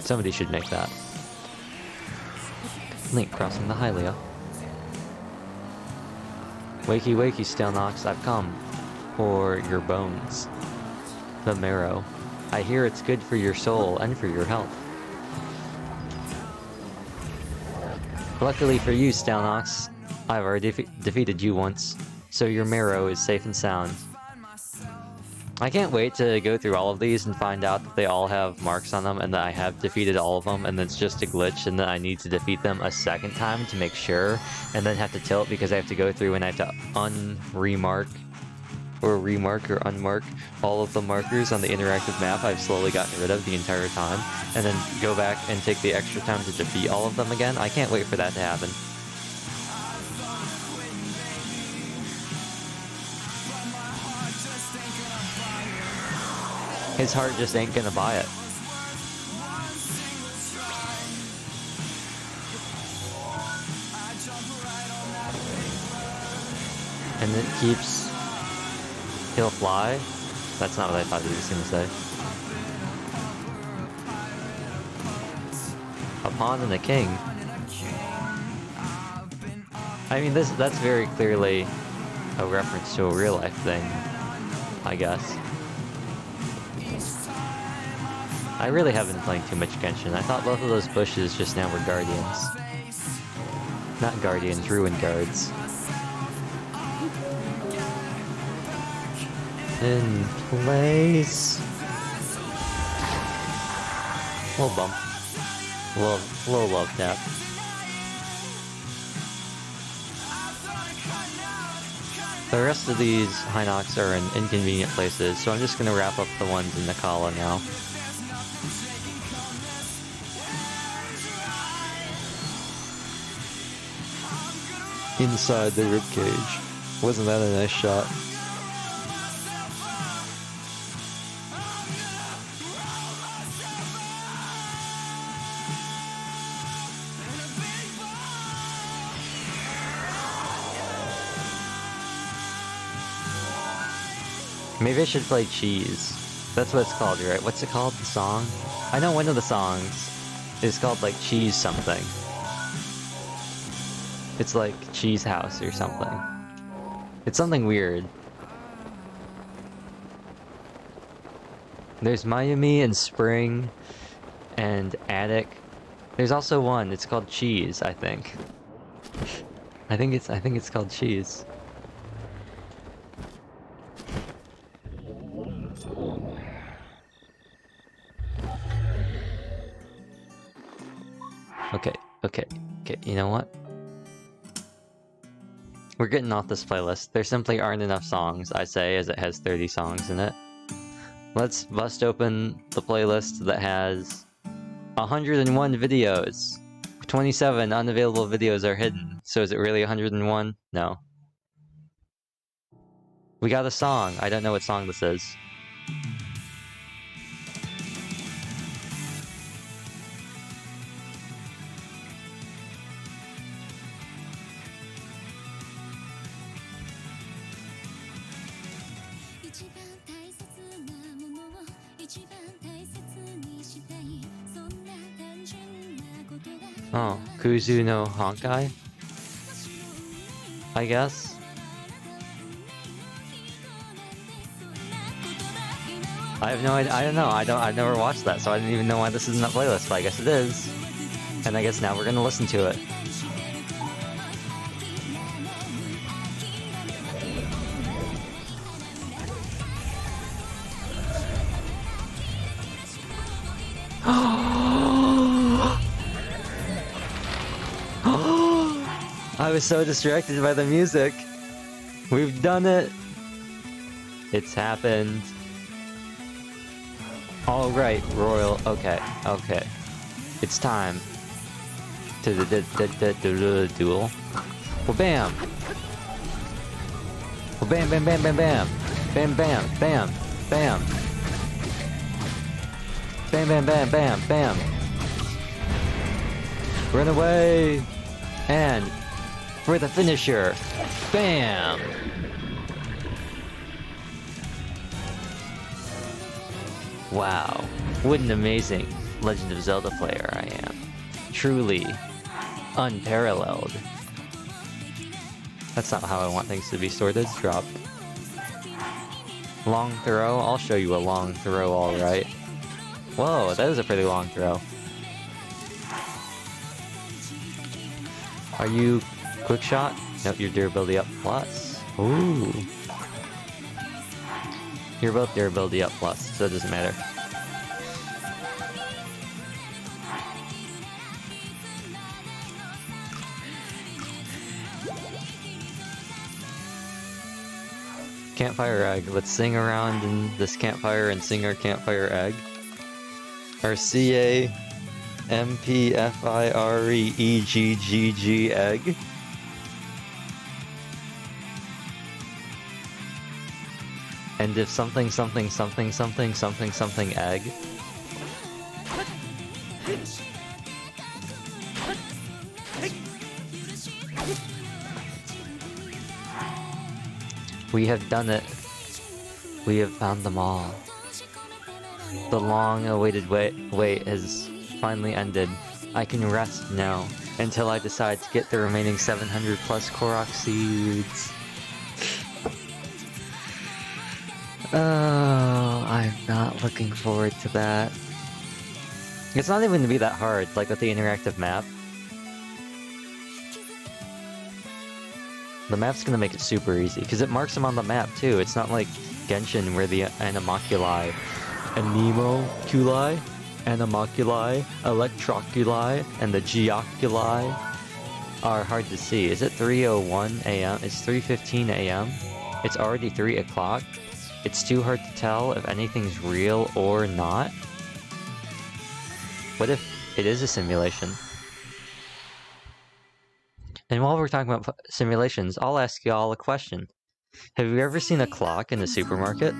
Somebody should make that. Link crossing the Hylia. Wakey wakey, Stelnox, I've come for your bones. The marrow. I hear it's good for your soul and for your health. Luckily for you, Stelnox, I've already defeated you once, so your marrow is safe and sound. I can't wait to go through all of these and find out that they all have marks on them and that I have defeated all of them and then it's just a glitch and that I need to defeat them a second time to make sure and then have to tilt because I have to go through and I have to remark or unmark all of the markers on the interactive map I've slowly gotten rid of the entire time and then go back and take the extra time to defeat all of them again. I can't wait for that to happen. His heart just ain't gonna buy it. And it keeps... He'll fly? That's not what I thought he was gonna say. A pawn and a king. I mean, that's very clearly a reference to a real life thing, I guess. I really haven't been playing too much Genshin. I thought both of those bushes just now were guardians. Not guardians, ruin guards. In place. Little bump. Little love tap. The rest of these Hinox are in inconvenient places, so I'm just gonna wrap up the ones in Nakala now. Inside the ribcage. Wasn't that a nice shot? Maybe I should play Cheese. That's what it's called, right? What's it called? The song? I know one of the songs is called like Cheese something. It's like Cheese House or something. It's something weird. There's Mayumi and Spring and Attic. There's also one, it's called Cheese, I think. I think it's called Cheese. Okay, you know what? We're getting off this playlist. There simply aren't enough songs, I say, as it has 30 songs in it. Let's bust open the playlist that has 101 videos. 27 unavailable videos are hidden. So is it really 101? No. We got a song. I don't know what song this is. Oh, Kuzu no Honkai? I guess. I have no idea. I don't know. I've never watched that, so I didn't even know why this is in that playlist, but I guess it is. And I guess now we're gonna listen to it. I was so distracted by the music. We've done it. It's happened. All right, Royal. Okay. It's time to the duel. Well, bam. Well, bam, bam, bam, bam, bam, bam, bam, bam, bam, bam, bam, bam, bam, bam. Run away, and for the finisher, bam. Wow, what an amazing Legend of Zelda player I am. Truly unparalleled. That's not how I want things to be sorted. Drop. Long throw? I'll show you a long throw, alright. Whoa, that is a pretty long throw. Are you quick shot? Nope, your durability up plus. Ooh. You're both durability up plus, so it doesn't matter. Campfire egg. Let's sing around in this campfire and sing our campfire egg. Our CAMPFIREEGGG egg. And if something egg. We have done it. We have found them all. The long-awaited wait has finally ended. I can rest now until I decide to get the remaining 700 plus Korok seeds. Oh, I'm not looking forward to that. It's not even gonna be that hard, like with the interactive map. The map's gonna make it super easy, because it marks them on the map too. It's not like Genshin where the animoculi, animoculi, electroculi, and the geoculi are hard to see. Is it 3:01 a.m.? It's 3:15 a.m. It's already 3 o'clock. It's too hard to tell if anything's real or not. What if it is a simulation? And while we're talking about simulations, I'll ask y'all a question. Have you ever seen a clock in a supermarket?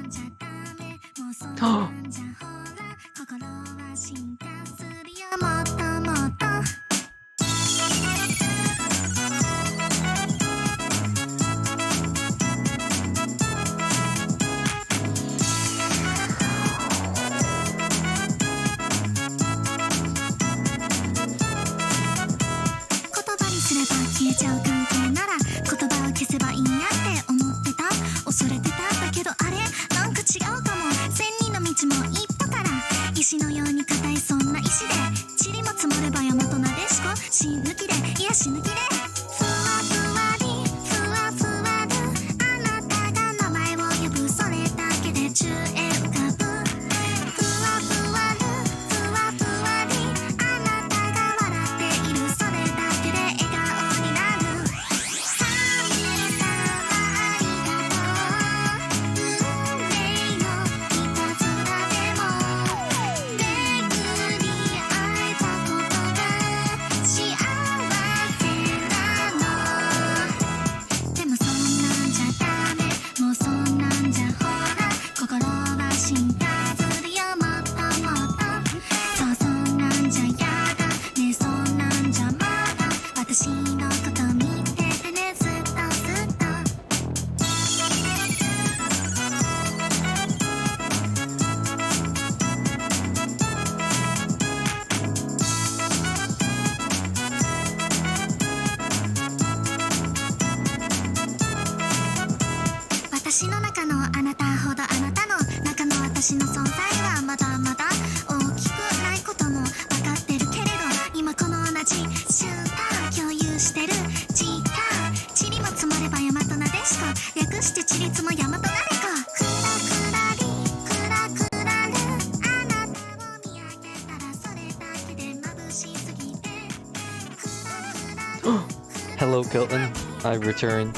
Hello, Kilton. I returned.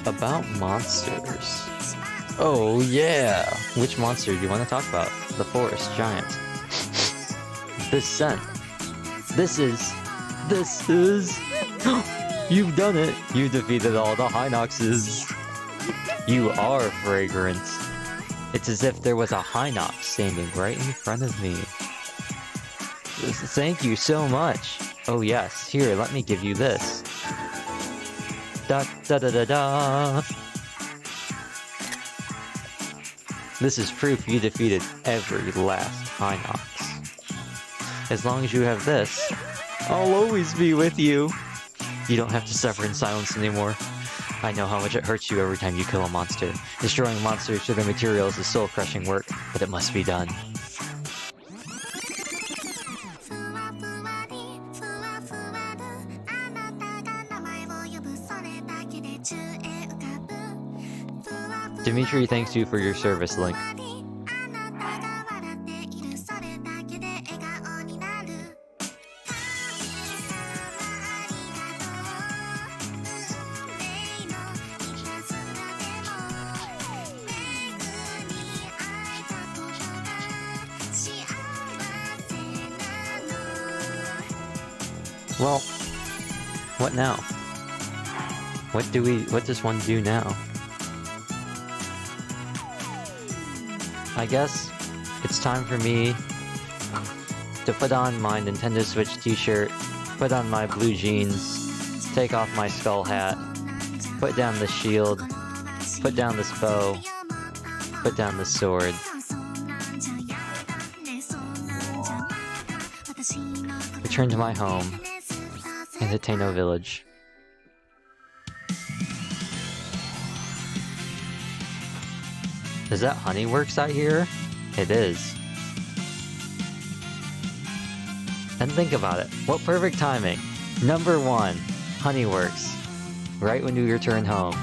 About monsters. Oh, yeah! Which monster do you want to talk about? The forest giant. This scent. This is... You've done it! You defeated all the Hinoxes! You are fragrant. It's as if there was a Hinox standing right in front of me. Thank you so much! Oh yes, here, let me give you this. Da da da da da! This is proof you defeated every last Hinox. As long as you have this, I'll always be with you! You don't have to suffer in silence anymore. I know how much it hurts you every time you kill a monster. Destroying monsters for their materials is soul-crushing work, but it must be done. Dimitri thanks you for your service, Link. Well, what now? What does one do now? I guess it's time for me to put on my Nintendo Switch t-shirt, put on my blue jeans, take off my skull hat, put down the shield, put down this bow, put down the sword. Return to my home in Hateno Village. Is that Honeyworks I hear? It is. And think about it. What perfect timing. Number 1, Honeyworks. Right when you return home.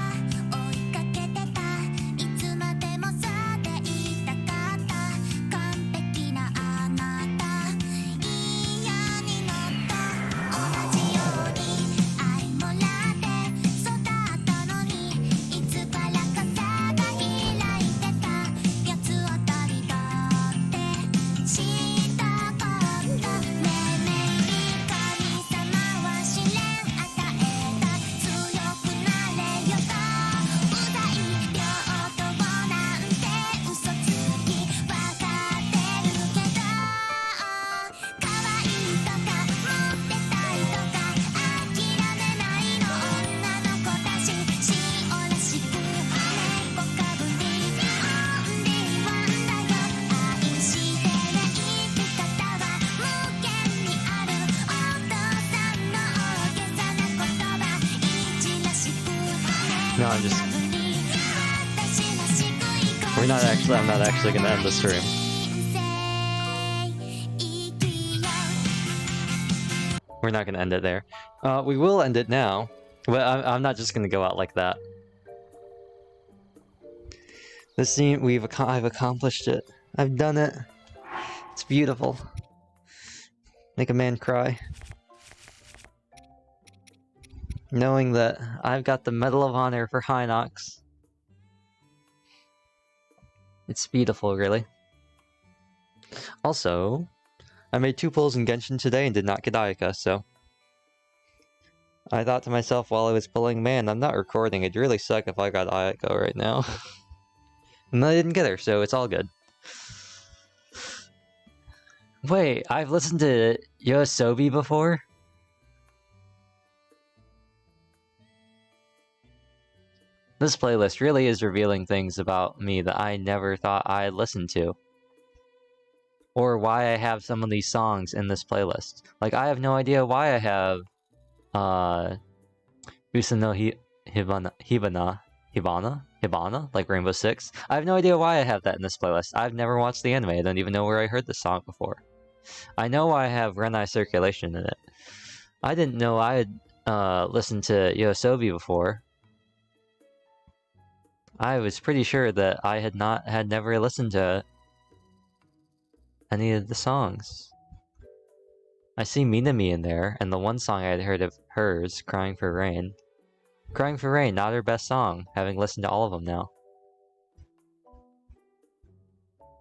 No, I'm not actually gonna end the stream. We're not gonna end it there. We will end it now, but I'm not just gonna go out like that. This scene, I've accomplished it. I've done it. It's beautiful. Make a man cry. Knowing that I've got the Medal of Honor for Hinox. It's beautiful, really. Also, I made 2 pulls in Genshin today and did not get Ayaka, so... I thought to myself while I was pulling, man, I'm not recording. It'd really suck if I got Ayaka right now. And I didn't get her, so it's all good. Wait, I've listened to Yoasobi before? This playlist really is revealing things about me that I never thought I'd listen to. Or why I have some of these songs in this playlist. Like, I have no idea why I have, Usa no Hibana? Like Rainbow Six? I have no idea why I have that in this playlist. I've never watched the anime. I don't even know where I heard this song before. I know I have Renai Circulation in it. I didn't know I had, listened to Yoasobi before. I was pretty sure that I had never listened to any of the songs. I see Minami in there, and the one song I had heard of hers, Crying for Rain. Crying for Rain, not her best song, having listened to all of them now.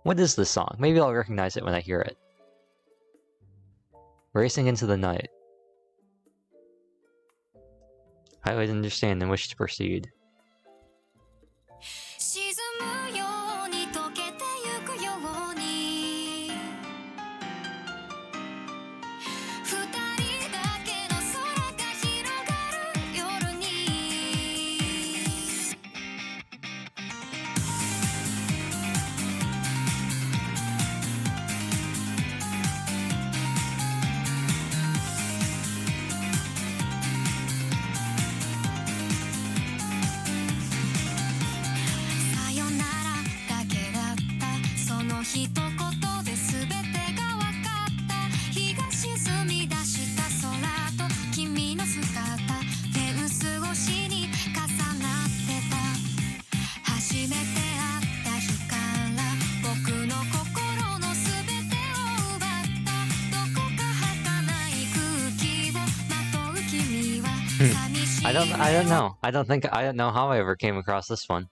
What is this song? Maybe I'll recognize it when I hear it. Racing into the night. I would understand and wish to proceed. 沈むように溶けてゆくように二人だけの空が広がる夜にさよならだけだったその一言で全てが分かった日が沈み出した空と君の姿フェンス越しに重なってた初めて会った日から僕の心の全てを奪ったどこか儚い空気をまとう君は寂しい I don't know. I don't know how I ever came across this one.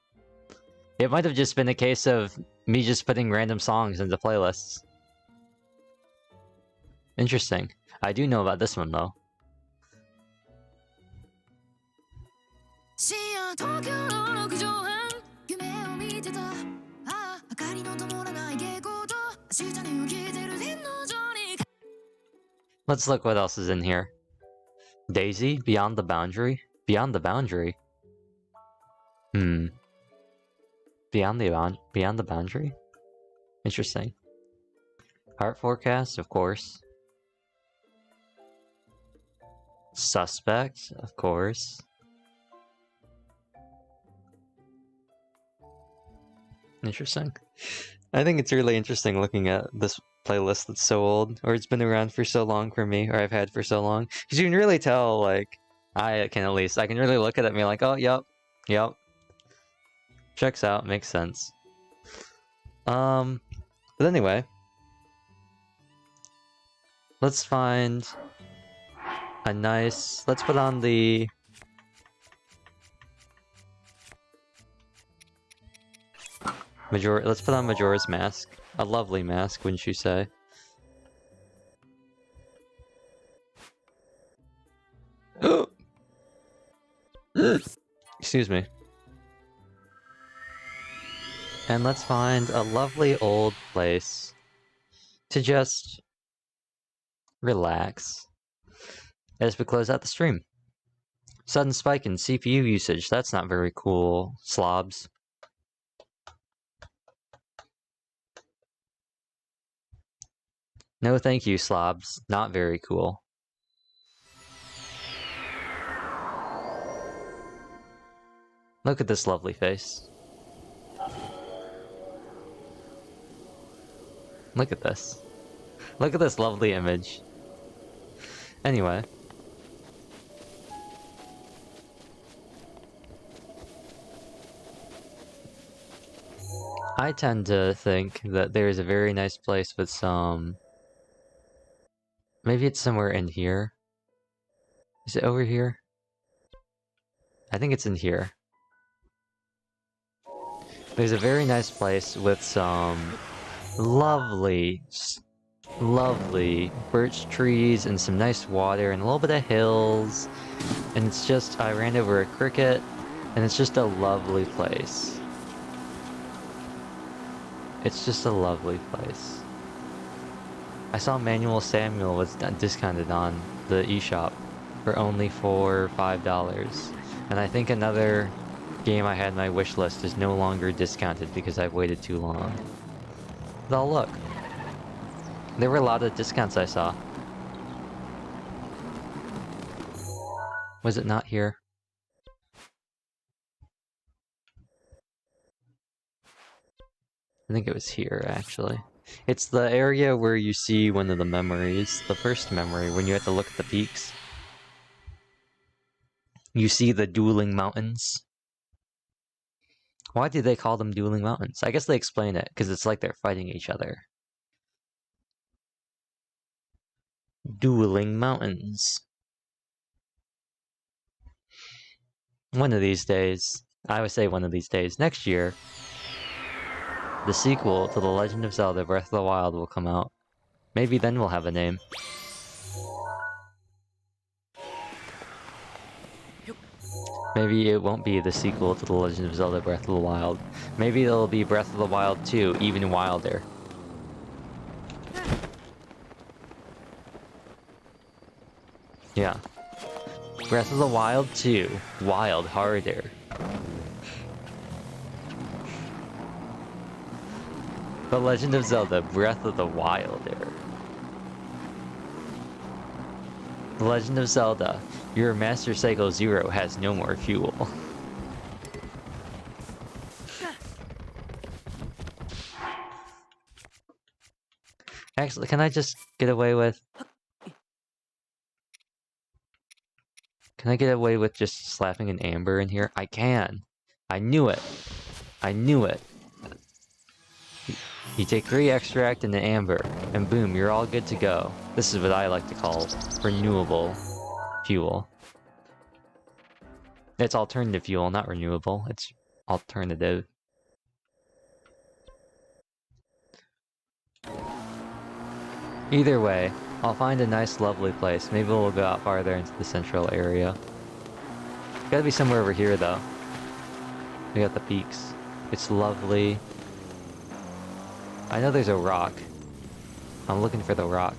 It might have just been a case of me just putting random songs into playlists. Interesting. I do know about this one though. 深夜東京の6畳半夢を見てたああ明かりの灯らない蛍光灯明日に受けてる天の上に Let's look what else is in here. Daisy, Beyond the Boundary? Beyond the Boundary? Beyond the Boundary? Interesting. Heart Forecast, of course. Suspect, of course. Interesting. I think it's really interesting looking at this playlist that's so old, or it's been around for so long for me, or I've had for so long. Because you can really tell, like, I can really look at it and be like, oh, yep. Checks out, makes sense. But anyway. Let's find a nice... Let's put on the... Let's put on Majora's Mask. A lovely mask, wouldn't you say? Excuse me. And let's find a lovely old place to just relax as we close out the stream. Sudden spike in CPU usage. That's not very cool, slobs. No thank you, slobs. Not very cool. Look at this lovely face. Look at this. Look at this lovely image. Anyway. I tend to think that there's a very nice place with some... Maybe it's somewhere in here. Is it over here? I think it's in here. There's a very nice place with some lovely birch trees and some nice water and a little bit of hills. And it's just, I ran over a cricket and it's just a lovely place. It's just a lovely place. I saw Manual Samuel was discounted on the eShop for only $4 or $5. And I think another game I had in my wish list is no longer discounted because I've waited too long. But look. There were a lot of discounts I saw. Was it not here? I think it was here, actually. It's the area where you see one of the memories, the first memory, when you have to look at the peaks. You see the dueling mountains. Why do they call them dueling mountains? I guess they explain it, because it's like they're fighting each other. Dueling Mountains. One of these days, I would say one of these days, next year, the sequel to The Legend of Zelda Breath of the Wild will come out. Maybe then we'll have a name. Maybe it won't be the sequel to The Legend of Zelda Breath of the Wild. Maybe it'll be Breath of the Wild 2, even wilder. Yeah. Breath of the Wild 2, wild harder. The Legend of Zelda Breath of the Wilder. The Legend of Zelda, your Master Cycle Zero has no more fuel. Actually, can I just get away with... Can I get away with just slapping an amber in here? I can. I knew it. I knew it. You take 3 extract and an amber, and boom, you're all good to go. This is what I like to call renewable fuel. It's alternative fuel, not renewable. It's alternative. Either way, I'll find a nice, lovely place. Maybe we'll go out farther into the central area. Gotta be somewhere over here, though. We got the peaks. It's lovely. I know there's a rock. I'm looking for the rock.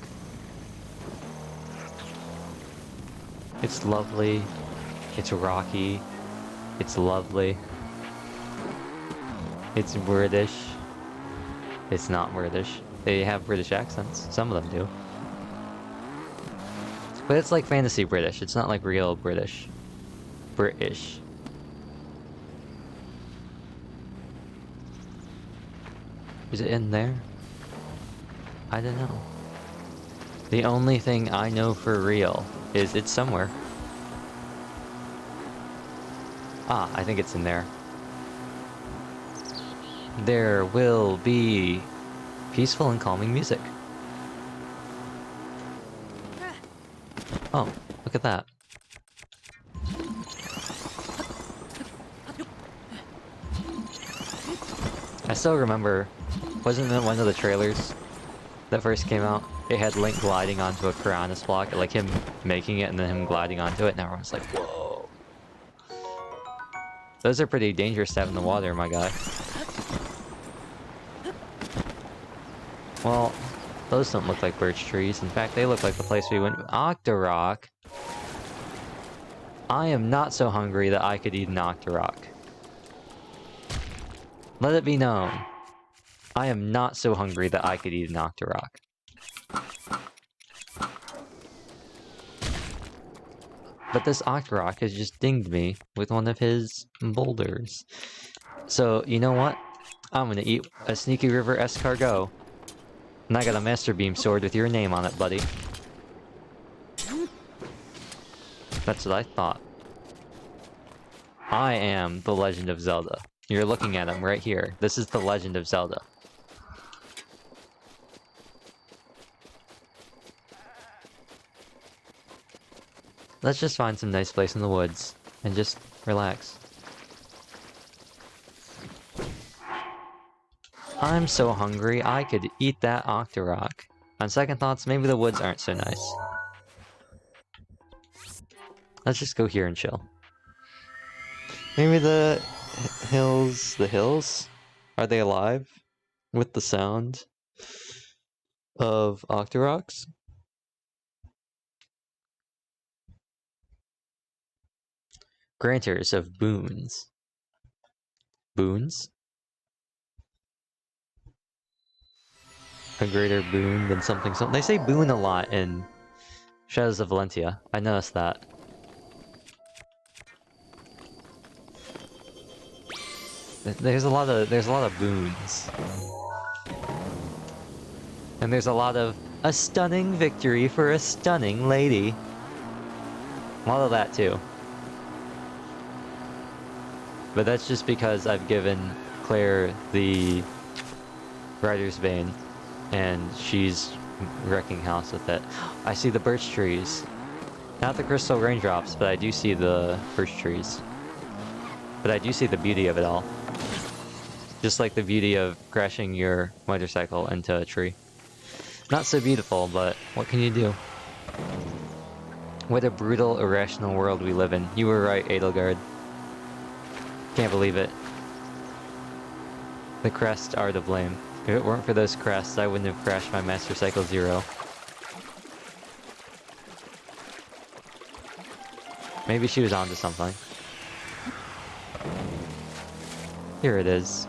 It's lovely. It's rocky. It's lovely. It's British. It's not British. They have British accents. Some of them do. But it's like fantasy British. It's not like real British. British. Is it in there? I don't know. The only thing I know for real is it's somewhere. Ah, I think it's in there. There will be peaceful and calming music. Oh, look at that. I still remember, wasn't it one of the trailers that first came out? It had Link gliding onto a Piranhas block, like him making it and then him gliding onto it, and everyone's like, whoa. Those are pretty dangerous to have in the water, my guy. Well, those don't look like birch trees. In fact, they look like the place we went. Octorok. I am not so hungry that I could eat an Octorok. Let it be known. I am not so hungry that I could eat an Octorok. But this Octorok has just dinged me with one of his boulders. So, you know what? I'm gonna eat a Sneaky River escargot. And I got a Master Beam sword with your name on it, buddy. That's what I thought. I am the Legend of Zelda. You're looking at him right here. This is the Legend of Zelda. Let's just find some nice place in the woods and just relax. I'm so hungry, I could eat that Octorok. On second thoughts, maybe the woods aren't so nice. Let's just go here and chill. Maybe the hills? Are they alive? With the sound of Octoroks? Granters of boons. Boons? A greater boon than something. They say boon a lot in Shadows of Valentia. I noticed that. There's a lot of boons. And there's a lot of a stunning victory for a stunning lady. A lot of that too. But that's just because I've given Claire the Writer's Vein, and she's wrecking house with it. I see the birch trees. Not the crystal raindrops, but I do see the birch trees. But I do see the beauty of it all. Just like the beauty of crashing your motorcycle into a tree. Not so beautiful, but what can you do? What a brutal, irrational world we live in. You were right, Edelgard. Can't believe it. The crests are to blame. If it weren't for those crests, I wouldn't have crashed my Master Cycle Zero. Maybe she was onto something. Here it is.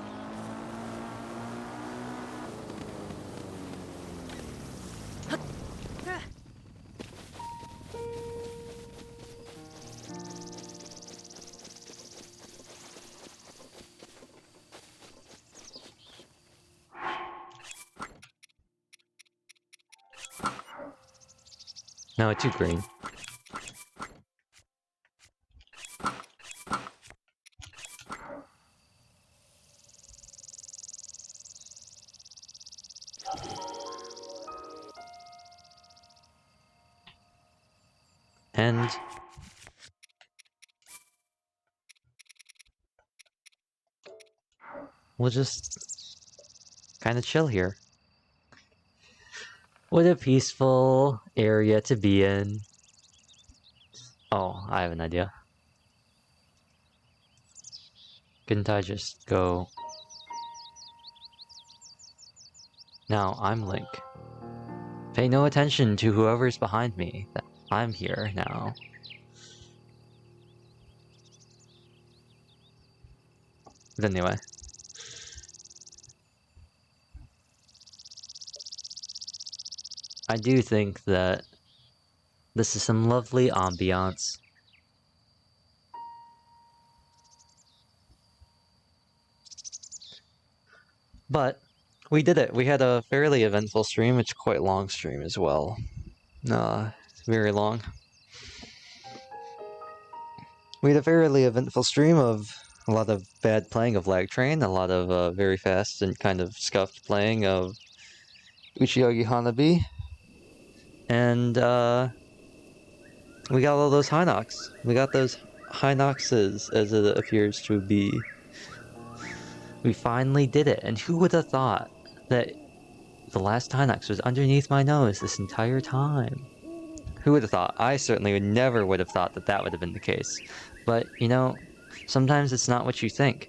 No, it's too green. And we'll just kind of chill here. What a peaceful area to be in. Oh, I have an idea. Couldn't I just go... Now I'm Link. Pay no attention to whoever's behind me. I'm here now. But anyway. I do think that this is some lovely ambiance. But we did it. We had a fairly eventful stream. It's quite long stream as well. Very long. We had a fairly eventful stream of a lot of bad playing of Lag Train, a lot of very fast and kind of scuffed playing of Uchiyogi Hanabi, and we got all those Hinox. We got those Hinoxes, as it appears to be. We finally did it, and who would have thought that the last Hinox was underneath my nose this entire time? Who would have thought? I certainly never would have thought that that would have been the case. But, you know, sometimes it's not what you think.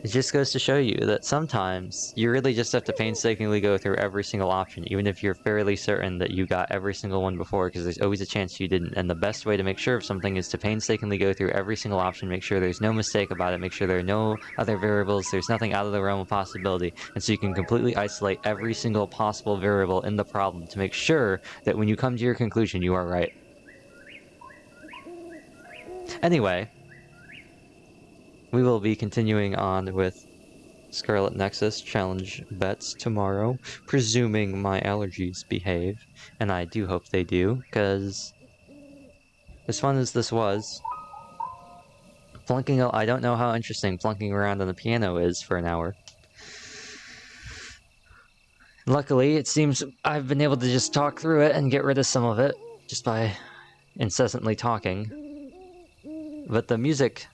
It just goes to show you that sometimes you really just have to painstakingly go through every single option, even if you're fairly certain that you got every single one before, because there's always a chance you didn't. And the best way to make sure of something is to painstakingly go through every single option, make sure there's no mistake about it, make sure there are no other variables, there's nothing out of the realm of possibility, and so you can completely isolate every single possible variable in the problem to make sure that when you come to your conclusion, you are right. Anyway, we will be continuing on with Scarlet Nexus challenge bets tomorrow, presuming my allergies behave, and I do hope they do, because as fun as this was, I don't know how interesting flunking around on the piano is for an hour. Luckily, it seems I've been able to just talk through it and get rid of some of it, just by incessantly talking. But the music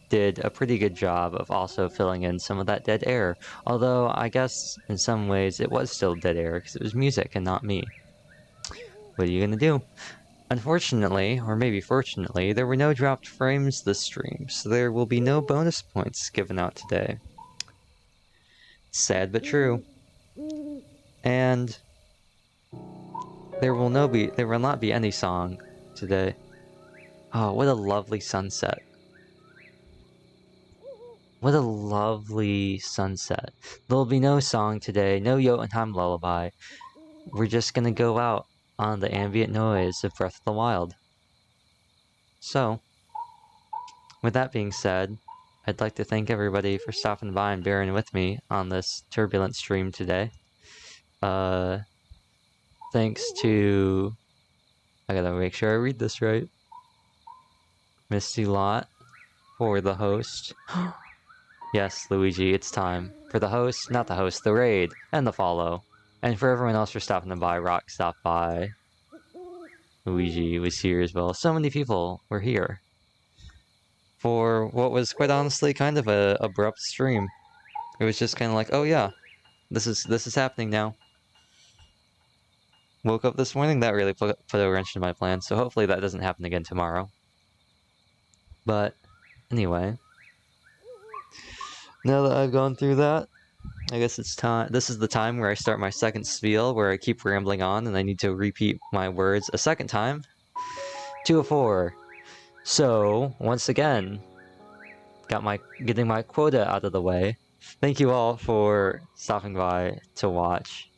did a pretty good job of also filling in some of that dead air, although I guess in some ways it was still dead air because it was music and not me. What are you gonna do? Unfortunately, or maybe fortunately, there were no dropped frames this stream, so there will be no bonus points given out today. Sad but true. And there will not be any song today. Oh, what a lovely sunset. What a lovely sunset. There'll be no song today, no Jotunheim lullaby. We're just gonna go out on the ambient noise of Breath of the Wild. So, with that being said, I'd like to thank everybody for stopping by and bearing with me on this turbulent stream today. Thanks to... I gotta make sure I read this right. Misty Lot for the host. Yes, Luigi, it's time. For the host, not the host, the raid, and the follow. And for everyone else for stopping by, Rock stopped by. Luigi was here as well. So many people were here. For what was quite honestly kind of a abrupt stream. It was just kind of like, oh yeah, this is happening now. Woke up this morning, that really put a wrench in my plan, so hopefully that doesn't happen again tomorrow. But anyway, now that I've gone through that, I guess it's time. This is the time where I start my second spiel, where I keep rambling on and I need to repeat my words a second time. 204. So, once again, getting my quota out of the way. Thank you all for stopping by to watch.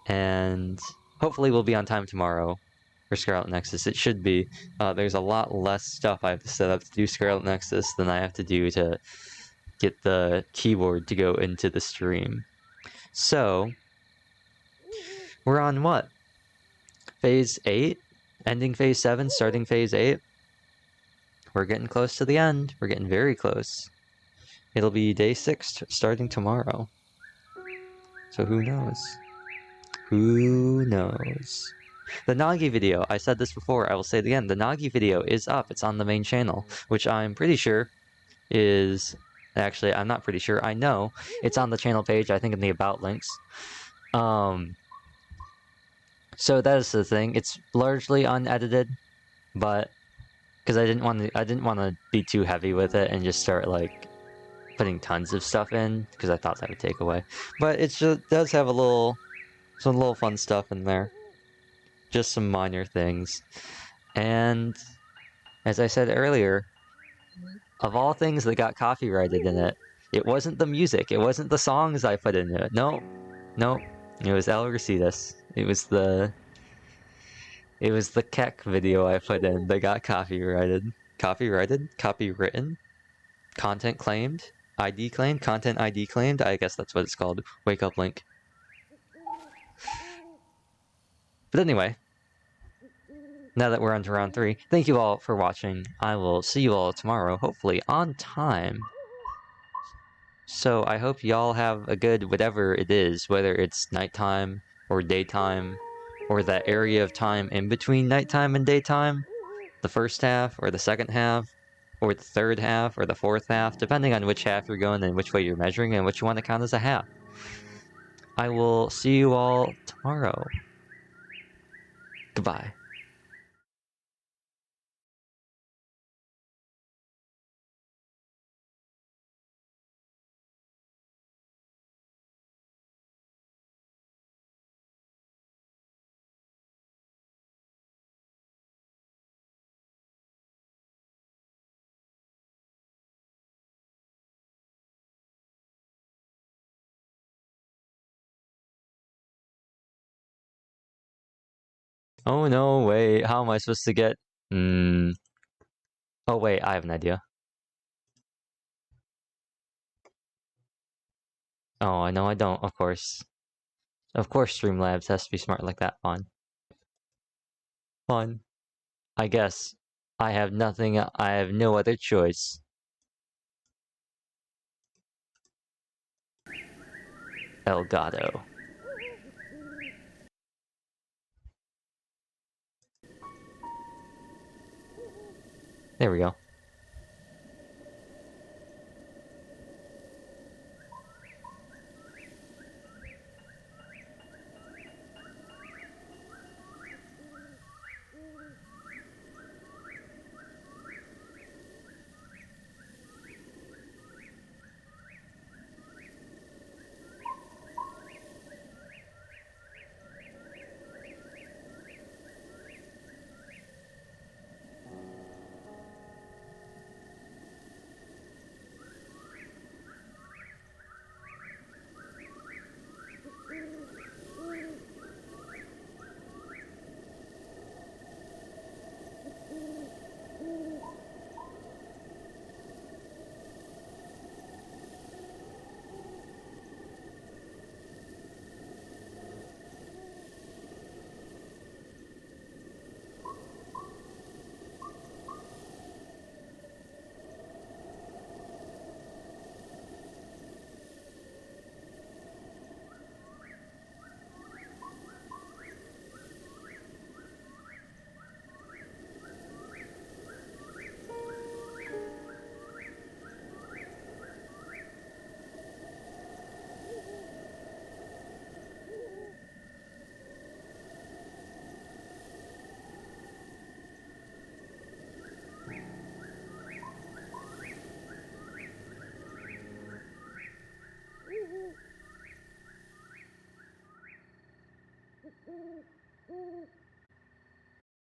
And hopefully we'll be on time tomorrow for Scarlet Nexus. It should be. There's a lot less stuff I have to set up to do Scarlet Nexus than I have to do to get the keyboard to go into the stream. So, we're on what? Phase 8? Ending Phase 7, starting Phase 8? We're getting close to the end. We're getting very close. It'll be day 6 starting tomorrow. So who knows? Who knows? The Nagi video, I said this before, I will say it again, the Nagi video is up. It's on the main channel, which I'm pretty sure is... Actually, I'm not pretty sure. I know it's on the channel page, I think in the About links. So that is the thing. It's largely unedited, but because I didn't want to be too heavy with it and just start like putting tons of stuff in because I thought that would take away. But it just does have some little fun stuff in there, just some minor things. And as I said earlier, of all things that got copyrighted in it, it wasn't the music, it wasn't the songs I put into it. No, it was El Recitas. It was the Keck video I put in that got copyrighted. Copywritten? Content claimed? ID claimed? Content ID claimed? I guess that's what it's called. Wake up link. But anyway, now that we're on to round 3, thank you all for watching. I will see you all tomorrow, hopefully on time. So I hope y'all have a good whatever it is, whether it's nighttime or daytime, or that area of time in between nighttime and daytime, the first half or the second half, or the third half or the fourth half, depending on which half you're going and which way you're measuring and what you want to count as a half. I will see you all tomorrow. Goodbye. Oh no, wait, how am I supposed to get... Oh wait, I have an idea. Oh, I know I don't, of course. Of course Streamlabs has to be smart like that. Fun. I guess. I have no other choice. Elgato. There we go.